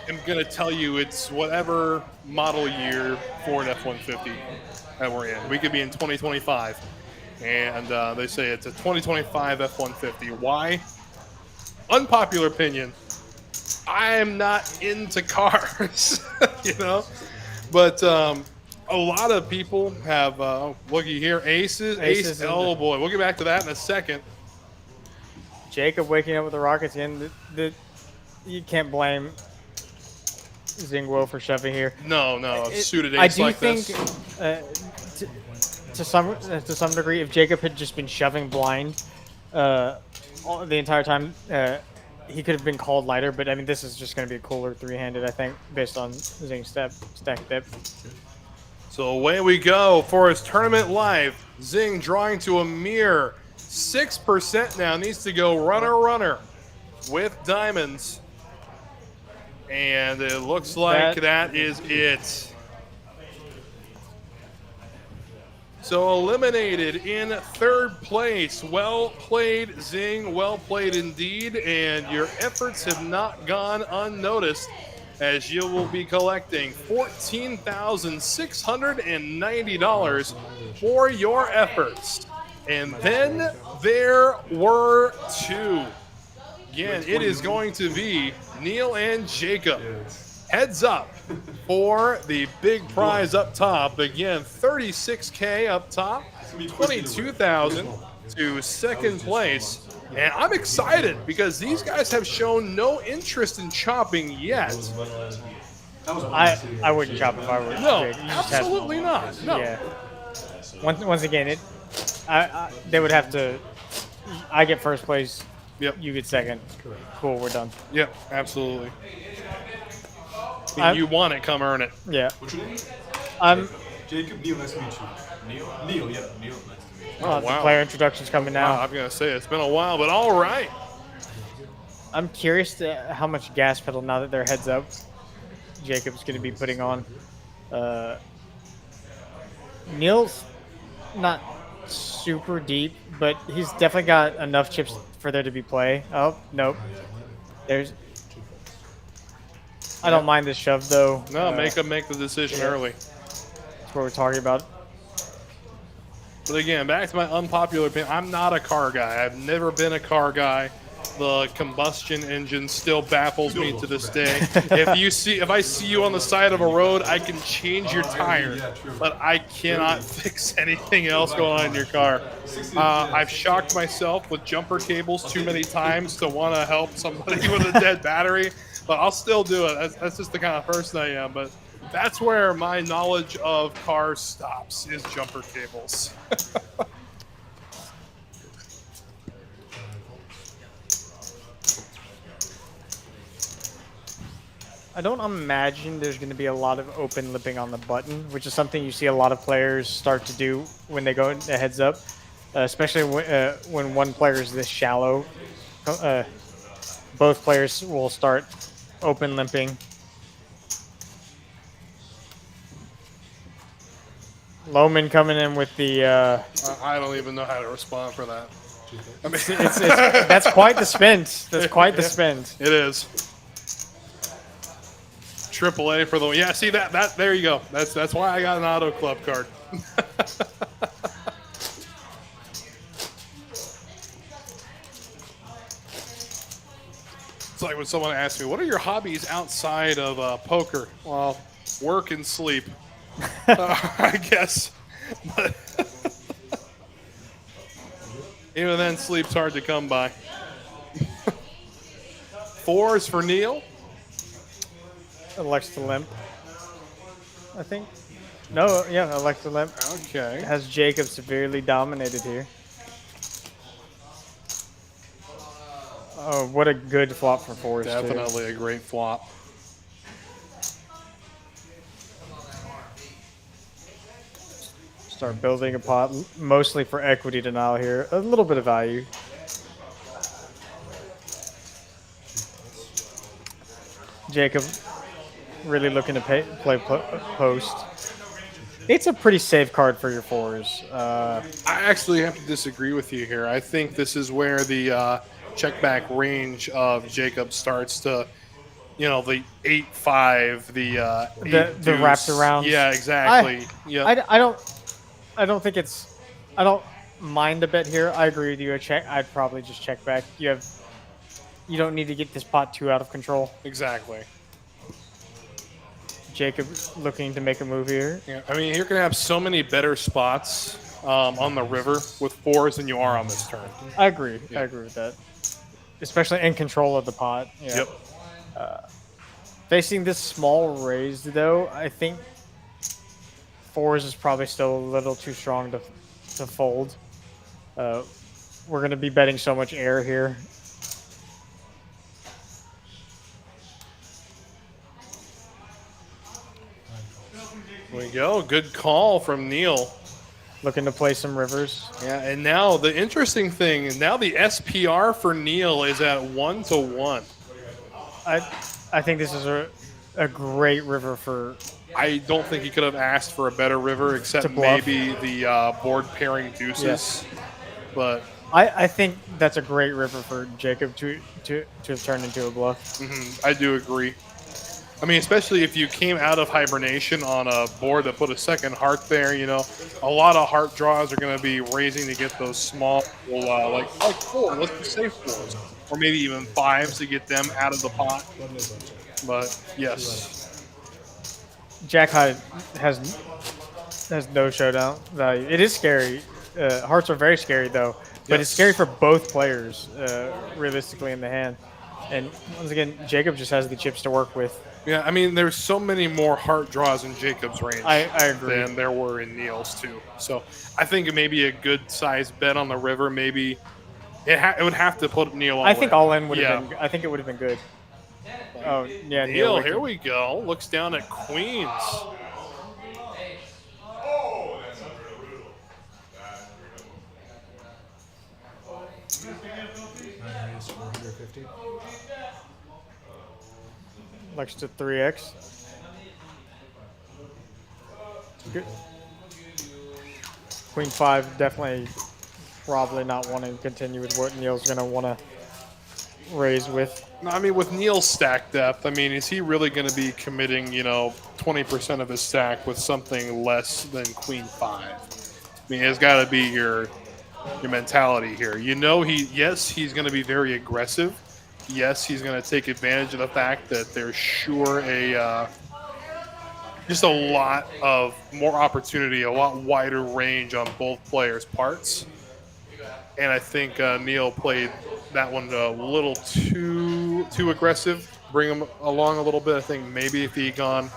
Speaker 1: am going to tell you it's whatever model year Ford F-150 that we're in. We could be in 2025, and they say it's a 2025 F-150. Why? Unpopular opinion. I am not into cars, you know? But a lot of people have, looky here, aces. Oh, boy. We'll get back to that in a second.
Speaker 2: Jacob waking up with the Rockets in. You can't blame Zingwo for shoving here.
Speaker 1: No, suited ace
Speaker 2: I do
Speaker 1: like
Speaker 2: think,
Speaker 1: this.
Speaker 2: to some degree, if Jacob had just been shoving blind the entire time, he could have been called lighter. But I mean, this is just going to be a cooler three-handed, I think, based on Zing's stack depth.
Speaker 1: So away we go for his tournament live. Zing drawing to a mere 6% now. Needs to go runner with diamonds. And it looks like that is it. So eliminated in third place. Well played, Zing. Well played indeed. And your efforts have not gone unnoticed, as you will be collecting $14,690 for your efforts. And then there were two. Again, it is going to be Neil and Jacob. Heads up for the big prize up top. Again, $36K up top, $22,000 to second place. And I'm excited because these guys have shown no interest in chopping yet.
Speaker 2: I wouldn't chop if I were
Speaker 1: No,
Speaker 2: Jake. You just have-
Speaker 1: absolutely not. No.
Speaker 2: Yeah. Once again, they would have to. I get first place.
Speaker 1: Yep.
Speaker 2: You get second. Cool. We're done.
Speaker 1: Yep. Absolutely.
Speaker 2: I'm-
Speaker 1: You want it, come earn it.
Speaker 2: Yeah.
Speaker 3: What's your name?
Speaker 2: I'm.
Speaker 3: Jacob. Neil, nice to meet you. Neil, yeah. Neil, nice to meet you.
Speaker 1: Oh,
Speaker 2: The
Speaker 1: wow.
Speaker 2: player introductions coming now.
Speaker 1: Wow, I'm gonna say it's been a while, but all right.
Speaker 2: I'm curious to how much gas pedal now that they're heads up. Jacob's going to be putting on. Neil's not super deep, but he's definitely got enough chips for there to be play. Oh, nope. There's. I don't mind this shove though.
Speaker 1: No, make the decision early.
Speaker 2: That's what we're talking about.
Speaker 1: But again, back to my unpopular opinion, I'm not a car guy. I've never been a car guy. The combustion engine still baffles me to this day. If I see you on the side of a road, I can change your tire, but I cannot fix anything else going on in your car. I've shocked myself with jumper cables too many times to want to help somebody with a dead battery, but I'll still do it. That's just the kind of person I am. But that's where my knowledge of cars stops, is jumper cables.
Speaker 2: I don't imagine there's going to be a lot of open lipping on the button, which is something you see a lot of players start to do when they go into heads up, especially when one player is this shallow. Both players will start open limping. Loman coming in with the.
Speaker 1: I don't even know how to respond for that. I mean,
Speaker 2: That's quite the spin. That's quite the spin.
Speaker 1: It is. AAA for the yeah. See that there you go. That's why I got an Auto Club card. It's like when someone asks me, "What are your hobbies outside of poker?" Well, work and sleep. I guess. But even then, sleep's hard to come by. 4s for Neil.
Speaker 2: Elects to limp. I think. No, yeah, elects to limp.
Speaker 1: Okay.
Speaker 2: Has Jacob severely dominated here. Oh, what a good flop for 4s. too.
Speaker 1: Definitely a great flop.
Speaker 2: Start building a pot, mostly for equity denial here. A little bit of value. Jacob really looking to play post. It's a pretty safe card for your 4s.
Speaker 1: I actually have to disagree with you here. I think this is where the check back range of Jacob starts to, the 8-5, the 8
Speaker 2: the wrapped around.
Speaker 1: Yeah, exactly.
Speaker 2: I don't think it's. I don't mind the bet here. I agree with you. I'd probably just check back. You don't need to get this pot too out of control.
Speaker 1: Exactly.
Speaker 2: Jacob looking to make a move here.
Speaker 1: Yeah, I mean, you're going to have so many better spots on the river with 4s than you are on this turn.
Speaker 2: I agree. I agree with that. Especially in control of the pot. Yeah.
Speaker 1: Yep.
Speaker 2: Facing this small raise, though, I think 4s is probably still a little too strong to fold. We're going to be betting so much air here.
Speaker 1: There we go. Good call from Neil.
Speaker 2: Looking to play some rivers.
Speaker 1: Yeah, and now the interesting thing, now the SPR for Neil is at 1-1.
Speaker 2: I think this is a great river for.
Speaker 1: I don't think he could have asked for a better river, except maybe the board pairing deuces.
Speaker 2: Yes.
Speaker 1: But
Speaker 2: I think that's a great river for Jacob to have turned into a bluff.
Speaker 1: I do agree. I mean, especially if you came out of hibernation on a board that put a second heart there, a lot of heart draws are going to be raising to get those small, like 4, let's just say 4s, or maybe even 5s to get them out of the pot. But yes,
Speaker 2: Jack High has no showdown value. It is scary. Hearts are very scary though, but it's scary for both players realistically in the hand. And once again, Jacob just has the chips to work with.
Speaker 1: Yeah, I mean, there's so many more heart draws in Jacob's range
Speaker 2: I agree.
Speaker 1: than there were in Neil's too. So I think it may be a good size bet on the river. Maybe it would have to put Neil all
Speaker 2: I think
Speaker 1: in.
Speaker 2: all in would
Speaker 1: Yeah.
Speaker 2: have been. I think it would have been good. Oh yeah, Neil.
Speaker 1: Neil,
Speaker 2: Wicked.
Speaker 1: here we go. Looks down at Queens.
Speaker 3: Nine raise 450.
Speaker 2: Likes to 3x. Good. Queen 5 definitely probably not wanting to continue with what Neil's gonna want to raise with.
Speaker 1: No, I mean, with Neil's stack depth, I mean, is he really going to be committing, 20% of his stack with something less than Queen 5? I mean, it's got to be your mentality here. He's going to be very aggressive. Yes, he's going to take advantage of the fact that there's sure just a lot of more opportunity, a lot wider range on both players' parts. And I think Neil played that one a little too aggressive, bring him along a little bit. I think maybe if he had gone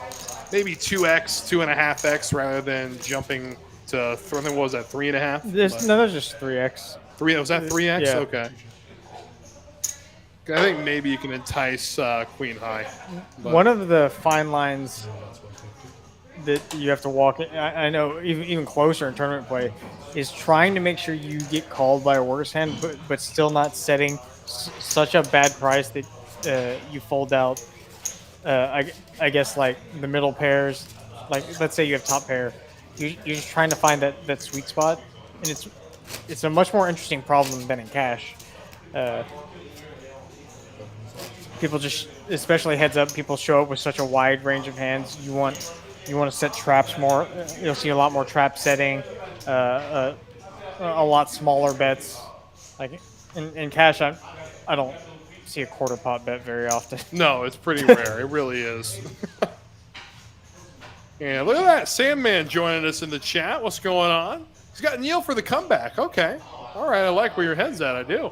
Speaker 1: maybe 2x, 2.5x rather than jumping to, I think what was that, 3.5?
Speaker 2: No, that's just 3x.
Speaker 1: Was that 3x?
Speaker 2: Yeah.
Speaker 1: Okay. I think maybe you can entice Queen High. But
Speaker 2: One of the fine lines
Speaker 3: No, that's 150.
Speaker 2: that you have to walk. I know even closer in tournament play is trying to make sure you get called by a worse hand, but still not setting such a bad price that you fold out. I guess like the middle pairs, like let's say you have top pair, you're just trying to find that sweet spot, and it's a much more interesting problem than in cash. People just, especially heads up, people show up with such a wide range of hands. You want to set traps more. You'll see a lot more trap setting, a lot smaller bets. Like in cash, I don't see a quarter pot bet very often.
Speaker 1: no, it's pretty rare. It really is. And look at that. Sandman joining us in the chat. What's going on? He's got Neil for the comeback. Okay. All right. I like where your head's at. I do.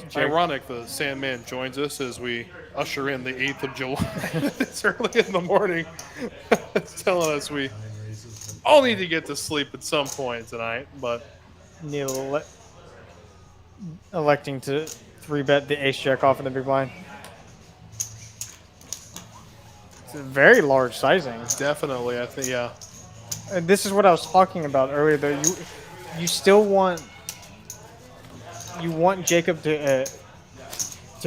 Speaker 1: It's ironic the Sandman joins us as we usher in the 8th of July. It's early in the morning. It's telling us we
Speaker 3: Nine raises.
Speaker 1: all need to get to sleep at some point tonight. But
Speaker 2: Neil electing to 3-bet the ace jack off in the big blind. It's a very large sizing.
Speaker 1: definitely, I think, yeah.
Speaker 2: This is what I was talking about earlier. Though you still want Jacob to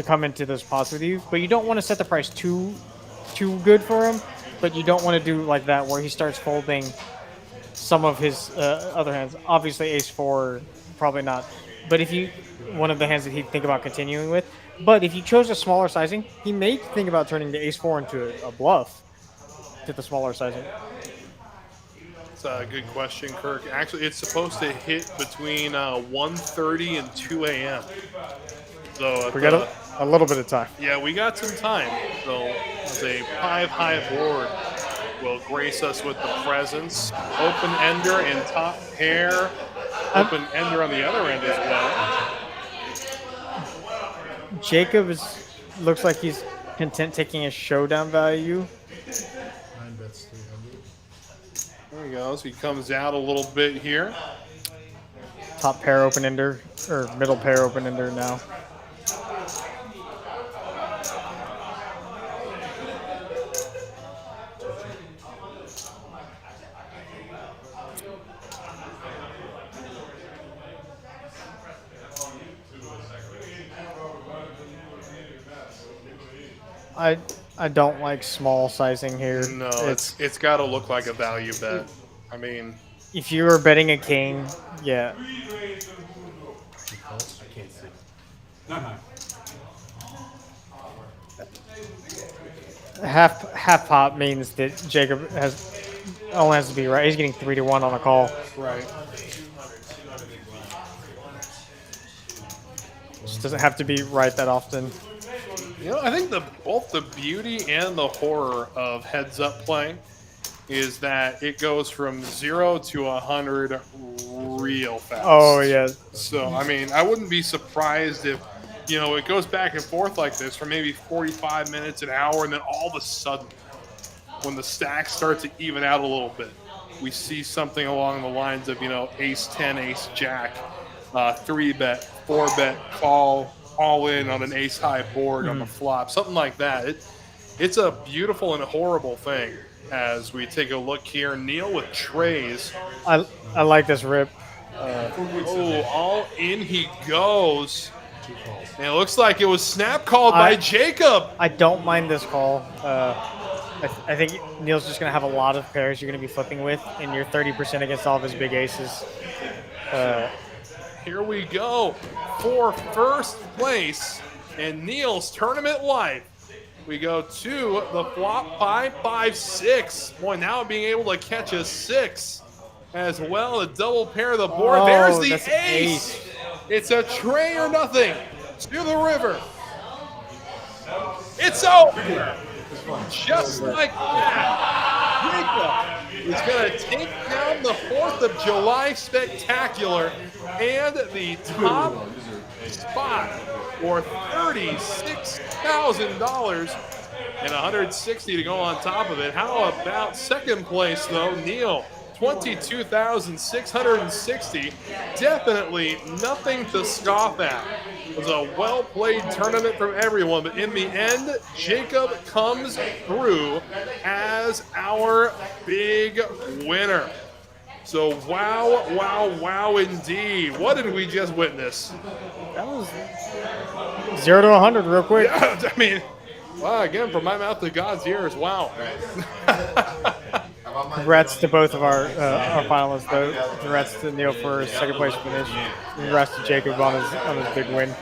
Speaker 2: come into this pause with you, but you don't want to set the price too good for him. But you don't want to do like that where he starts folding some of his other hands. Obviously, ace 4 probably not. But if you one of the hands that he'd think about continuing with. But if you chose a smaller sizing, he may think about turning the ace 4 into a bluff to the smaller sizing.
Speaker 1: It's a good question, Kirk. Actually, it's supposed to hit between 1:30 and 2 a.m. So
Speaker 2: We got a little bit of time.
Speaker 1: yeah, we got some time. So as a 5-high board will grace us with the presence. Open ender and top pair. Open ender on the other end as well.
Speaker 2: Jacob looks like he's content taking a showdown value.
Speaker 3: 9 bets 300.
Speaker 1: There he goes. He comes out a little bit here.
Speaker 2: Top pair open ender or middle pair open ender now. I don't like small sizing here.
Speaker 1: No, it's got to look like a value bet. I mean,
Speaker 2: If you were betting a king, yeah.
Speaker 3: He calls. I can't see.
Speaker 2: Half pot means that Jacob only has to be right. He's getting 3-1 on a call.
Speaker 1: right.
Speaker 2: Just doesn't have to be right that often.
Speaker 1: I think both the beauty and the horror of heads up playing is that it goes from 0 to 100 real fast.
Speaker 2: Oh yeah.
Speaker 1: So I mean, I wouldn't be surprised if you know, it goes back and forth like this for maybe 45 minutes, an hour, and then all of a sudden, when the stacks start to even out a little bit, we see something along the lines of, you know, ace 10, ace jack, 3-bet, 4-bet, call, all in on an ace high board on the flop, something like that. It's a beautiful and horrible thing as we take a look here. Neil with trays.
Speaker 2: I like this rip.
Speaker 1: Oh, all in he goes. And it looks like it was snap called by Jacob.
Speaker 2: I don't mind this call. I think Neil's just going to have a lot of pairs you're going to be flipping with, and you're 30% against all of his big aces.
Speaker 1: Here we go for first place in Neil's tournament life. We go to the flop 5-5-6. Boy, now being able to catch a 6 as well, a double pair of the board.
Speaker 2: Oh,
Speaker 1: there's the
Speaker 2: that's
Speaker 1: ace. It's a tray or nothing to the river. It's over. Just like that. Jacob is going to take down the 4th of July Spectacular and the top spot for $36,000 and $160 to go on top of it. How about second place, though? Neil, $22,660. Definitely nothing to scoff at. It was a well-played tournament from everyone, but in the end, Jacob comes through as our big winner. So wow, wow, wow indeed. What did we just witness?
Speaker 2: That was 0 to 100 real quick.
Speaker 1: Yeah, I mean, wow, again, from my mouth to God's ears, wow.
Speaker 2: Congrats to both of our finalists, though. Congrats to Neil for his second place finish. Congrats to Jacob on his big win.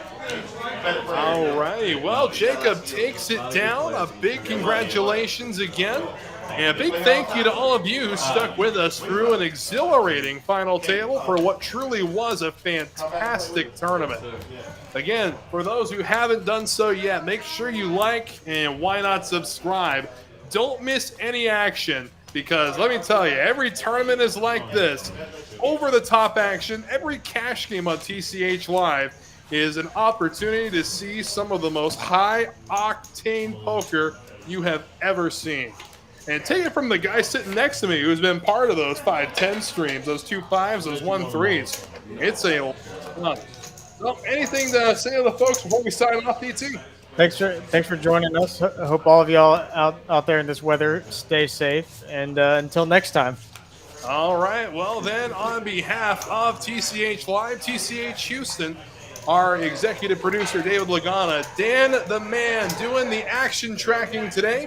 Speaker 1: All right. Well, Jacob takes it down. A big congratulations again. And a big thank you to all of you who stuck with us through an exhilarating final table for what truly was a fantastic tournament. Again, for those who haven't done so yet, make sure you like and why not subscribe. Don't miss any action because let me tell you, every tournament is like this. Over-the-top action, every cash game on TCH Live is an opportunity to see some of the most high-octane poker you have ever seen. And take it from the guy sitting next to me who's been part of those 5-10 streams, those 2-5s, those 1-3s. It's a lot. Well, anything to say to the folks before we sign off, DT?
Speaker 2: Thanks for joining us. I hope all of y'all out there in this weather stay safe. And until next time.
Speaker 1: All right. Well, then, on behalf of TCH Live, TCH Houston, our executive producer, David Lagana, Dan the Man doing the action tracking today.